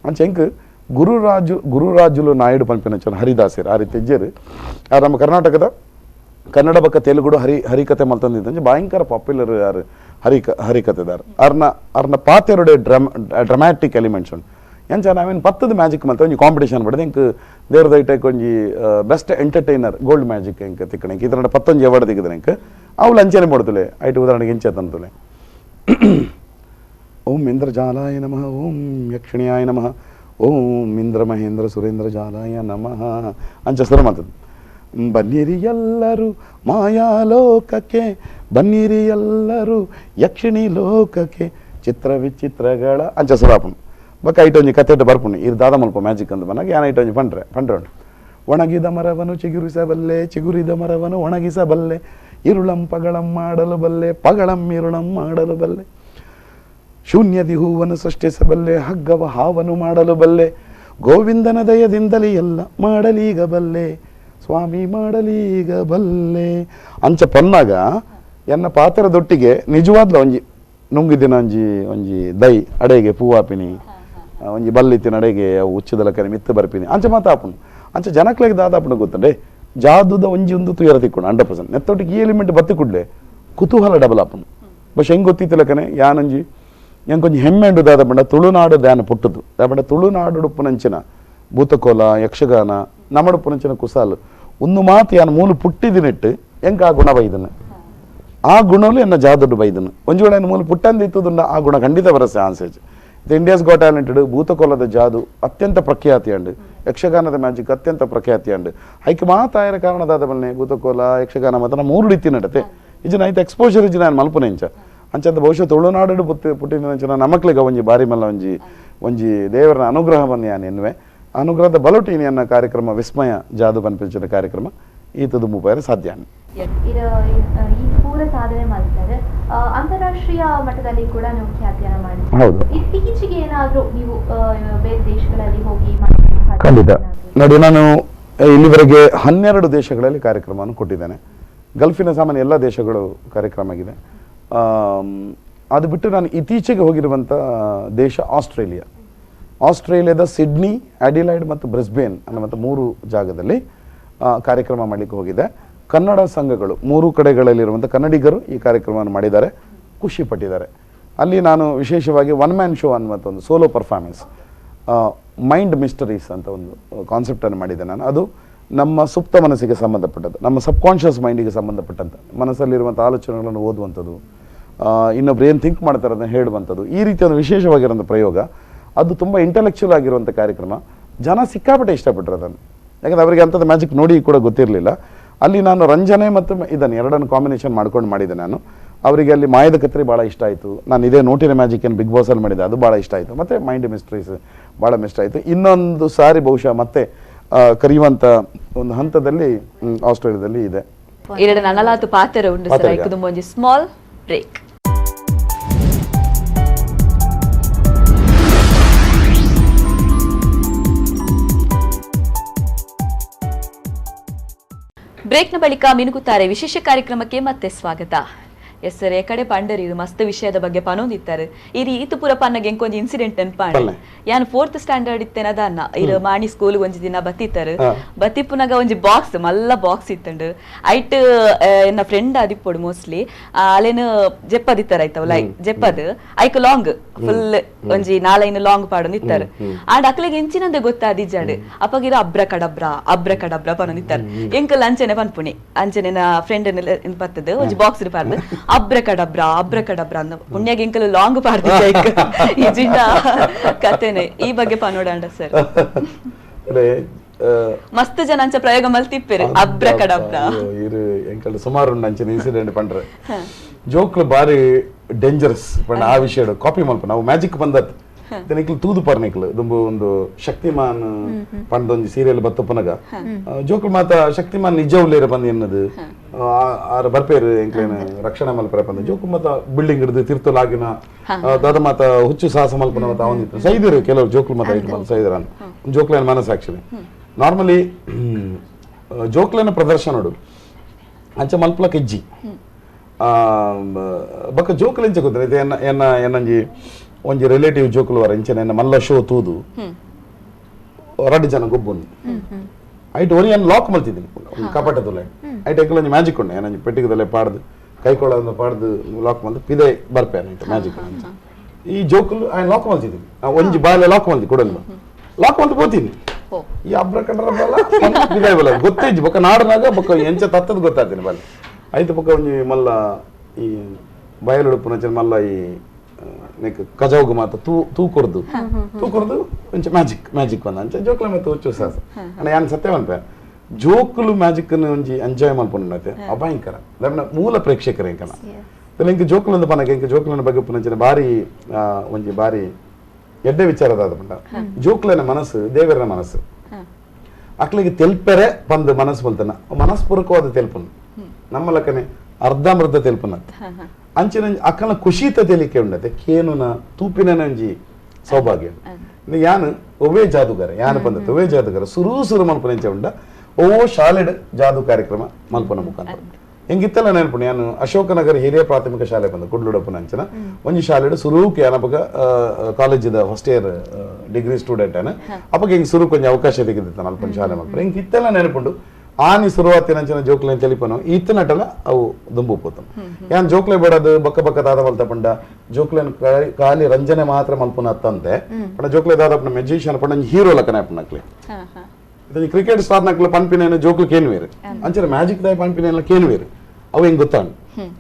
ಅಂಚೆ ಹೆಂಗೆ ಗುರುರಾಜುಲು ನಾಯ್ಡು ಪನ್ಪಿನಿಂಚನ ಹರಿದಾಸರು ಆ ರೀತಿ ಇಜ್ಜರು ನಮ್ಮ ಕರ್ನಾಟಕದ ಕನ್ನಡ ಬಕ್ಕ ತೆಲುಗುಡು ಹರಿಕತೆ ಮಲ್ತಂದಿದ್ದಂಜೆ ಭಯಂಕರ ಪಾಪ್ಯುಲರ್ ಯಾರು ಹರಿಕತೆದಾರ ಅವ್ರನ್ನ ಪಾತೆರಡೆ ಡ್ರಮ್ಯಾಟಿಕ್ ಎಲಿಮೆಂಟ್ಸ್ ಉಂಟು ಎಂಚ ನಾವೇನು ಪತ್ತದ ಮ್ಯಾಜಿಕ್ ಮಲ್ತ ಒಂಜಿ ಕಾಂಪಿಟೇಷನ್ ಪಡೆದು ಇಂಕ್ ದೇವ್ರದ ಐಟಕ್ಕೆ ಒಂಜಿ ಬೆಸ್ಟ್ ಎಂಟರ್ಟೈನರ್ ಗೋಲ್ಡ್ ಮ್ಯಾಜಿಕ್ ಇಂಕ ತಿಕ್ಕಣ ಇಂಕ ಇದರ 11 ಅವಾರ್ಡ್ ತೆಗೆದ್ರೆ ಇಂಕ ಅವ್ಳು ಅಂಚನೆ ಮಾಡ್ತಲೆ ಐಟು ಉದಾಹರಣೆಗೆ ಇಂಚೆ ತಂತಲೆ ಓಂ ಇಂದ್ರಜಾಲಾಯ ನಮಃ ಓಂ ಯಕ್ಷಿಣಿಯಾಯ ನಮಃ ಓಂ ಇಂದ್ರ ಮಹೇಂದ್ರ ಸುರೇಂದ್ರ ಜಾಲಾಯ ನಮಃ ಅಂಚ ಶುರು ಮಾಡ್ತದೆ ಬನ್ನಿರಿ ಎಲ್ಲರೂ ಮಾಯಾಲೋಕಕ್ಕೆ ಬನ್ನಿರಿ ಎಲ್ಲರೂ ಯಕ್ಷಿಣಿ ಲೋಕಕ್ಕೆ ಚಿತ್ರ ವಿಚಿತ್ರಗಳ ಅಂಚ ಸುರಾಪನ್ ಬಕ್ಕ ಐಟೊಂಜಿ ಕಥೆಟ್ಟು ಬರ್ಪುಣಿ ಇದು ದಾದ ಮಲ್ಪ ಮ್ಯಾಜಿಕ್ ಅಂತ ಬನ್ನಾಗ ಯಾನ ಐಟೊಂಜಿ ಪಂಡ್ರೆ ಉಂಟು ಒಣಗಿದ ಮರವನ್ನು ಚಿಗುರಿಸಬಲ್ಲೆ ಚಿಗುರಿದ ಮರವನ್ನು ಒಣಗಿಸಬಲ್ಲೆ ಇರುಳಂ ಪಗಳಂ ಮಾಡಲು ಬಲ್ಲೆ ಪಗಳಂ ಇರುಳಂ ಮಾಡಲು ಬಲ್ಲೆ ಶೂನ್ಯದಿ ಹೂವನ್ನು ಸೃಷ್ಟಿಸಬಲ್ಲೆ ಹಗ್ಗವ ಹಾವನ್ನು ಮಾಡಲು ಬಲ್ಲೆ ಗೋವಿಂದನ ದಯದಿಂದಲೇ ಎಲ್ಲ ಮಾಡಲೀಗ ಬಲ್ಲೆ ಸ್ವಾಮಿ ಮಾಡಲೀಗ ಬಲ್ಲೆ ಅಂಚ ಪನ್ನಾಗ ಎನ್ನ ಪಾತ್ರದೊಟ್ಟಿಗೆ ನಿಜವಾದ್ಲ ಒಂಜಿ ನುಂಗಿದಿನ ಒಂಜಿ ದೈ ಅಡೆಗೆ ಪೂವಾಪಿನಿ ಒಂಜಿ ಬಲ್ಲಿತ್ತಿನ ಅಡೆಗೆ ಉಚ್ಚದಲ ಕರೆ ಮಿತ್ತು ಬರ್ಪಿನಿ ಅಂಚ ಮಾತಾಪುನು ಅಂಚ ಜನಕ್ಲೆಗೆ ದಾದಾಪುನ ಗೊತ್ತಂಡೆ ಜಾದುದ ಒಂಜಿ ಒಂದು ತುಯರ ತಿಕ್ಕೊಂಡು 100% ನೆತ್ತೊಟ್ಟಿಗೆ ಈ ಎಲಿಮೆಂಟ್ ಬತ್ತಿ ಕುಡ್ಲೆ ಕುತೂಹಲ ಡಬಲ್ ಆಪುನು ಬಸ್ ಹೆಂಗೆ ಗೊತ್ತಿತ್ತಿಲ್ಲ ಕನೆ ಯಾನಂಜಿ ಎಂಕೊಂಜಿ ಹೆಮ್ಮೆಂಡು ದಾದ ಬಂಡ ತುಳುನಾಡು ಧ್ಯಾನ ಪುಟ್ಟದು ದಾಬಂಡ ತುಳುನಾಡು ಪುನಂಚಿನ ಭೂತಕೋಲ ಯಕ್ಷಗಾನ ನಮ್ಮಡು ಪುನಂಚಿನ ಕುಸಾಲು ಒಂದು ಮಾತು ಯಾನು ಮೂಲು ಪುಟ್ಟಿದಿನಿಟ್ಟು ಎಂಕ ಆ ಗುಣ ಬೈದನು ಆ ಗುಣಲು ಎನ್ನ ಜಾದುಡು ಬೈದನು ಒಂಜಿ ವೇಳೆ ಮೂಲು ಪುಟ್ಟಂದಿತ್ತುದುಂಡ ಆ ಗುಣ ಖಂಡಿತ ಬರಸೆ ಆನ್ಸೇಜ್ ಇದು ಇಂಡಿಯಾಸ್ ಗಾಟ್ ಟ್ಯಾಲೆಂಟೆಡ್ ಭೂತಕೋಲದ ಜಾದು ಅತ್ಯಂತ ಪ್ರಖ್ಯಾತಿ ಅಂಡು ಯಕ್ಷಗಾನದ ಮ್ಯಾಜಿಕ್ ಅತ್ಯಂತ ಪ್ರಖ್ಯಾತಿ ಅಂಡು ಐಕೆ ಮಾತಾಯರ ಕಾರಣದಾದ ಬನ್ನೆ ಭೂತಕೋಲ ಯಕ್ಷಗಾನ ಮತನ 3 ರೀತಿ ನಡತೆ ಇಜನ ಐತೆ ಎಕ್ಸ್ಪೋಜರ್ ಇಜನ ನಾನು ಮಲ್ಪನೆ ಇಂಚ ಅಂಚಂದ ಬಹುಶಃ ತುಳುನಾಡು ಪುಟ್ಟಿನ ನಮಕ್ಲಿಗ ಒಂಜಿ ಬಾರಿ ಮಲ್ಲ ಒಂಜಿ ದೇವರ ಅನುಗ್ರಹ ಬಂದು ಯಾನು ಎನ್ನುವೆ ಅನುಗ್ರಹದ ಬಲೊಟೀನಿ ಅನ್ನ ಕಾರ್ಯಕ್ರಮ ವಿಸ್ಮಯ ಜಾದು ಪನ್ಪಿಂಚಿನ ಕಾರ್ಯಕ್ರಮ ಈತದು ಮುಪಾಯರ ಸಾಧ್ಯ ಈ ಪೂರ ಸಾಧನೆ ಮಾಡ್ತಾರೆ ಅಂತಾರಾಷ್ಟ್ರೀಯ ಮಟ್ಟದಲ್ಲಿ ಕೂಡ ನೀವು ಖ್ಯಾತಿಯನ್ನ ಮಾಡಿದ್ದೀರಿ. ಹೌದು. ಇತ್ತೀಚೆಗೆ ಏನಾದ್ರೂ ನೀವು ಬೇರೆ ದೇಶಗಳಲ್ಲಿ ಹೋಗಿ ಖಂಡಿತ ನೋಡಿ ನಾನು ಇಲ್ಲಿವರೆಗೆ 12 ದೇಶಗಳಲ್ಲಿ ಕಾರ್ಯಕ್ರಮವನ್ನು ಕೊಟ್ಟಿದ್ದೇನೆ. ಗಲ್ಫಿನ ಸಾಮಾನ್ಯ ಎಲ್ಲ ದೇಶಗಳು ಕಾರ್ಯಕ್ರಮ ಆಗಿದೆ. ಅದು ಬಿಟ್ಟು ನಾನು ಇತ್ತೀಚೆಗೆ ಹೋಗಿರುವಂಥ ದೇಶ ಆಸ್ಟ್ರೇಲಿಯಾದ ಸಿಡ್ನಿ, ಅಡಿಲೈಡ್ ಮತ್ತು ಬ್ರಿಸ್ಬೇನ್ ಅನ್ನುವಂಥ 3 ಜಾಗದಲ್ಲಿ ಕಾರ್ಯಕ್ರಮ ಮಾಡಲಿಕ್ಕೆ ಹೋಗಿದೆ. ಕನ್ನಡ ಸಂಘಗಳು 3 ಕಡೆಗಳಲ್ಲಿರುವಂಥ ಕನ್ನಡಿಗರು ಈ ಕಾರ್ಯಕ್ರಮವನ್ನು ಮಾಡಿದ್ದಾರೆ, ಖುಷಿ ಪಟ್ಟಿದ್ದಾರೆ. ಅಲ್ಲಿ ನಾನು ವಿಶೇಷವಾಗಿ 1 ಮ್ಯಾನ್ ಶೋ ಅನ್ನುವಂಥ ಒಂದು ಸೋಲೋ ಪರ್ಫಾರ್ಮೆನ್ಸ್, ಮೈಂಡ್ ಮಿಸ್ಟರೀಸ್ ಅಂತ ಒಂದು ಕಾನ್ಸೆಪ್ಟನ್ನು ಮಾಡಿದ್ದೆ ನಾನು. ಅದು ನಮ್ಮ ಸುಪ್ತ ಮನಸ್ಸಿಗೆ ಸಂಬಂಧಪಟ್ಟದ್ದು, ನಮ್ಮ ಸಬ್ಕಾನ್ಷಿಯಸ್ ಮೈಂಡಿಗೆ ಸಂಬಂಧಪಟ್ಟಂಥ ಮನಸ್ಸಲ್ಲಿರುವಂಥ ಆಲೋಚನೆಗಳನ್ನು ಓದುವಂಥದ್ದು, ಇನ್ನೊಬ್ರು ಏನು ಥಿಂಕ್ ಮಾಡ್ತಾರೆ ಅದನ್ನು ಹೇಳುವಂಥದ್ದು, ಈ ರೀತಿಯ ಒಂದು ವಿಶೇಷವಾಗಿರುವಂಥ ಪ್ರಯೋಗ. ಅದು ತುಂಬ ಇಂಟೆಲೆಕ್ಚುಯಲ್ ಆಗಿರುವಂಥ ಕಾರ್ಯಕ್ರಮ. ಜನ ಸಿಕ್ಕಾಪಟ್ಟೆ ಇಷ್ಟಪಟ್ಟರು ಅದನ್ನು, ಯಾಕಂದರೆ ಅವರಿಗೆ ಅಂಥದ್ದು ಮ್ಯಾಜಿಕ್ ನೋಡಿ ಕೂಡ ಗೊತ್ತಿರಲಿಲ್ಲ. ಅಲ್ಲಿ ನಾನು ರಂಜನೆ ಮತ್ತು ಇದನ್ನು ಎರಡನ್ನು ಕಾಂಬಿನೇಷನ್ ಮಾಡ್ಕೊಂಡು ಮಾಡಿದೆ ನಾನು. ಅವರಿಗೆ ಅಲ್ಲಿ ಮಾಯದ ಕತ್ರಿ ಭಾಳ ಇಷ್ಟ ಆಯಿತು. ನಾನು ಇದೇ ನೋಟಿನ ಮ್ಯಾಜಿಕ್ ಏನು ಬಿಗ್ ಬಾಸಲ್ಲಿ ಮಾಡಿದೆ, ಅದು ಭಾಳ ಇಷ್ಟ ಆಯಿತು. ಮತ್ತು ಮೈಂಡ್ ಮಿಸ್ಟ್ರೀಸ್ ಭಾಳ ಇಷ್ಟ ಆಯಿತು. ಇನ್ನೊಂದು ಸಾರಿ ಬಹುಶಃ ಮತ್ತೆ ಕರೆಯುವಂಥ ಒಂದು ಹಂತದಲ್ಲಿ ಆಸ್ಟ್ರೇಲಿಯಾದಲ್ಲಿ ಇದೆ. ಎರಡು ನನಲಾತು ಪಾತ್ರ ಉಂಟು ಸರ್. ಇದು ಒಂದು ಸ್ಮಾಲ್ ಬ್ರೇಕ್. ಬ್ರೇಕ್ನ ಬಳಿಕ ಮಿನುಗುತ್ತಾರೆ ವಿಶೇಷ ಕಾರ್ಯಕ್ರಮಕ್ಕೆ ಮತ್ತೆ ಸ್ವಾಗತ. ಎಸ್ ಸರ್, ಕಡೆ ಪಂಡರಿ ಇದು ಮಸ್ತ್ ವಿಷಯದ ಬಗ್ಗೆ ಪನೊಂದಿತ್ತಾರೆ. ಈ ರೀತಿ ಪೂರ ಪನ್ನಗೆ ಎಂಕೊಂದು ಇನ್ಸಿಡೆಂಟ್ ನೆನ್ಪಾಣಿ. ಯಾನ್ 4th ಸ್ಟ್ಯಾಂಡರ್ಡ್ ಇತ್ತೇನ ಅದನ್ನ ಇರು ಮಾಣಿ ಸ್ಕೂಲ್ ಒಂಜಿ ದಿನ ಬತ್ತಿತ್ತಾರೆ. ಬತ್ತಿಪ್ಪುನಾಗ ಒಂಜಿ ಬಾಕ್ಸ್ ಮಲ್ಲ ಬಾಕ್ಸ್ ಇತ್ತಂಡು ಐಟ್ ಎನ್ನ ಫ್ರೆಂಡ್ ಆದಿಪ್ಪೊಡು ಮೋಸ್ಟ್ಲಿ ಅಲ್ಲೇನು ಜೆಪ್ಪದಿತ್ತಾರೆ ಆಯ್ತವ ಲೈಕ್ ಜೆಪ್ಪದ್ ಐಕ್ ಲಾಂಗ್ ಫುಲ್ ಒಂಜಿ 4 ಲೈನ್ ಲಾಂಗ್ ಪಾಡೊಂದು ಇತ್ತಾರೆ. ಆಂಡ್ ಅಕ್ಲೆಗೆ ಎಂಚಿನಂದೆ ಗೊತ್ತಾದಿಜ್ಜಾಡ್ ಅಪ್ಪಗಿರ ಅಬ್ರ ಕಡಬ್ರ ಪನೊಂದಿತ್ತಾರೆ. ಎಂಕಲ್ ಅಂಚನೆ ಪನ್ಪುಣಿ ಅಂಚನೆ ಫ್ರೆಂಡ್ ಪತ್ತದ ಒಂಜಿ ಬಾಕ್ಸ್ ಪಾರ್ದು ಅಬ್ರ ಕಡಬ್ರ ಅಂದ ಪುಣ್ಯಾಗ ಎಂಕಲ್ ಲಾಂಗ್ ಪಾಡ್ತಿದ್ದ ಈ ಜಿಂಡ ಕತೆನೆ. ಈ ಬಗ್ಗೆ ಪನೋಡಾಂಡ ಸರ್. ಮಸ್ತ್ ಜನ ಅಂಚ ಪ್ರಯೋಗ ಮಲ್ತಿಪ್ಪೇರು ಅಬ್ರಕಡಬ್ರ ಇರು ಎಂಕಲ್ ಸುಮಾರು ಉಂಡು ಅಂಚಿನ ಇನ್ಸಿಡೆಂಟ್ ಪಂಡ್ರೆ ಜೋಕ್ಲು ಬಾರಿ ಡೇಂಜರಸ್ ಪಂಡ ಆ ವಿಷಯ ಕಾಪಿ ಮಲ್ಪ ನಾವು ಮ್ಯಾಜಿಕ್ ಬಂದತ್ ನಿಕ್ಲು ತೂದು ಪರ್ನಿಕ್ಲು ದುಂಬು ಒಂದು ಶಕ್ತಿಮಾನ್ ಪಂಡೊಂದು ಸೀರಿಯಲ್ ಬತ್ತಪ್ಪನಗ ಜೋಕ್ಲು ಮಾತ ಶಕ್ತಿಮಾನ್ ನಿಜ ಉಳ್ಳೇರ ಬಂದು ಎನ್ನದು ಆರ ಬರ್ಪೇರು ಎಂಕ್ಲೇನ ರಕ್ಷಣಾ ಮಲ್ಪರ ಬಂದ ಜೋಕ್ಲು ಮಾತ ಬಿಲ್ಡಿಂಗ್ ಹಿಡಿದು ತಿರ್ತಲಾಗಿನ ದಾದ ಮಾತ ಹುಚ್ಚು ಸಾಹಸ ಮಲ್ಪನ ಮಾತ ಅವನಿತ್ತು ಸೈದಿರು ಕೆಲವರು ಜೋಕ್ಲು ಮಾತ ಇಟ್ಟು ಬಂದು ಸೈದರ ಜೋಕ್ಲೇನ ಮನಸ್ಸು ಆಕ್ಚುಲಿ ನಾರ್ಮಲಿ ಜೋಕ್ಲೇನ ಪ್ರದರ್ಶನ ನೋಡು ಅಂಚ ಮಲ್ಪಲಕ್ ಇಜ್ಜಿ ಬೊಕ್ಕ ಜೋಕ್ಲು ಎಂಚ ಗೊತ್ತಿರ ಇದು ಎನ್ನಂಜಿ ಒಂಜಿ ರಿಲೇಟಿವ್ ಜೋಕುಲು ವರ ಇಂಚನೆ ಮಲ್ಲ ಶೋ ತೂದು ರಡ್ಡು ಜನ ಗೊಬ್ಬೊಂದು ಐಟ್ ಒರಿ ಏನು ಲಾಕ್ ಮಲ್ತಿದ್ದೀನಿ ಕಪಾಟ ತುಲೆ ಐಟ್ ಎಂಕಲ್ ಒಂಜಿ ಮ್ಯಾಜಿಕ್ ಉಂಡೆ ಏನಂಜಿ ಪೆಟ್ಟಿಗೆದಲ್ಲೇ ಪಾಡ್ದು ಕೈಕೊಳ್ಳೋದನ್ನ ಪಾಡ್ದು ಲಾಕ್ ಮಲ್ತು ಪಿದೆ ಬರ್ಪೆ ಮ್ಯಾಜಿಕ್ ಈ ಜೋಕುಲು ಆಯ್ನ ಲಾಕ್ ಮಲ್ತಿದ್ದೀನಿ ಒಂಜಿ ಬಾಲೆ ಲಾಕ್ ಮಲ್ತಿ ಕೊಡಲ್ಲ ಲಾಕ್ ಮಲ್ತು ಹೋತೀನಿ ಈ ಅಬ್ರ ಕಂಡ್ರ ಬಲ್ಲ ಗೊತ್ತೇಜಿ ಬೊಕ್ಕ ನಾಡನಾಗ ಬೊಕ್ಕ ಎಂಚ ತತ್ತದ ಗೊತ್ತಾಗ್ತೀನಿ ಬಲ್ಲ ಐತೆ ಬೊಕ್ಕ ಒಂಜಿ ಮಲ್ಲ ಈ ಬಯಲುಡುಪು ನಚನ ಮಲ್ಲ ಈ ಕಜಾವ್ಗು ಮಾತ ತೂಕೊರ್ದು ಒಂಚ ಮ್ಯಾಜಿಕ್ ಬಂದ ಅಂಚ ಜೋಕ್ಲ ಮತ್ತೆ ಹುಚ್ಚು ಸಾಸ ಅಣ್ಣ ಯಾನ್ ಸತ್ಯ ಅನ್ಪೆ ಜೋಕುಲು ಮ್ಯಾಜಿಕ್ ಒಂಜಿ ಎಂಜಾಯ್ ಮಲ್ಪೊಂಡತೆ ಅಭಯಂಕರ ದಾಯನ ಮೂಲ ಪ್ರೇಕ್ಷಕರ ಎಂಕನ ಇಂಕ ಜೋಕುಲಂದು ಪನಕ ಇಂಕ ಜೋಕುಲನ ಬಗ್ಗೆ ಪುನಂಚಿನ ಬಾರಿ ಒಂಜಿ ಬಾರಿ ಎಡ್ಡೆ ವಿಚಾರದ ಪಂಡ ಜೋಕುಲನ ಮನಸ್ಸು ದೇವರ ಮನಸ್ಸು ಅಕ್ಲಿಗೆ ತೆಲ್ಪೆರೆ ಬಂದು ಮನಸ್ಸು ಬಲ್ತನ ಮನಸ್ಪೂರ್ವಕವಾದ ತೆಲ್ಪನು ನಮ್ಮ ಲಕ್ಕನೆ ಅರ್ಧಮರ್ಧ ತೆಲ್ಪನತ್ ಅಂಚಿನ ಅಕ್ಕನ ಖುಷಿತ ತೆಲಿಕೆ ಉಂಡತೆ ಕೇನುನ ತೂಪಿನ ನಂಜಿ ಸೌಭಾಗ್ಯ ಯಾನು ಒವೇ ಜಾದುಗಾರ ಯಾನು ಬಂದತ್ತೆ ಒವೇ ಜಾದುಗಾರ ಸುರು ಮಲ್ಪನೆಂಚ ಉಂಡ ಓ ಶಾಲೆಡ್ ಜಾದು ಕಾರ್ಯಕ್ರಮ ಮಲ್ಪನ ಮುಖಾಂತರ ಹೆಂಗಿತ್ತಲ್ಲ ನೆನಪು ನಾನು ಅಶೋಕನಗರ ಹಿರಿಯ ಪ್ರಾಥಮಿಕ ಶಾಲೆ ಬಂದ ಕುಡ್ಲುಡಪ್ಪನ ಅಂಚನ ಒಂಜಿ ಶಾಲೆಡ್ ಸುರೂಕೆ ಅನಪಗ ಕಾಲೇಜಿದ ಫಸ್ಟ್ ಇಯರ್ ಡಿಗ್ರಿ ಸ್ಟೂಡೆಂಟ್ ಅನ ಅಪಗ ಹಿಂಗ್ ಸುರು ಕೊಂಚ ಅವಕಾಶ ತೆಗೆದಿತ್ತ ಅಲ್ಪನ ಶಾಲೆ ಮಲ್ಪನ ಹಿಂಗಿತ್ತೆಲ್ಲ ನೆನಪುಂಡು ಆನಿ ಶುರುವಾತಿನ ಜೋಕ್ಲೆ ತೆಲಿಪನು ಈತ ನಟಲ ಅವು ದುಂಬು ಪೋತನು ಯಾನ್ ಜೋಕ್ಲೆ ಬೇಡದು ಬಕ್ಕ ಬಕ್ಕ ದಾದ ಮಲ್ತ ಪಂಡ ಜೋಕ್ಲೆನ್ ಖಾಲಿ ರಂಜನೆ ಮಾತ್ರ ಮಲ್ಪುನ ಅತ್ತಂತೆ ಪಂಡ ಜೋಕ್ಲೆ ದಾದ ಮೆಜಿಷಿಯನ್ ಪಂಡ ಹೀರೋ ಲಕ್ಕನೆ ಪನಕ್ಲೆ ಇದು ಕ್ರಿಕೆಟ್ ಸ್ಟಾರ್ ನಕ್ಲೆ ಪನ್ಪಿನೇನ ಜೋಕ್ಲು ಕೇನ್ವೇರು ಅಂಚನೆ ಮ್ಯಾಜಿಕ್ ದಾಯ ಪನ್ಪಿನೇನ ಕೇನ್ವೇರು ಅವು ಹೆಂಗ್ ಗೊತ್ತಾನು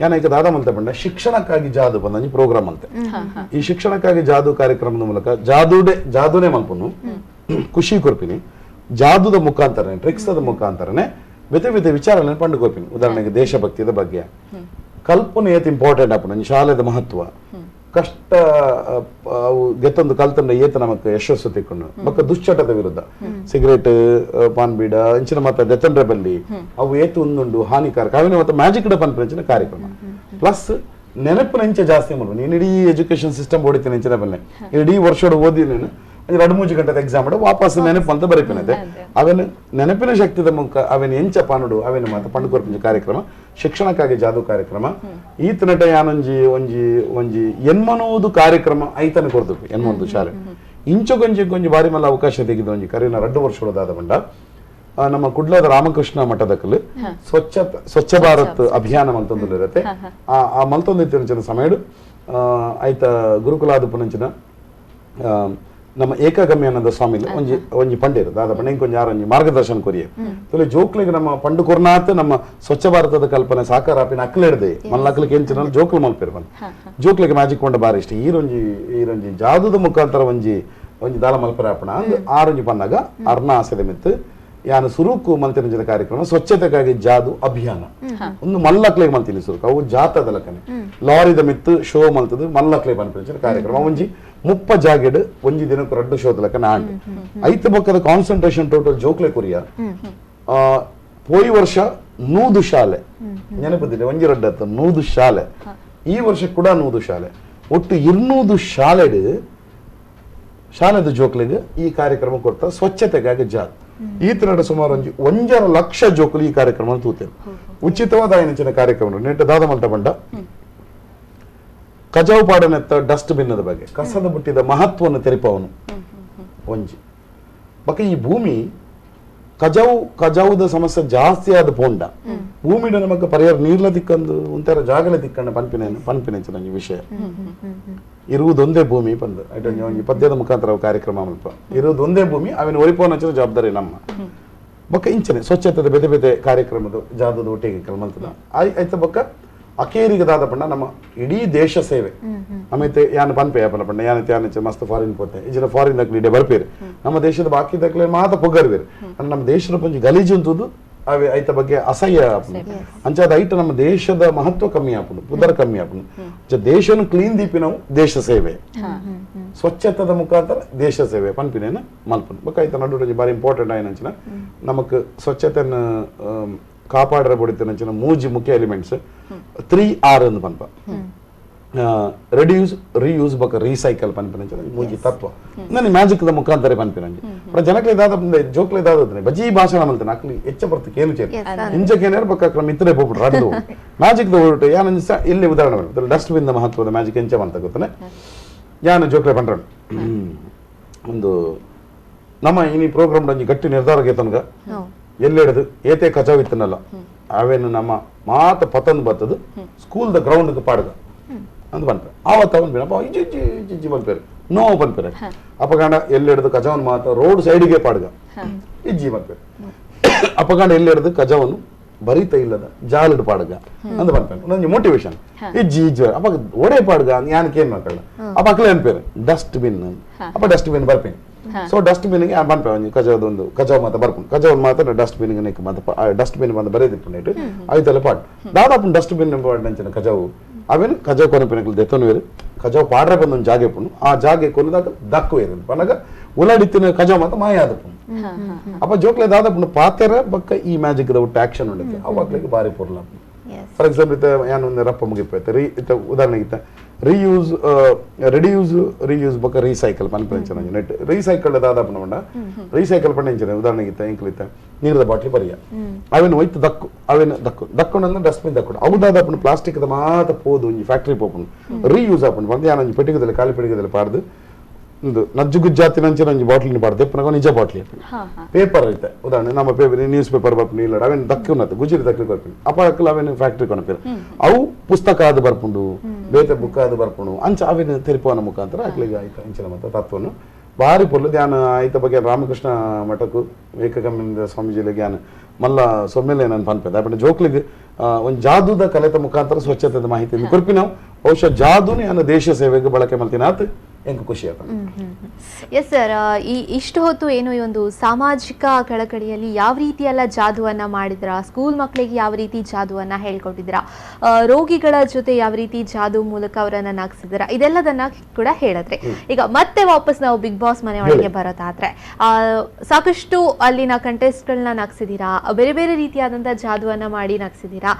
ಯಾನ ಈಗ ದಾದ ಮಲ್ತ ಪಂಡ ಶಿಕ್ಷಣಕ್ಕಾಗಿ ಜಾದು ಬಂದ ಪ್ರೋಗ್ರಾಮ್ ಅಂತೆ ಈ ಶಿಕ್ಷಣಕ್ಕಾಗಿ ಜಾದು ಕಾರ್ಯಕ್ರಮದ ಮೂಲಕ ಜಾದುನೇ ಮಲ್ಪನು ಖುಷಿ ಕೊರ್ಪಿನಿ ಜಾದುದ ಮುಖಾಂತರನೇ ಟ್ರಿಕ್ಸ್ದ ಮುಖಾಂತರನೇ ಬೇತೆ ವಿಚಾರಗಳನ್ನು ಪಂಡುಕೋಪಿನಿ ಉದಾಹರಣೆಗೆ ದೇಶಭಕ್ತಿಯ ಬಗ್ಗೆ ಕಲ್ಪನೆ ಏತ್ ಇಂಪಾರ್ಟೆಂಟ್ ಆಪನ ಶಾಲೆದ ಮಹತ್ವ ಕಷ್ಟ ಅವು ಗೆತ್ತೊಂದು ಕಲ್ತಂಡ ಏತ ನಮಕ್ ಯಶಸ್ಸು ತಿಕ್ಕೊಂಡು ಬಕ್ಕ ದುಶ್ಚಟದ ವಿರುದ್ಧ ಸಿಗರೇಟ್ ಪಾನ್ ಬೀಡ ಇಂಚಿನ ಮತ್ತ ದೆತ್ತಂಡ್ರೆ ಬಲ್ಲಿ ಅವು ಏತು ಒಂದುಂಡು ಹಾನಿಕಾರಕ ಅವಿನ ಮತ್ತೆ ಮ್ಯಾಜಿಕ್ ಪನ್ಪಂಚಿನ ಕಾರ್ಯಕ್ರಮ ಪ್ಲಸ್ ನೆನಪಿನ ಇಂಚೆ ಜಾಸ್ತಿ ಮಾಡ್ಬೋದು ನೀನು ಇಡೀ ಎಜುಕೇಶನ್ ಸಿಸ್ಟಮ್ ಓಡಿತೀನಿ ಇಂಚಿನ ಬಲ್ಲೆ ಇಡೀ ವರ್ಷದ ಓದಿ ನೀನು 2-3 ಗಂಟೆ ಎಕ್ಸಾಮ್ ವಾಪಸ್ ನೆನಪು ಅಂತ ಬರೀಪಿನದೆ ಅವನು ನೆನಪಿನ ಶಕ್ತಿದ ಮುಖ ಅವನ ಎಂಚ ಪಾನುಡು ಅವನ ಮಾತ ಪಂಡುಕೊರ್ಪಿನ ಕಾರ್ಯಕ್ರಮ ಶಿಕ್ಷಣಕ್ಕಾಗಿ ಜಾದು ಕಾರ್ಯಕ್ರಮ ಈತ ನಟ ಯಾನೊಂಜಿ ಒಂಜಿ ಎನ್ಮನೋದು ಕಾರ್ಯಕ್ರಮ ಐತನ ಕೊಡ್ತು ಎನ್ಮೊಂದು ಶಾಲೆ ಇಂಚೊಂಜಿ ಬಾರಿ ಮಲ್ಲ ಅವಕಾಶ ತೆಗೆದು ಒಂಜಿ ಕರೀನ 2 ವರ್ಷದಾದ ಬಂಡ ನಮ್ಮ ಕುಡ್ಲದ ರಾಮಕೃಷ್ಣ ಮಠದಕಲು ಸ್ವಚ್ಛ ಭಾರತ್ ಅಭಿಯಾನ ಮಲ್ತೊಂದು ಇರುತ್ತೆ ಆ ಮಲ್ತೊಂದು ಇತ್ತಿನ ಸಮಯ ಆಯ್ತ ಗುರುಕುಲಾದ ಪುನಂಚಿನ ನಮ್ಮ ಏಕಗಮ್ಯಾನಂದ ಸ್ವಾಮಿ ಒಂಜಿ ಪಂಡೇರು ದಾದ ಪಂಡ ಕೊಂಚ ಯಾರೊಂಜಿ ಮಾರ್ಗದರ್ಶನ ಕೊರಿಯ ತೊಲೆ ಜೋಕ್ಲಿಗೆ ನಮ್ಮ ಪಂಡು ಕೊರ್ನಾತ್ ನಮ್ಮ ಸ್ವಚ್ಛ ಭಾರತದ ಕಲ್ಪನೆ ಸಾಕಾರ ಆಪಿನ ಅಕ್ಲೆಡ್ದೆ ಮಲ್ಲಕ್ಲಿಗೆ ಎಂಚಿನ ಜೋಕ್ಲು ಮಲ್ಪೇರು ಬಂದು ಜೋಕ್ಲಿಗೆ ಮ್ಯಾಜಿಕ್ ಕೊಂಡ ಬಾರಿ ಇಷ್ಟ ಈರೊಂಜಿ ಜಾದುದ ಮುಖಾಂತರ ಒಂಜಿ ದಾಲ ಮಲ್ಪರ ಆಪಣ ಆರೊಂಜಿ ಪಂದಾಗ ಅರ್ಣ ಆಸೆದ ಮಿತ್ತು ಯಾನು ಸುರುಕು ಮಲ್ತಿನ ಕಾರ್ಯಕ್ರಮ ಸ್ವಚ್ಛತೆಗಾಗಿ ಜಾದು ಅಭಿಯಾನ ಒಂದು ಮಲ್ಲಕ್ಲೆಗೆ ಮಲ್ತೀನಿ ಸುರುಕು ಅವು ಜಾತದ ಲಕ್ಕನೆ ಲಾರಿದ ಮಿತ್ತು ಶೋ ಮಲ್ತದು ಮಲ್ಲಕ್ಲೆ ಪನ್ಪಿನ ಕಾರ್ಯಕ್ರಮ ಒಂಜಿ 30 ಜಾಗೆಡ್ ಒಂಜಿ ದಿನಕ್ಕೆ 2 ಶೋದ ಲಕ್ಕನೆ ಆಂಡ್ ಐತ ಬಕ್ಕದ ಕಾನ್ಸಂಟ್ರೇಷನ್ ಟೋಟಲ್ ಜೋಕ್ಲೆ ಕೊರಿಯ ಪೋಯಿ ವರ್ಷ 100 ಶಾಲೆ ನೆನಪಿದ್ದಿದೆ ಒಂಜಿ 2 100 ಶಾಲೆ ಈ ವರ್ಷ ಕೂಡ 100 ಶಾಲೆ ಒಟ್ಟು 200 ಶಾಲೆದ ಜೋಕ್ಲೆಗೆ ಈ ಕಾರ್ಯಕ್ರಮ ಕೊಡ್ತಾ ಸ್ವಚ್ಛತೆಗಾಗಿ ಜಾತ್ ಈತ ನಡ ಸುಮಾರು 1 ಲಕ್ಷ ಜೋಕುಲು ಈ ಕಾರ್ಯಕ್ರಮ ತೂತೇನೆ ಉಚಿತವಾದ ಆಯ್ನ ಕಾರ್ಯಕ್ರಮ ನೆಟ್ಟ ದಾದ ಮಲ್ಟ ಬಂಡ ಕಜಾವು ಪಾಡನೆತ್ತ ಡಸ್ಟ್ ಬಿನ್ನದ ಬಗ್ಗೆ ಕಸದ ಬುಟ್ಟಿದ ಮಹತ್ವವನ್ನು ತೆರಿಪವನು ಒಂಜಿ ಬಕ ಈ ಭೂಮಿ ಕಜಾವುದ ಸಮಸ್ಯೆ ಜಾಸ್ತಿ ಆದ ಪೋಂಡ ಭೂಮಿಡ ನಮಕ್ ಪರಿಹಾರ ನೀರ್ಲ ದಿಕ್ಕಂದು ಒಂಥರ ಜಾಗಲ ದಿಕ್ಕಂಡ ಪನ್ಪಿನೆಂಚ ನಂಗೆ ವಿಷಯ ಇರುವುದೊಂದೇ ಭೂಮಿ ಬಂದು ಒಂಜಿ ಪದ್ಯದ ಮುಖಾಂತರ ಕಾರ್ಯಕ್ರಮ ಮಲ್ಪ ಇರುವುದೊಂದೇ ಭೂಮಿ ಅವನ ಒರಿಪೋನ ಜವಾಬ್ದಾರಿ ನಮ್ಮ ಬಕ್ಕ ಇಂಚನೆ ಸ್ವಚ್ಛತೆದ ಬೇತೆ ಕಾರ್ಯಕ್ರಮದ ಜಾದದ ಒಟ್ಟಿಗೆ ಮಲ್ತದ ಆಯ್ತ ಬಕ್ಕ ಅಕೇರಿಗೆ ದಾದ ಪಂಡ ನಮ್ಮ ಇಡೀ ದೇಶ ಸೇವೆ ಆಮೇಲೆ ಯಾನ್ ಪನ್ಪೆ ಯಾಪನ ಪಂಡ ಯಾನ ಮಸ್ತ್ ಫಾರಿನ್ ಪೋತೆ ಈಜಿನ ಫಾರಿನ್ ದಕ್ಲಿ ಇಡೆ ಬರ್ಪೇರು ನಮ್ಮ ದೇಶದ ಬಾಕಿ ದಕ್ಲೆ ಮಾತ ಪೊಗರ್ವೇರು ನಮ್ಮ ದೇಶದ ಪಂಚ ಗಲೀಜು ಅಂತದ್ದು ಅವೆ ಐತ ಬಗ್ಗೆ ಅಸಹ್ಯ ಆಪುಂಡು ಅಂಚಾದ ಐಟ ನಮ್ಮ ದೇಶದ ಮಹತ್ವ ಕಮ್ಮಿ ಆಪುಂಡು ಪುದರ್ ಕಮ್ಮಿ ಆಪುಂಡು ದೇಶನ ಕ್ಲೀನ್ ದೀಪಿ ನಾವು ದೇಶ ಸೇವೆ ಸ್ವಚ್ಛತದ ಮುಖಾಂತರ ದೇಶ ಸೇವೆ ಪನ್ಪಿನೇನ ಮಲ್ಪನ್ ಬೊಕ್ಕ ಐತ ನಡು ಬಾರಿ ಇಂಪಾರ್ಟೆಂಟ್ ಆಯ್ನಂಚಿನ ನಮಕ್ ಸ್ವಚ್ಛತೆಯನ್ನು ಕಾಪಾಡರ ಬಡಿತನಂಚಿನ ಮೂಜಿ ಮುಖ್ಯ ಎಲಿಮೆಂಟ್ಸ್ 3R ಎಂದು ಪನ್ಪ ರೆಡ್ಯೂಸ್ ರೀಯೂಸ್ ಬೊಕ್ಕ ರೀಸೈಕಲ್ ಪನ್ಪಿನಂಚಿನ ಮೂಜಿ ತತ್ವ ನಾನು ಮ್ಯಾಜಿಕ್ ದ ಮುಖಾಂತರ ಪನ್ಪಿನಂಜಿ ಜನಕ್ಲೆ ದಾದ ಜೋಕ್ಲೆ ದಾದ ಬಜಿ ಭಾಷಣ ಮಲ್ತನ ಅಕ್ಲಿ ಹೆಚ್ಚ ಬರ್ತಕ್ಕೆ ಏನು ಚೇರ್ ಹಿಂಜಕೇನೇರ್ ಬೊಕ್ಕ ಕ್ರಮ ಇತ್ತರೆ ಹೋಗ್ಬಿಟ್ರು ರಾಡ್ದು ಮ್ಯಾಜಿಕ್ ದ ಹೊರಟು ಯಾನ ಇಲ್ಲಿ ಉದಾಹರಣೆ ಬರ್ತದೆ ಡಸ್ಟ್ ಬಿನ್ ದ ಮಹತ್ವದ ಮ್ಯಾಜಿಕ್ ಎಂಚ ಅಂತ ಗೊತ್ತಾನೆ ಯಾನು ಜೋಕ್ಲೆ ಪಂಡ್ರನ್ ಒಂದು ನಮ್ಮ ಈ ಪ್ರೋಗ್ರಾಮ್ ಒಂಜಿ ಗಟ್ಟಿ ನಿರ್ಧಾರಕ್ಕೆ ತನಕ ಎಲ್ಲೆಡದು ಏತೆ ಕಚಾವಿತ್ತನಲ್ಲ ಅವೇನು ನಮ್ಮ ಮಾತ ಪತಂದ್ ಬತ್ತದು ಸ್ಕೂಲ್ ದ ಗ್ರೌಂಡ್ ಪಾಡ್ಗ ಅಂತ ಬಂತಾರೆ ಆವತ್ತು ಅವನ್ ಬೇನಪ್ಪ ಇಜ್ಜಿ ಬಂದ್ಪೇರು ನೋವು ಬಂದ್ಪೇರೆ ಅಪಗಾಂಡ ಎಲ್ಲೆಡ್ದು ಕಜವನ್ ಮಾತ ರೋಡ್ ಸೈಡ್ಗೆ ಪಾಡ್ಗ ಇಜ್ಜಿ ಬಂದ್ಪೇರು ಅಪಗಾಂಡ ಎಲ್ಲೆಡ್ದು ಕಜವನ್ನು ಬರೀತ ಇಲ್ಲದ ಜಾಲಡ್ ಪಾಡ್ಗ ಅಂತ ಬಂದ್ಪೇರು ನಂಜಿ ಮೋಟಿವೇಶನ್ ಇಜ್ಜಿ ಅಪ್ಪ ಒಡೆ ಪಾಡ್ಗ ಯಾನಕ್ಕೆ ಏನ್ ಮಾತಾಡ ಅಪ್ಪ ಅಕ್ಲೆ ಅನ್ಪೇರು ಡಸ್ಟ್ ಬಿನ್ ಅಪ್ಪ ಡಸ್ಟ್ ಬಿನ್ ಬರ್ಪೇನೆ ಸೊ ಡಸ್ಟ್ ಬಿನ್ಗೆ ಬಂದ್ಪೆ ಒಂಜಿ ಕಜವದೊಂದು ಕಜಾವ್ ಮಾತ ಬರ್ಪುಂಡು ಕಜಾವ್ ಮಾತ ಡಸ್ಟ್ ಬಿನ್ಗೆ ನೆಕ್ ಮಾತ ಡಸ್ಟ್ ಬಿನ್ ಬಂದು ಬರೆದಿಪ್ಪುಂಡು ಐತಲ್ಲ ಪಾಡ್ ದಾದಾಪುಂಡು ಡಸ್ಟ್ ಬಿನ್ ಪಾಡ್ನಂಚಿನ ಕಜಾವು ಅವೇನು ಕಜಾವ್ ಕೊನಪಿನಕಲ್ ದೆತ್ತೊನುವೇರು ಕಜಾವ್ ಪಾಡ್ರೆ ಬಂದೊಂದು ಜಾಗೆ ಪುಂಡು ಆ ಜಾಗೆ ಕೊನದಾಗ ದಕ್ಕುವೇರು ಪನಗ ಉಲಾಡಿತ್ತಿನ ಕಜಾವ್ ಮಾತ ಮಾಯ ಆದಪುಂಡು ಅಪ್ಪ ಜೋಕ್ಲೆ ದಾದಾಪುಂಡು ಪಾತೆರ ಬಕ್ಕ ಈ ಮ್ಯಾಜಿಕ್ ದ ಒಟ್ಟು ಆಕ್ಷನ್ ಉಂಡಕ್ಕೆ ಅವಾಗ್ಲಿಗೆ ಬಾರಿ ಪೂರ್ಣ ಫಾರ್ ಎಕ್ಸಾಂಪಲ್ ಇತ್ತ ಯಾನೊಂದು ರಪ್ಪ ಮುಗಿಪೈತೆ ಇತ್ತ ಉದಾಹರಣೆ ಇತ್ತ reuse reduce reuse ಬೊಕ್ಕ ರೀಸೈಕಲ್ ಪನ್ಪಂಚನ ನೆಟ್ ರೀಸೈಕಲ್ ದಾದಾಪನ ಮಂಡ ರೀಸೈಕಲ್ ಪಂಡಿಂಚನೆ ಉದಾಹರಣೆಗೆ ಇತ್ತ ಇಂಕ್ಲಿತ್ತ ನೀರದ ಬಾಟ್ಲಿ ಬರಿಯ ಅವೇನು ಒಯ್ತು ದಕ್ಕು ಅವೇನು ದಕ್ಕೊಂಡ ಡಸ್ಟ್ಬಿನ್ ದಕ್ಕೊಂಡು ಅವು ದಾದಾಪನ ಪ್ಲಾಸ್ಟಿಕ್ ದ ಮಾತ ಪೋದು ಒಂಜಿ ಫ್ಯಾಕ್ಟರಿ ಪೋಪುಂಡು ರೀಯೂಸ್ ಆಪುಂಡು ಬಂದು ಯಾನೊಂಜಿ ಪೆಟ್ಟಿಗೆದಲ್ಲಿ ಖಾಲಿ ಪೆಟ್ಟಿಗೆದಲ್ಲಿ ಪಾಡ್ದು ಒಂದು ನಜ್ಜು ಗುಜ್ಜಾತಿ ನಂಚಿನ ಒಂಜಿ ಬಾಟ್ಲಿನ ಪಾಡ್ದೆ ಪುನಗ ನಿಜ ಬಾಟ್ಲಿ ಪೇಪರ್ ಐತೆ ಉದಾಹರಣೆ ನಮ್ಮ ಪೇಪರ್ ನ್ಯೂಸ್ ಪೇಪರ್ ಬರ್ಪುಂಡು ಇಲ್ಲ ಅವೇನು ದಕ್ಕಿ ಉನ್ನತ್ತೆ ಗುಜ್ಜಿರಿ ದಕ್ಕಿ ಬರ್ಪುಂಡು ಅಪ್ಪ ಅಕ್ಕಲು ಅವೇನು ಫ್ಯಾಕ್ಟ್ರಿ ಕೊನಪೇರು ಅವು ಪುಸ್ತಕ ಅದು ಬರ್ಪುಂಡು ಬೇತೆ ಬುಕ್ ಅದು ಬರ್ಪುಂಡು ಅಂಚ ಅವೇನು ತೆರಿಪುವನ ಮುಖಾಂತರ ಅಕ್ಲಿಗೆ ಆಯ್ತು ಅಂಚಿನ ಮತ್ತೆ ತತ್ವನು ಭಾರಿ ಪೊರ್ಲು ಧ್ಯಾನ ಆಯ್ತ ಬಗ್ಗೆ ರಾಮಕೃಷ್ಣ ಮಠಕ್ಕೂ ಏಕಗಮ್ಯದ ಸ್ವಾಮೀಜಿಲಿ ಜ್ಞಾನ ಮಲ್ಲ ಸೊಮ್ಮೆಲೆ ನಾನು ಪನ್ಪೇದ ಬಟ್ ಜೋಕ್ಲಿಗೆ ಒಂದು ಜಾದೂದ ಕಲೆತ ಮುಖಾಂತರ ಸ್ವಚ್ಛತೆದ ಮಾಹಿತಿ ಕೊರ್ಪಿ ನಾವು ಬಹುಶಃ ಜಾದೂನೇ ನನ್ನ ದೇಶ ಸೇವೆಗೆ ಬಳಕೆ ಮಾಡ್ತೀನಿ ಆತ ಎಂಕ ಖುಷಿ ಆಗ್ತದೆ. ಎಸ್ ಸರ್, ಇಷ್ಟು ಹೊತ್ತು ಏನು ಈ ಒಂದು ಸಾಮಾಜಿಕ ಕಳಕಳಿಯಲ್ಲಿ ಯಾವ ರೀತಿ ಎಲ್ಲ ಜಾದುವನ್ನ ಮಾಡಿದ್ರ, ಸ್ಕೂಲ್ ಮಕ್ಕಳಿಗೆ ಯಾವ ರೀತಿ ಜಾದುವನ್ನ ಹೇಳ್ಕೊಟ್ಟಿದ್ರ, ರೋಗಿಗಳ ಜೊತೆ ಯಾವ ರೀತಿ ಜಾದು ಮೂಲಕ ಅವರನ್ನ ನಗಿಸಿದ್ರ, ಇದೆಲ್ಲದನ್ನ ಕೂಡ ಹೇಳಿದ್ರೆ ಈಗ ಮತ್ತೆ ವಾಪಸ್ ನಾವು ಬಿಗ್ ಬಾಸ್ ಮನೆ ಒಳಗೆ ಬರೋದಾದ್ರೆ ಸಾಕಷ್ಟು ಅಲ್ಲಿನ ಕಂಟೆಸ್ಟ್ಗಳನ್ನ ನಗಿಸಿದೀರಾ, ಬೇರೆ ಬೇರೆ ರೀತಿಯಾದಂತಹ ಜಾದುವನ್ನ ಮಾಡಿ ನಗಿಸಿದೀರಾ.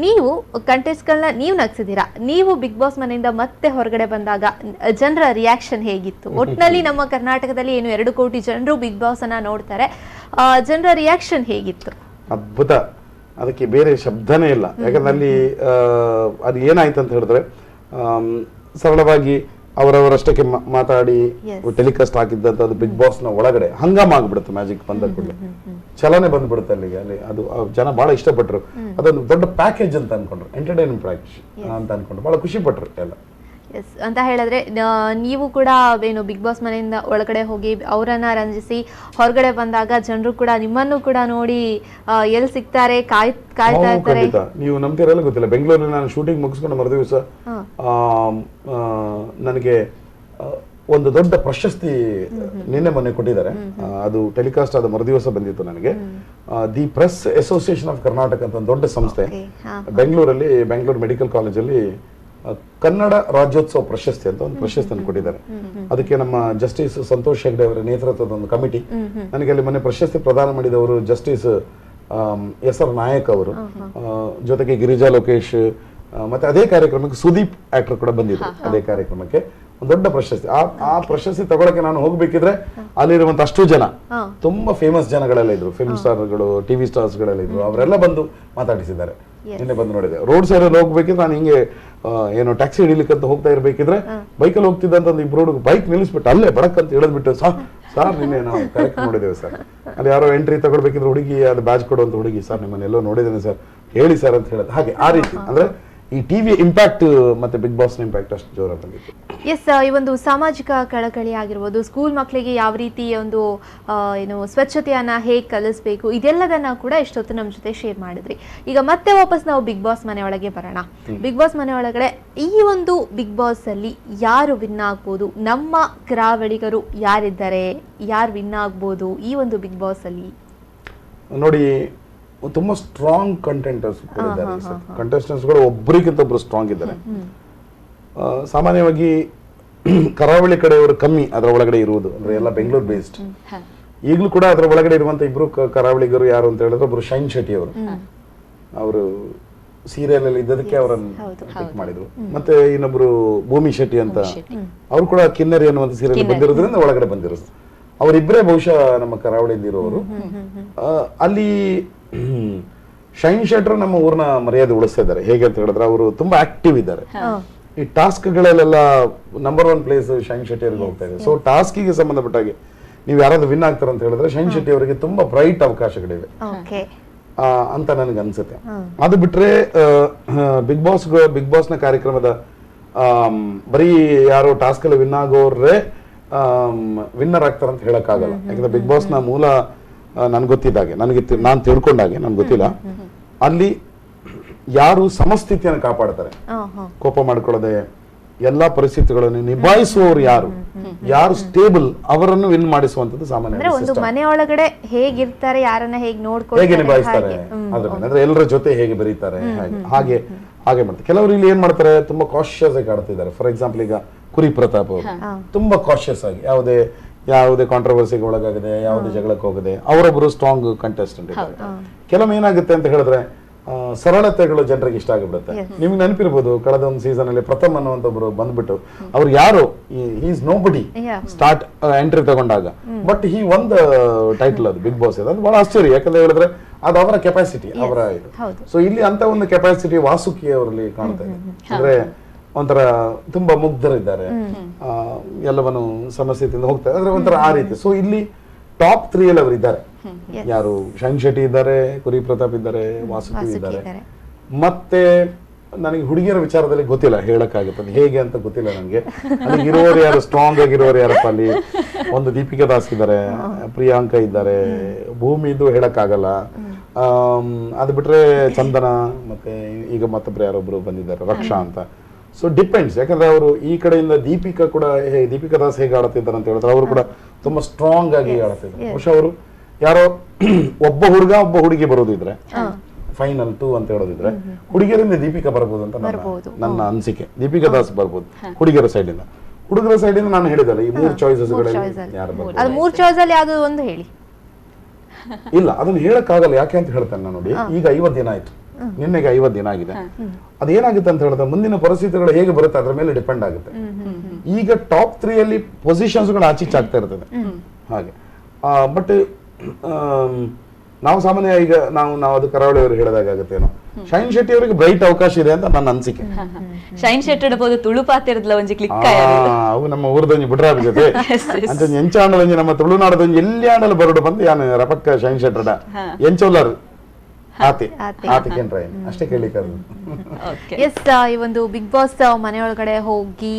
ನೀವು ಕಂಟೆಸ್ಟ್ಗಳನ್ನ ನೀವು ನಗಿಸಿದೀರಾ, ನೀವು ಬಿಗ್ ಬಾಸ್ ಮನೆಯಿಂದ ಮತ್ತೆ ಹೊರಗಡೆ ಬಂದಾಗ ಜನರ ರಿಯಾಕ್ಷನ್ ಹೇಗಿತ್ತು? ಒಟ್ಟಿನಲ್ಲಿ ನಮ್ಮ ಕರ್ನಾಟಕದಲ್ಲಿ ಏನು 2 ಕೋಟಿ ಜನರು ಬಿಗ್ ಬಾಸ್ ಅನ್ನ ನೋಡ್ತಾರೆ, ಜನರ ರಿಯಾಕ್ಷನ್ ಹೇಗಿತ್ತು? ಅದ್ಭುತ, ಅದಕ್ಕೆ ಬೇರೆ ಶಬ್ದನೇ ಇಲ್ಲ. ಯಾಕಂದ್ರೆ ಅಲ್ಲಿ ಅದು ಏನಾಯ್ತು ಅಂತ ಹೇಳಿದ್ರೆ ಸರಳವಾಗಿ ಅವರವರಷ್ಟಕ್ಕೆ ಮಾತಾಡಿ ಟೆಲಿಕಾಸ್ಟ್ ಹಾಕಿದ್ದಂತ ಬಿಗ್ ಬಾಸ್ ನ ಒಳಗಡೆ ಹಂಗಾಮ ಆಗ್ಬಿಡುತ್ತೆ. ಮ್ಯಾಜಿಕ್ ಬಂದ ಕೂಡಲೇ ಚಲನೆ ಬಂದ್ಬಿಡುತ್ತೆ ಅಲ್ಲಿಗೆ. ಅಲ್ಲಿ ಅದು ಜನ ಬಹಳ ಇಷ್ಟಪಟ್ರು. ಅದೊಂದು ದೊಡ್ಡ ಪ್ಯಾಕೇಜ್ ಅಂತ ಅನ್ಕೊಂಡ್ರು, ಎಂಟರ್ಟೈನ್ಮೆಂಟ್ ಪ್ಯಾಕೇಜ್ ಅಂತ ಅನ್ಕೊಂಡ್ರು, ಬಹಳ ಖುಷಿ ಪಟ್ರು ಎಲ್ಲ. ಎಸ್ ಅಂತ ಹೇಳಿದ್ರೆ ನೀವು ಕೂಡ ಏನು ಬಿಗ್ ಬಾಸ್ ಮನೆಯಿಂದ ಒಳಗಡೆ ಹೋಗಿ ಅವರನ್ನ ರಂಜಿಸಿ ಹೊರಗಡೆ ಬಂದಾಗ ಜನರು ಕೂಡ ನಿಮ್ಮನ್ನು ಕೂಡ ನೋಡಿ ಎಲ್ಲಿ ಸಿಗ್ತಾರೆ ಕಾಯ್ತಾ ಇರ್ತಾರೆ. ನೀವು ನಂಬ್ತಿರಲ್ಲ ಗೊತ್ತಿಲ್ಲ, ಬೆಂಗಳೂರಲ್ಲಿ ನಾನು ಶೂಟಿಂಗ್ ಮುಗಿಸ್ಕೊಂಡು ಮರುದಿವಸ ನನಗೆ ಒಂದು ದೊಡ್ಡ ಪ್ರಶಸ್ತಿ ನಿನ್ನೆ ಮೊನ್ನೆ ಕೊಟ್ಟಿದ್ದಾರೆ. ಅದು ಟೆಲಿಕಾಸ್ಟ್ ಆದ ಮರುದಿವಸ ಬಂದಿತ್ತು ನನಗೆ. The press association of Karnataka ಅಂತ ಒಂದು ದೊಡ್ಡ ಸಂಸ್ಥೆ ಬೆಂಗಳೂರಲ್ಲಿ, ಬೆಂಗಳೂರು ಮೆಡಿಕಲ್ ಕಾಲೇಜಲ್ಲಿ ಕನ್ನಡ ರಾಜ್ಯೋತ್ಸವ ಪ್ರಶಸ್ತಿ ಅಂತ ಒಂದು ಪ್ರಶಸ್ತಿಯನ್ನು ಕೊಟ್ಟಿದ್ದಾರೆ. ಅದಕ್ಕೆ ನಮ್ಮ ಜಸ್ಟಿಸ್ ಸಂತೋಷ್ ಹೆಗ್ಡೆ ಅವರ ನೇತೃತ್ವದ ಒಂದು ಕಮಿಟಿ, ನನಗೆ ಅಲ್ಲಿ ಮೊನ್ನೆ ಪ್ರಶಸ್ತಿ ಪ್ರದಾನ ಮಾಡಿದವರು ಜಸ್ಟಿಸ್ ಎಸ್.ಆರ್. ನಾಯಕ್ ಅವರು, ಜೊತೆಗೆ ಗಿರಿಜಾ ಲೋಕೇಶ್, ಮತ್ತೆ ಅದೇ ಕಾರ್ಯಕ್ರಮಕ್ಕೆ ಸುದೀಪ್ ಆಕ್ಟರ್ ಕೂಡ ಬಂದಿದ್ರು. ಅದೇ ಕಾರ್ಯಕ್ರಮಕ್ಕೆ ಒಂದು ದೊಡ್ಡ ಪ್ರಶಸ್ತಿ. ಆ ಪ್ರಶಸ್ತಿ ತಗೊಳಕ್ಕೆ ನಾನು ಹೋಗ್ಬೇಕಿದ್ರೆ ಅಲ್ಲಿರುವಂತ ಅಷ್ಟು ಜನ ತುಂಬಾ ಫೇಮಸ್ ಜನಗಳೆಲ್ಲ ಇದ್ರು, ಫಿಲ್ಮ್ ಸ್ಟಾರ್ಗಳು, ಟಿವಿ ಸ್ಟಾರ್ಸ್ ಗಳೆಲ್ಲ ಇದ್ರು. ಅವರೆಲ್ಲ ಬಂದು ಮಾತಾಡಿಸಿದ್ದಾರೆ. ನಿನ್ನೆ ಬಂದು ನೋಡಿದೆ. ರೋಡ್ ಸೈಡ್ ಅಲ್ಲಿ ಹೋಗ್ಬೇಕಿದ್ರೆ ನಾನು ಹಿಂಗೆ ಏನು ಟ್ಯಾಕ್ಸಿ ಹಿಡಿಲಿಕ್ಕೆ ಅಂತ ಹೋಗ್ತಾ ಇರ್ಬೇಕಿದ್ರೆ ಬೈಕಲ್ಲಿ ಹೋಗ್ತಿದ್ದಂತ ಒಂದು ಇಬ್ರು ಹುಡುಗ ಬೈಕ್ ನಿಲ್ಲಿಸ್ಬಿಟ್ಟು ಅಲ್ಲೇ ಬಡಕ್ ಅಂತ ಹಿಡಿದ್ಬಿಟ್ಟು, ಸಾರ್ ನಿನ್ನೆ ನಾವು ಕರೆಕ್ಟ್ ನೋಡಿದ್ದೇವೆ ಸರ್, ಅಲ್ಲಿ ಯಾರೋ ಎಂಟ್ರಿ ತಗೊಳ್ಬೇಕಿದ್ರೆ ಹುಡುಗಿ ಅದು ಬ್ಯಾಚ್ ಕೊಡುವಂತ ಹುಡುಗಿ, ಸರ್ ನಿಮ್ಮನ್ನೆಲ್ಲೋ ನೋಡಿದ್ದೇನೆ ಸರ್, ಹೇಳಿ ಸರ್ ಅಂತ ಹೇಳೋದು. ಹಾಗೆ ಆ ರೀತಿ ಅಂದ್ರೆ ಈ ಟಿವಿ ಇಂಪ್ಯಾಕ್ಟ್ ಮತ್ತೆ ಬಿಗ್ ಬಾಸ್ ಇಂಪ್ಯಾಕ್ಟ್ ಅಷ್ಟು ಜೋರಾಗಿ ಬಂದಿತ್ತು. ಎಸ್, ಈ ಒಂದು ಸಾಮಾಜಿಕ ಕಳಕಳಿ ಆಗಿರ್ಬೋದು, ಸ್ಕೂಲ್ ಮಕ್ಕಳಿಗೆ ಯಾವ ರೀತಿ ಒಂದು ಸ್ವಚ್ಛತೆಯನ್ನ ಹೇಗೆ ಕಲಿಸ್ಬೇಕು, ಇದೆಲ್ಲದನ್ನ ಕೂಡ ಇಷ್ಟೊತ್ತು ನಮ್ಮ ಜೊತೆ ಶೇರ್ ಮಾಡಿದ್ರಿ. ಈಗ ಮತ್ತೆ ವಾಪಸ್ ನಾವು ಬಿಗ್ ಬಾಸ್ ಮನೆಯೊಳಗೆ ಬರೋಣ. ಬಿಗ್ ಬಾಸ್ ಮನೆಯೊಳಗಡೆ ಈ ಒಂದು ಬಿಗ್ ಬಾಸ್ ಅಲ್ಲಿ ಯಾರು ವಿನ್ ಆಗ್ಬೋದು, ನಮ್ಮ ಕರಾವಳಿಗರು ಯಾರಿದ್ದಾರೆ, ಯಾರು ವಿನ್ ಆಗ್ಬೋದು ಈ ಒಂದು ಬಿಗ್ ಬಾಸ್ ಅಲ್ಲಿ? ನೋಡಿ, ತುಂಬಾ ಸ್ಟ್ರಾಂಗ್ ಕಂಟೆಸ್ಟೆಂಟ್ಸ್ಗಳು ಒಬ್ಬರಿಗಿಂತ ಒಬ್ರು ಸ್ಟ್ರಾಂಗ್ ಇದ್ದಾರೆ. ಸಾಮಾನ್ಯವಾಗಿ ಕರಾವಳಿ ಕಡೆಯವರು ಕಮ್ಮಿ ಅದರ ಒಳಗಡೆ ಇರುವುದು, ಅಂದ್ರೆ ಎಲ್ಲ ಬೆಂಗಳೂರು ಬೇಸ್ಡ್. ಈಗಲೂ ಕೂಡ ಅದರ ಒಳಗಡೆ ಇರುವಂತ ಇಬ್ರು ಕರಾವಳಿಗರು ಯಾರು ಅಂತ ಹೇಳಿದ್ರೆ, ಒಬ್ರು ಶೈನ್ ಶೆಟ್ಟಿ ಅವರು ಸೀರಿಯಲ್ ಅಲ್ಲಿ ಇದ್ದದಕ್ಕೆ ಅವರನ್ನು ಪಿಕ್ ಮಾಡಿದ್ರು. ಮತ್ತೆ ಇನ್ನೊಬ್ರು ಭೂಮಿ ಶೆಟ್ಟಿ ಅಂತ, ಅವ್ರು ಕೂಡ ಕಿನ್ನರಿ ಅನ್ನುವಂತ ಸೀರಿಯಲ್ ಬಂದಿರೋದ್ರಿಂದ ಒಳಗಡೆ ಬಂದಿರೋದು. ಅವರಿಬ್ಬರೇ ಬಹುಶಃ ನಮ್ಮ ಕರಾವಳಿಯಿಂದ ಇರೋರು. ಅಲ್ಲಿ ಶೈನ್ ಶೆಟ್ರು ನಮ್ಮ ಊರಿನ ಮರ್ಯಾದೆ ಉಳಿಸ್ತಾ ಇದ್ದಾರೆ. ಹೇಗೆ ಅಂತ ಹೇಳಿದ್ರೆ, ಅವರು ತುಂಬಾ ಆಕ್ಟಿವ್ ಇದ್ದಾರೆ. ಈ ಟಾಸ್ಕ್ ಗಳಲ್ಲೆಲ್ಲ ನಂಬರ್ 1 ಪ್ಲೇಸ್ ಶೈನ್ ಶೆಟ್ಟಿ ಅವರಿಗೆ ಹೋಗ್ತಾ ಇದೆ. ಸೊ ಟಾಸ್ಕ್ ಗೆ ಸಂಬಂಧಪಟ್ಟಾಗೆ ನೀವು ಯಾರಾದ್ರೂ ವಿನ್ ಆಗ್ತಾರೆ ಅಂತ ಹೇಳಿದ್ರೆ, ಶೈನ್ ಶೆಟ್ಟಿ ಅವರಿಗೆ ತುಂಬಾ ಬ್ರೈಟ್ ಅವಕಾಶಗಳಿವೆ ಅಂತ ನನಗೆ ಅನ್ಸುತ್ತೆ. ಅದು ಬಿಟ್ರೆ ಬಿಗ್ ಬಾಸ್ ನ ಕಾರ್ಯಕ್ರಮದ ಬರೀ ಯಾರೋ ಟಾಸ್ಕ್ ಅಲ್ಲಿ ವಿನ್ ಆಗೋರ್ರೆ ವಿನ್ನರ್ ಆಗ್ತಾರೆ ಅಂತ ಹೇಳಕ್ ಆಗಲ್ಲ. ಯಾಕಂದ್ರೆ ಬಿಗ್ ಬಾಸ್ ನ ಮೂಲ ನನ್ಗೆ ಗೊತ್ತಿದ್ದಾಗೆ, ನಾನು ತಿಳ್ಕೊಂಡಾಗೆ, ನನ್ಗೆ ಗೊತ್ತಿಲ್ಲ, ಅಲ್ಲಿ ಯಾರು ಸಮಸ್ಥಿತಿಯನ್ನು ಕಾಪಾಡ್ತಾರೆ, ಕೋಪ ಮಾಡ್ಕೊಳ್ಳದೆ ಎಲ್ಲಾ ಪರಿಸ್ಥಿತಿಗಳನ್ನು ನಿಭಾಯಿಸುವವರು ಯಾರು ಸ್ಟೇಬಲ್, ಅವರನ್ನು ವಿನ್ ಮಾಡಿಸುವಂತದ್ದು ಸಾಮಾನ್ಯ. ಒಂದು ಮನೆಯೊಳಗಡೆ ಹೇಗಿರ್ತಾರೆ, ಯಾರನ್ನ ಹೇಗೆ ನಿಭಾಯಿಸ್ತಾರೆ, ಅಂದ್ರೆ ಎಲ್ಲರ ಜೊತೆ ಹೇಗೆ ಬೆರೀತಾರೆ, ಹಾಗೆ ಮಾಡ್ತಾರೆ. ಕೆಲವರು ಇಲ್ಲಿ ಏನ್ ಮಾಡ್ತಾರೆ, ತುಂಬಾ ಕಾಶಿಯಸ್ ಆಗಿ ಆಡ್ತಿದ್ದಾರೆ. ಫಾರ್ ಎಕ್ಸಾಂಪಲ್, ಈಗ ಕುರಿ ಪ್ರತಾಪ್ ಅವರು ತುಂಬಾ ಕಾಶಿಯಸ್ ಆಗಿ ಯಾವುದೇ ಕಾಂಟ್ರವರ್ಸಿಗೆ ಒಳಗಾಗದೆ, ಯಾವುದೇ ಜಗಳಕ್ಕೆ ಹೋಗದೆ ಅವರೊಬ್ಬರು ಸ್ಟ್ರಾಂಗ್ ಕಂಟೆಸ್ಟೆಂಟ್ ಇದ್ದಾರೆ. ಕೆಲವೊಮ್ಮೆ ಏನಾಗುತ್ತೆ ಅಂತ ಹೇಳಿದ್ರೆ, ಸರಳತೆಗಳು ಜನರಿಗೆ ಇಷ್ಟ ಆಗಿಬಿಡುತ್ತೆ. ನಿಮ್ಗೆ ನೆನಪಿರ್ಬೋದು, ಕಳೆದ ಒಂದು ಸೀಸನ್ ಅಲ್ಲಿ ಪ್ರಥಮ್ ಅನ್ನುವಂತ ಒಬ್ರು ಬಂದ್ಬಿಟ್ಟು, ಅವ್ರು ಯಾರು ಈಸ್ ನೋ ಬಡಿ ಸ್ಟಾರ್ಟ್ ಎಂಟ್ರಿ ತಗೊಂಡಾಗ, ಬಟ್ ಹಿ ಒಂದ್ ಟೈಟಲ್ ಅದು ಬಿಗ್ ಬಾಸ್. ಅದು ಬಹಳ ಆಶ್ಚರ್ಯ, ಯಾಕಂದ್ರೆ ಹೇಳಿದ್ರೆ ಅದು ಅವರ ಕೆಪಾಸಿಟಿ, ಅವರ ಇದು. ಸೊ ಇಲ್ಲಿ ಅಂತ ಒಂದು ಕೆಪಾಸಿಟಿ ವಾಸುಕಿ ಅವರಲ್ಲಿ ಕಾಣ್ತಾ ಇದೆ. ಅಂದ್ರೆ ಒಂಥರ ತುಂಬಾ ಮುಗ್ಧರಿದ್ದಾರೆ, ಎಲ್ಲವನ್ನು ಸಮಸ್ಯೆಯಿಂದ ಹೋಗ್ತಾರೆ, ಅಂದ್ರೆ ಒಂಥರ ಆ ರೀತಿ. ಸೊ ಇಲ್ಲಿ ಟಾಪ್ 3 ಅಲ್ಲಿ ಅವರು ಇದ್ದಾರೆ. ಯಾರು? ಶೈನ್ ಶೆಟ್ಟಿ ಇದ್ದಾರೆ, ಕುರಿ ಪ್ರತಾಪ್ ಇದ್ದಾರೆ, ವಾಸುಕಿ ಇದ್ದಾರೆ. ಮತ್ತೆ ನನಗೆ ಹುಡುಗಿಯರ ವಿಚಾರದಲ್ಲಿ ಗೊತ್ತಿಲ್ಲ, ಹೇಳಕ್ಕಾಗುತ್ತೆ ಹೇಗೆ ಅಂತ ಗೊತ್ತಿಲ್ಲ ನನಗೆ. ಅಲ್ಲಿ ಇರೋರು ಯಾರು, ಸ್ಟ್ರಾಂಗ್ ಆಗಿರೋರು ಯಾರಪ್ಪ ಅಲ್ಲಿ? ಒಂದು ದೀಪಿಕಾ ದಾಸ್ ಇದ್ದಾರೆ, ಪ್ರಿಯಾಂಕಾ ಇದ್ದಾರೆ, ಭೂಮಿದು ಹೇಳಕ್ಕಾಗಲ್ಲ. ಅದು ಬಿಟ್ರೆ ಚಂದನ, ಮತ್ತೆ ಈಗ ಮತ್ತೊಬ್ರು ಯಾರೊಬ್ರು ಬಂದಿದ್ದಾರೆ, ರಕ್ಷಾ ಅಂತ. ಸೊ ಡಿಪೆಂಡ್ಸ್, ಯಾಕಂದ್ರೆ ಅವರು ಈ ಕಡೆಯಿಂದ ದೀಪಿಕಾ ದಾಸ್ ಹೇಗೆ ಆಡುತ್ತಿದ್ದಾರೆ ಅಂತ ಹೇಳಿದ್ರೆ, ಅವರು ಕೂಡ ತುಂಬಾ ಸ್ಟ್ರಾಂಗ್ ಆಗಿ ಆಡುತ್ತಿದ್ದಾರೆ. ಬಹುಶಃ ಅವರು ಯಾರೋ ಒಬ್ಬ ಹುಡುಗ ಒಬ್ಬ ಹುಡುಗಿ ಬರೋದಿದ್ರೆ, ಫೈನಲ್ 2 ಅಂತ ಹೇಳೋದಿದ್ರೆ, ಹುಡುಗಿಯರಿಂದ ದೀಪಿಕಾ ಬರ್ಬೋದು ಅಂತ ನನ್ನ ಅನಿಸಿಕೆ. ದೀಪಿಕಾ ದಾಸ್ ಬರ್ಬೋದು ಹುಡುಗಿಯರ ಸೈಡ್ ಇಂದ. ಹುಡುಗರ ಸೈಡ್ ಇಂದ ನಾನು ಹೇಳಿದಲ್ಲ, ಈ 3 ಚಾಯ್ಸಸ್ ಯಾರು ಬರ್ಬೋದು? 3 ಚಾಯ್ಸ್ ಅಲ್ಲಿ ಯಾವುದು ಒಂದು ಹೇಳಿ. ಇಲ್ಲ, ಅದನ್ನ ಹೇಳಕ್ಕಾಗಲ್ಲ. ಯಾಕೆ ಅಂತ ಹೇಳ್ತೇನೆ ನಾನು. ನೋಡಿ, ಈಗ 50 ದಿನ ಆಯ್ತು, ನಿನ್ನೆಗೆ 50 ದಿನ ಆಗಿದೆ. ಅದೇನಾಗುತ್ತೆ ಅಂತ ಹೇಳಿದ್ರೆ, ಮುಂದಿನ ಪರಿಸ್ಥಿತಿಗಳು ಹೇಗೆ ಬರುತ್ತೆ ಅದ್ರ ಮೇಲೆ ಡಿಪೆಂಡ್ ಆಗುತ್ತೆ. ಈಗ ಟಾಪ್ 3 ಅಲ್ಲಿ ಪೊಸಿಷನ್ಸ್ ಗಳು ಆಚೀಚಾಗ್ತಾ ಇರ್ತದೆ ಹಾಗೆ. ಬಟ್ ನಾವು ಸಾಮಾನ್ಯ ಈಗ ನಾವು ಅದು ಕರಾವಳಿ ಅವರು ಹೇಳಿದಾಗತ್ತೇನೋ, ಶೈನ್ ಶೆಟ್ಟಿ ಅವರಿಗೆ ಬ್ರೈಟ್ ಅವಕಾಶ ಇದೆ ಅಂತ ನನ್ನ ಅನಿಸಿಕೆ. ಶೈನ್ ಶೆಟ್ಟಿ ಪೋದು ಒಂಜಿ ಕ್ಲಿಕ್ ಅವು ನಮ್ಮ ಊರದೊಂಜಿ ಬಿಡ್ರ ಜೊತೆ ಅಂತ ಎಂಚ ಆಂಡಲೊಂಜಿ ನಮ್ಮ ತುಳುನಾಡದೊಂಜಿ ಎಲ್ಲಿ ಆಂಡಲ ಬರೋಡು ಬಂದು ಯಾನು ರಪಕ್ಕ ಶೈನ್ ಶೆಟ್ಟಡ ಎಂಚೊಲ್ಲರು ಅಷ್ಟೇ ಕೇಳಿಕ. ಎಸ್, ಈ ಒಂದು ಬಿಗ್ ಬಾಸ್ ಮನೆಯೊಳಗಡೆ ಹೋಗಿ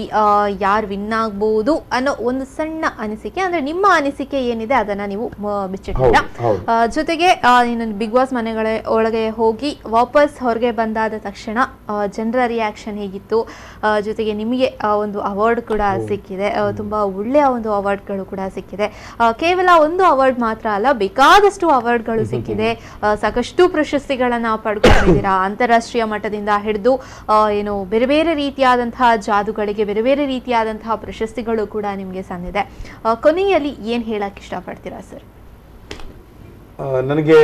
ಯಾರು ವಿನ್ ಆಗ್ಬಹುದು ಅನ್ನೋ ಒಂದು ಸಣ್ಣ ಅನಿಸಿಕೆ, ಅಂದ್ರೆ ನಿಮ್ಮ ಅನಿಸಿಕೆ ಏನಿದೆ ಅದನ್ನ ನೀವು ಬಿಚ್ಚಿಟ್ಟಿದ್ದೀರಾ. ಜೊತೆಗೆ ಬಿಗ್ ಬಾಸ್ ಮನೆಗಳ ಒಳಗೆ ಹೋಗಿ ವಾಪಸ್ ಹೊರಗೆ ಬಂದಾದ ತಕ್ಷಣ ಜನರ ರಿಯಾಕ್ಷನ್ ಹೇಗಿತ್ತು, ಜೊತೆಗೆ ನಿಮಗೆ ಒಂದು ಅವಾರ್ಡ್ ಕೂಡ ಸಿಕ್ಕಿದೆ, ತುಂಬಾ ಒಳ್ಳೆಯ ಒಂದು ಅವಾರ್ಡ್ಗಳು ಕೂಡ ಸಿಕ್ಕಿದೆ. ಕೇವಲ ಒಂದು ಅವಾರ್ಡ್ ಮಾತ್ರ ಅಲ್ಲ, ಬೇಕಾದಷ್ಟು ಅವಾರ್ಡ್ಗಳು ಸಿಕ್ಕಿದೆ, ಸಾಕಷ್ಟು ಪ್ರಶಸ್ತಿಗಳನ್ನ ಪಡ್ಕೊಂಡಿದ್ದೀರಾ. ಅಂತಾರಾಷ್ಟ್ರೀಯ ಮಟ್ಟದಿಂದ ಹಿಡಿದು ಬೇರೆ ಬೇರೆ ರೀತಿಯಾದಂತಹ ಜಾದುಗಳಿಗೆ ಬೇರೆ ಬೇರೆ ರೀತಿಯಾದಂತಹ ಪ್ರಶಸ್ತಿಗಳು ಕೂಡ ನಿಮಗೆ ಸಂದಿದೆ. ಕೊನೆಯಲ್ಲಿ ಏನ್ ಹೇಳಕ್ ಇಷ್ಟಪಡ್ತೀರಾ ಸರ್? ನನಗೆ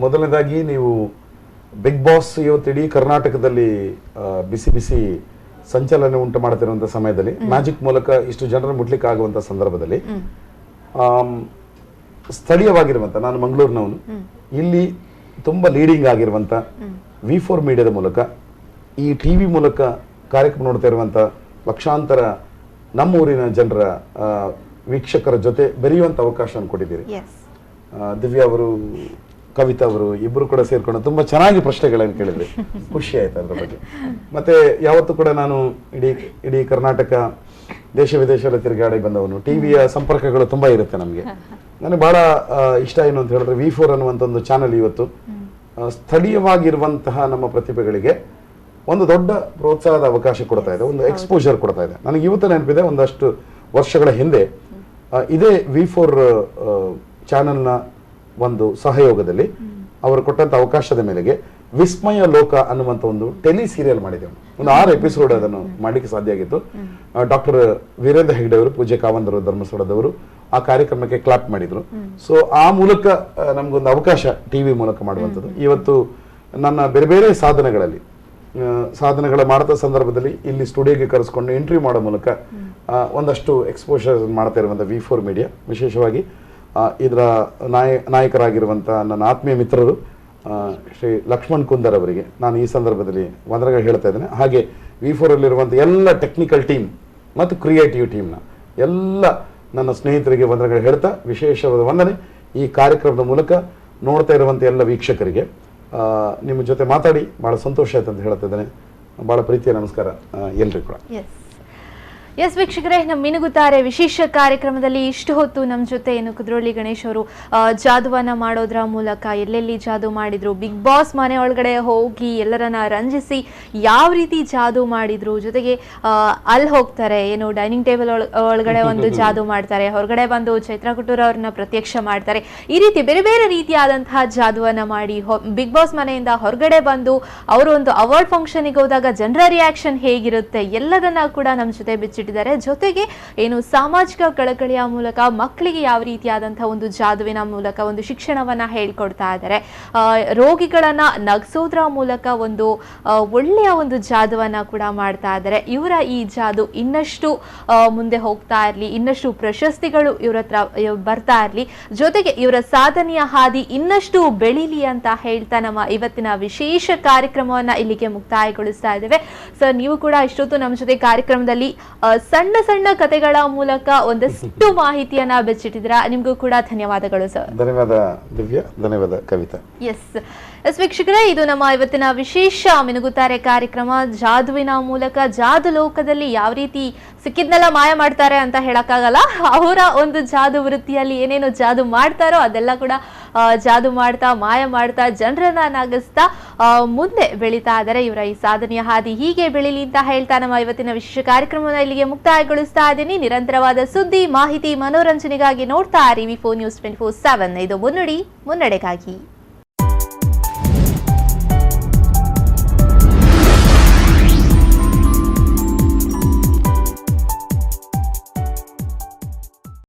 ಮೊದಲನೇದಾಗಿ, ನೀವು ಬಿಗ್ ಬಾಸ್ ಇವತ್ತು ಇಡೀ ಕರ್ನಾಟಕದಲ್ಲಿ ಬಿಸಿ ಬಿಸಿ ಸಂಚಲನ ಉಂಟು ಮಾಡ್ತಿರುವಂತಹ ಸಮಯದಲ್ಲಿ, ಮ್ಯಾಜಿಕ್ ಮೂಲಕ ಇಷ್ಟು ಜನರ ಮುಟ್ಲಿಕ್ಕೆ ಆಗುವಂತಹ ಸಂದರ್ಭದಲ್ಲಿ, ಸ್ಥಳೀಯವಾಗಿರುವಂತ, ನಾನು ಮಂಗಳೂರಿನವನು, ಇಲ್ಲಿ ತುಂಬಾ ಲೀಡಿಂಗ್ ಆಗಿರುವಂತ V4 ಮೀಡಿಯಾದ ಮೂಲಕ, ಈ ಟಿವಿ ಮೂಲಕ ಕಾರ್ಯಕ್ರಮ ನೋಡ್ತಾ ಇರುವಂತ ಲಕ್ಷಾಂತರ ನಮ್ಮೂರಿನ ಜನರ ವೀಕ್ಷಕರ ಜೊತೆ ಬೆರೆಯುವಂತ ಅವಕಾಶ ಕೊಟ್ಟಿದ್ದೀರಿ. ದಿವ್ಯಾ ಅವರು ಕವಿತಾ ಅವರು ಇಬ್ಬರು ಕೂಡ ಸೇರ್ಕೊಂಡು ತುಂಬಾ ಚೆನ್ನಾಗಿ ಪ್ರಶ್ನೆಗಳನ್ನು ಕೇಳಿದ್ರಿ, ಖುಷಿ ಆಯ್ತು ಅದ್ರ ಬಗ್ಗೆ. ಮತ್ತೆ ಯಾವತ್ತೂ ಕೂಡ ನಾನು ಇಡೀ ಕರ್ನಾಟಕ ದೇಶ ವಿದೇಶದಲ್ಲಿ ತಿರುಗಾಡಿ ಬಂದವನು, ಟಿವಿಯ ಸಂಪರ್ಕಗಳು ತುಂಬಾ ಇರುತ್ತೆ ನಮಗೆ. ನನಗೆ ಬಹಳ ಇಷ್ಟ ಏನು ಅಂತ ಹೇಳಿದ್ರೆ V4 ಅನ್ನುವಂಥ ಒಂದು ಚಾನೆಲ್ ಇವತ್ತು ಸ್ಥಳೀಯವಾಗಿರುವಂತಹ ನಮ್ಮ ಪ್ರತಿಭೆಗಳಿಗೆ ಒಂದು ದೊಡ್ಡ ಪ್ರೋತ್ಸಾಹದ ಅವಕಾಶ ಕೊಡ್ತಾ ಇದೆ, ಒಂದು ಎಕ್ಸ್ಪೋಜರ್ ಕೊಡ್ತಾ ಇದೆ. ನನಗೆ ಇವತ್ತು ನೆನಪಿದೆ, ಒಂದಷ್ಟು ವರ್ಷಗಳ ಹಿಂದೆ ಇದೇ V4 ಚಾನೆಲ್ನ ಒಂದು ಸಹಯೋಗದಲ್ಲಿ ಅವರು ಕೊಟ್ಟಂತ ಅವಕಾಶದ ಮೇಲೆಗೆ ವಿಸ್ಮಯ ಲೋಕ ಅನ್ನುವಂಥ ಒಂದು ಟೆಲಿ ಸೀರಿಯಲ್ ಮಾಡಿದೆವು. ಒಂದು 6 ಎಪಿಸೋಡ್ ಅದನ್ನು ಮಾಡಲಿಕ್ಕೆ ಸಾಧ್ಯ ಆಗಿತ್ತು. ಡಾಕ್ಟರ್ ವೀರೇಂದ್ರ ಹೆಗ್ಡೆ ಅವರು, ಪೂಜ್ಯ ಕಾವಂದರು ಧರ್ಮಸ್ಥಳದವರು ಆ ಕಾರ್ಯಕ್ರಮಕ್ಕೆ ಕ್ಲಾಪ್ ಮಾಡಿದ್ರು. ಸೊ ಆ ಮೂಲಕ ನಮ್ಗೊಂದು ಅವಕಾಶ ಟಿವಿ ಮೂಲಕ ಮಾಡುವಂಥದ್ದು. ಇವತ್ತು ನನ್ನ ಬೇರೆ ಬೇರೆ ಸಾಧನೆಗಳ ಮಾಡಿದ ಸಂದರ್ಭದಲ್ಲಿ ಇಲ್ಲಿ ಸ್ಟುಡಿಯೋಗೆ ಕರೆಸ್ಕೊಂಡು ಇಂಟರ್ವ್ಯೂ ಮಾಡೋ ಮೂಲಕ ಒಂದಷ್ಟು ಎಕ್ಸ್ಪೋಷರ್ ಮಾಡ್ತಾ ಇರುವಂಥ V4 ಮೀಡಿಯಾ, ವಿಶೇಷವಾಗಿ ಇದರ ನಾಯಕರಾಗಿರುವಂಥ ನನ್ನ ಆತ್ಮೀಯ ಮಿತ್ರರು ಶ್ರೀ ಲಕ್ಷ್ಮಣ್ ಕುಂದರ್ ಅವರಿಗೆ ನಾನು ಈ ಸಂದರ್ಭದಲ್ಲಿ ವಂದನೆಗಳು ಹೇಳ್ತಾ ಇದ್ದೇನೆ. ಹಾಗೆ V4 ಅಲ್ಲಿರುವಂಥ ಎಲ್ಲ ಟೆಕ್ನಿಕಲ್ ಟೀಮ್ ಮತ್ತು ಕ್ರಿಯೇಟಿವ್ ಟೀಮ್ನ ಎಲ್ಲ ನನ್ನ ಸ್ನೇಹಿತರಿಗೆ ವಂದನೆಗಳು ಹೇಳ್ತಾ, ವಿಶೇಷವಾದ ವಂದನೆ ಈ ಕಾರ್ಯಕ್ರಮದ ಮೂಲಕ ನೋಡ್ತಾ ಇರುವಂಥ ಎಲ್ಲ ವೀಕ್ಷಕರಿಗೆ. ನಿಮ್ಮ ಜೊತೆ ಮಾತಾಡಿ ಬಹಳ ಸಂತೋಷ ಆಯ್ತು ಅಂತ ಹೇಳ್ತಾ ಇದ್ದೇನೆ. ಬಹಳ ಪ್ರೀತಿಯ ನಮಸ್ಕಾರ ಎಲ್ರಿಗೂ ಕೂಡ. ಎಸ್ ವೀಕ್ಷಕರೇ, ನಮ್ಮ ಮಿನುಗುತ್ತಾರೆ ವಿಶೇಷ ಕಾರ್ಯಕ್ರಮದಲ್ಲಿ ಇಷ್ಟು ಹೊತ್ತು ನಮ್ಮ ಜೊತೆ ಏನು ಕುದ್ರೋಳಿ ಗಣೇಶ್ ಅವರು ಜಾದುವನ್ನ ಮಾಡೋದ್ರ ಮೂಲಕ ಎಲ್ಲೆಲ್ಲಿ ಜಾದು ಮಾಡಿದ್ರು, ಬಿಗ್ ಬಾಸ್ ಮನೆ ಒಳಗಡೆ ಹೋಗಿ ಎಲ್ಲರನ್ನ ರಂಜಿಸಿ ಯಾವ ರೀತಿ ಜಾದು ಮಾಡಿದ್ರು, ಜೊತೆಗೆ ಅಲ್ಲಿ ಹೋಗ್ತಾರೆ ಏನು ಡೈನಿಂಗ್ ಟೇಬಲ್ ಒಳಗಡೆ ಒಂದು ಜಾದು ಮಾಡ್ತಾರೆ, ಹೊರಗಡೆ ಬಂದು ಚೈತ್ರ ಕುಟೂರ್ ಅವ್ರನ್ನ ಪ್ರತ್ಯಕ್ಷ ಮಾಡ್ತಾರೆ, ಈ ರೀತಿ ಬೇರೆ ಬೇರೆ ರೀತಿಯಾದಂತಹ ಜಾದುವನ್ನ ಮಾಡಿ ಬಿಗ್ ಬಾಸ್ ಮನೆಯಿಂದ ಹೊರಗಡೆ ಬಂದು ಅವರು ಒಂದು ಅವಾರ್ಡ್ ಫಂಕ್ಷನ್ಗೆ ಹೋದಾಗ ಜನರ ರಿಯಾಕ್ಷನ್ ಹೇಗಿರುತ್ತೆ ಎಲ್ಲದನ್ನ ಕೂಡ ನಮ್ಮ ಜೊತೆ ಬಿಚ್ಚಿಟ್ಟಿದ್ದಾರೆ. ಜೊತೆಗೆ ಏನು ಸಾಮಾಜಿಕ ಕಳಕಳಿಯ ಮೂಲಕ ಮಕ್ಕಳಿಗೆ ಯಾವ ರೀತಿಯಾದಂತಹ ಒಂದು ಜಾದುವಿನ ಮೂಲಕ ಒಂದು ಶಿಕ್ಷಣವನ್ನ ಹೇಳ್ಕೊಡ್ತಾ ಇದ್ದಾರೆ, ರೋಗಿಗಳನ್ನ ನಗಿಸೋದ್ರ ಮೂಲಕ ಒಂದು ಒಳ್ಳೆಯ ಒಂದು ಜಾದುವನ್ನ ಕೂಡ ಮಾಡ್ತಾ ಇದ್ದಾರೆ. ಇವರ ಈ ಜಾದು ಇನ್ನಷ್ಟು ಮುಂದೆ ಹೋಗ್ತಾ ಇರಲಿ, ಇನ್ನಷ್ಟು ಪ್ರಶಸ್ತಿಗಳು ಇವರ ಹತ್ರ ಬರ್ತಾ ಇರಲಿ, ಜೊತೆಗೆ ಇವರ ಸಾಧನೆಯ ಹಾದಿ ಇನ್ನಷ್ಟು ಬೆಳೀಲಿ ಅಂತ ಹೇಳ್ತಾ ನಮ್ಮ ಇವತ್ತಿನ ವಿಶೇಷ ಕಾರ್ಯಕ್ರಮವನ್ನ ಇಲ್ಲಿಗೆ ಮುಕ್ತಾಯಗೊಳಿಸ್ತಾ ಇದ್ದೇವೆ. ಸರ್, ನೀವು ಕೂಡ ಇಷ್ಟೊತ್ತು ನಮ್ಮ ಜೊತೆ ಕಾರ್ಯಕ್ರಮದಲ್ಲಿ ಸಣ್ಣ ಸಣ್ಣ ಕಥೆಗಳ ಮೂಲಕ ಒಂದಷ್ಟು ಮಾಹಿತಿಯನ್ನ ಬೆಚ್ಚಿಟ್ಟಿದ್ದೀರಾ. ನಿಮಗೂ ಕೂಡ ಧನ್ಯವಾದಗಳು ಸರ್. ಧನ್ಯವಾದ ದಿವ್ಯಾ, ಧನ್ಯವಾದ ಕವಿತಾ. ಎಸ್ ವೀಕ್ಷಕರೇ, ಇದು ನಮ್ಮ ಇವತ್ತಿನ ವಿಶೇಷ ಮಿನುಗುತ್ತಾರೆ ಕಾರ್ಯಕ್ರಮ. ಜಾದುವಿನ ಮೂಲಕ ಜಾದು ಲೋಕದಲ್ಲಿ ಯಾವ ರೀತಿ ಸಿಕ್ಕಿದ್ನೆಲ್ಲ ಮಾಯ ಮಾಡ್ತಾರೆ ಅಂತ ಹೇಳಕ್ಕಾಗಲ್ಲ, ಅವರ ಒಂದು ಜಾದು ವೃತ್ತಿಯಲ್ಲಿ ಏನೇನು ಜಾದು ಮಾಡ್ತಾರೋ ಅದೆಲ್ಲ ಕೂಡ ಜಾದು ಮಾಡ್ತಾ ಮಾಯ ಮಾಡ್ತಾ ಜನರನ್ನ ನಗಿಸ್ತಾ ಮುಂದೆ ಬೆಳೀತಾ ಇದ್ದಾರೆ. ಇವರ ಈ ಸಾಧನೆಯ ಹಾದಿ ಹೀಗೆ ಬೆಳೀಲಿ ಅಂತ ಹೇಳ್ತಾ ನಮ್ಮ ಇವತ್ತಿನ ವಿಶೇಷ ಕಾರ್ಯಕ್ರಮವನ್ನು ಇಲ್ಲಿಗೆ ಮುಕ್ತಾಯಗೊಳಿಸ್ತಾ ಇದ್ದೀನಿ. ನಿರಂತರವಾದ ಸುದ್ದಿ, ಮಾಹಿತಿ, ಮನೋರಂಜನೆಗಾಗಿ ನೋಡ್ತಾ ಇರಿ V4 News 24/7. ಇದು ಮುನ್ನುಡಿ, ಮುನ್ನಡೆಗಾಗಿ.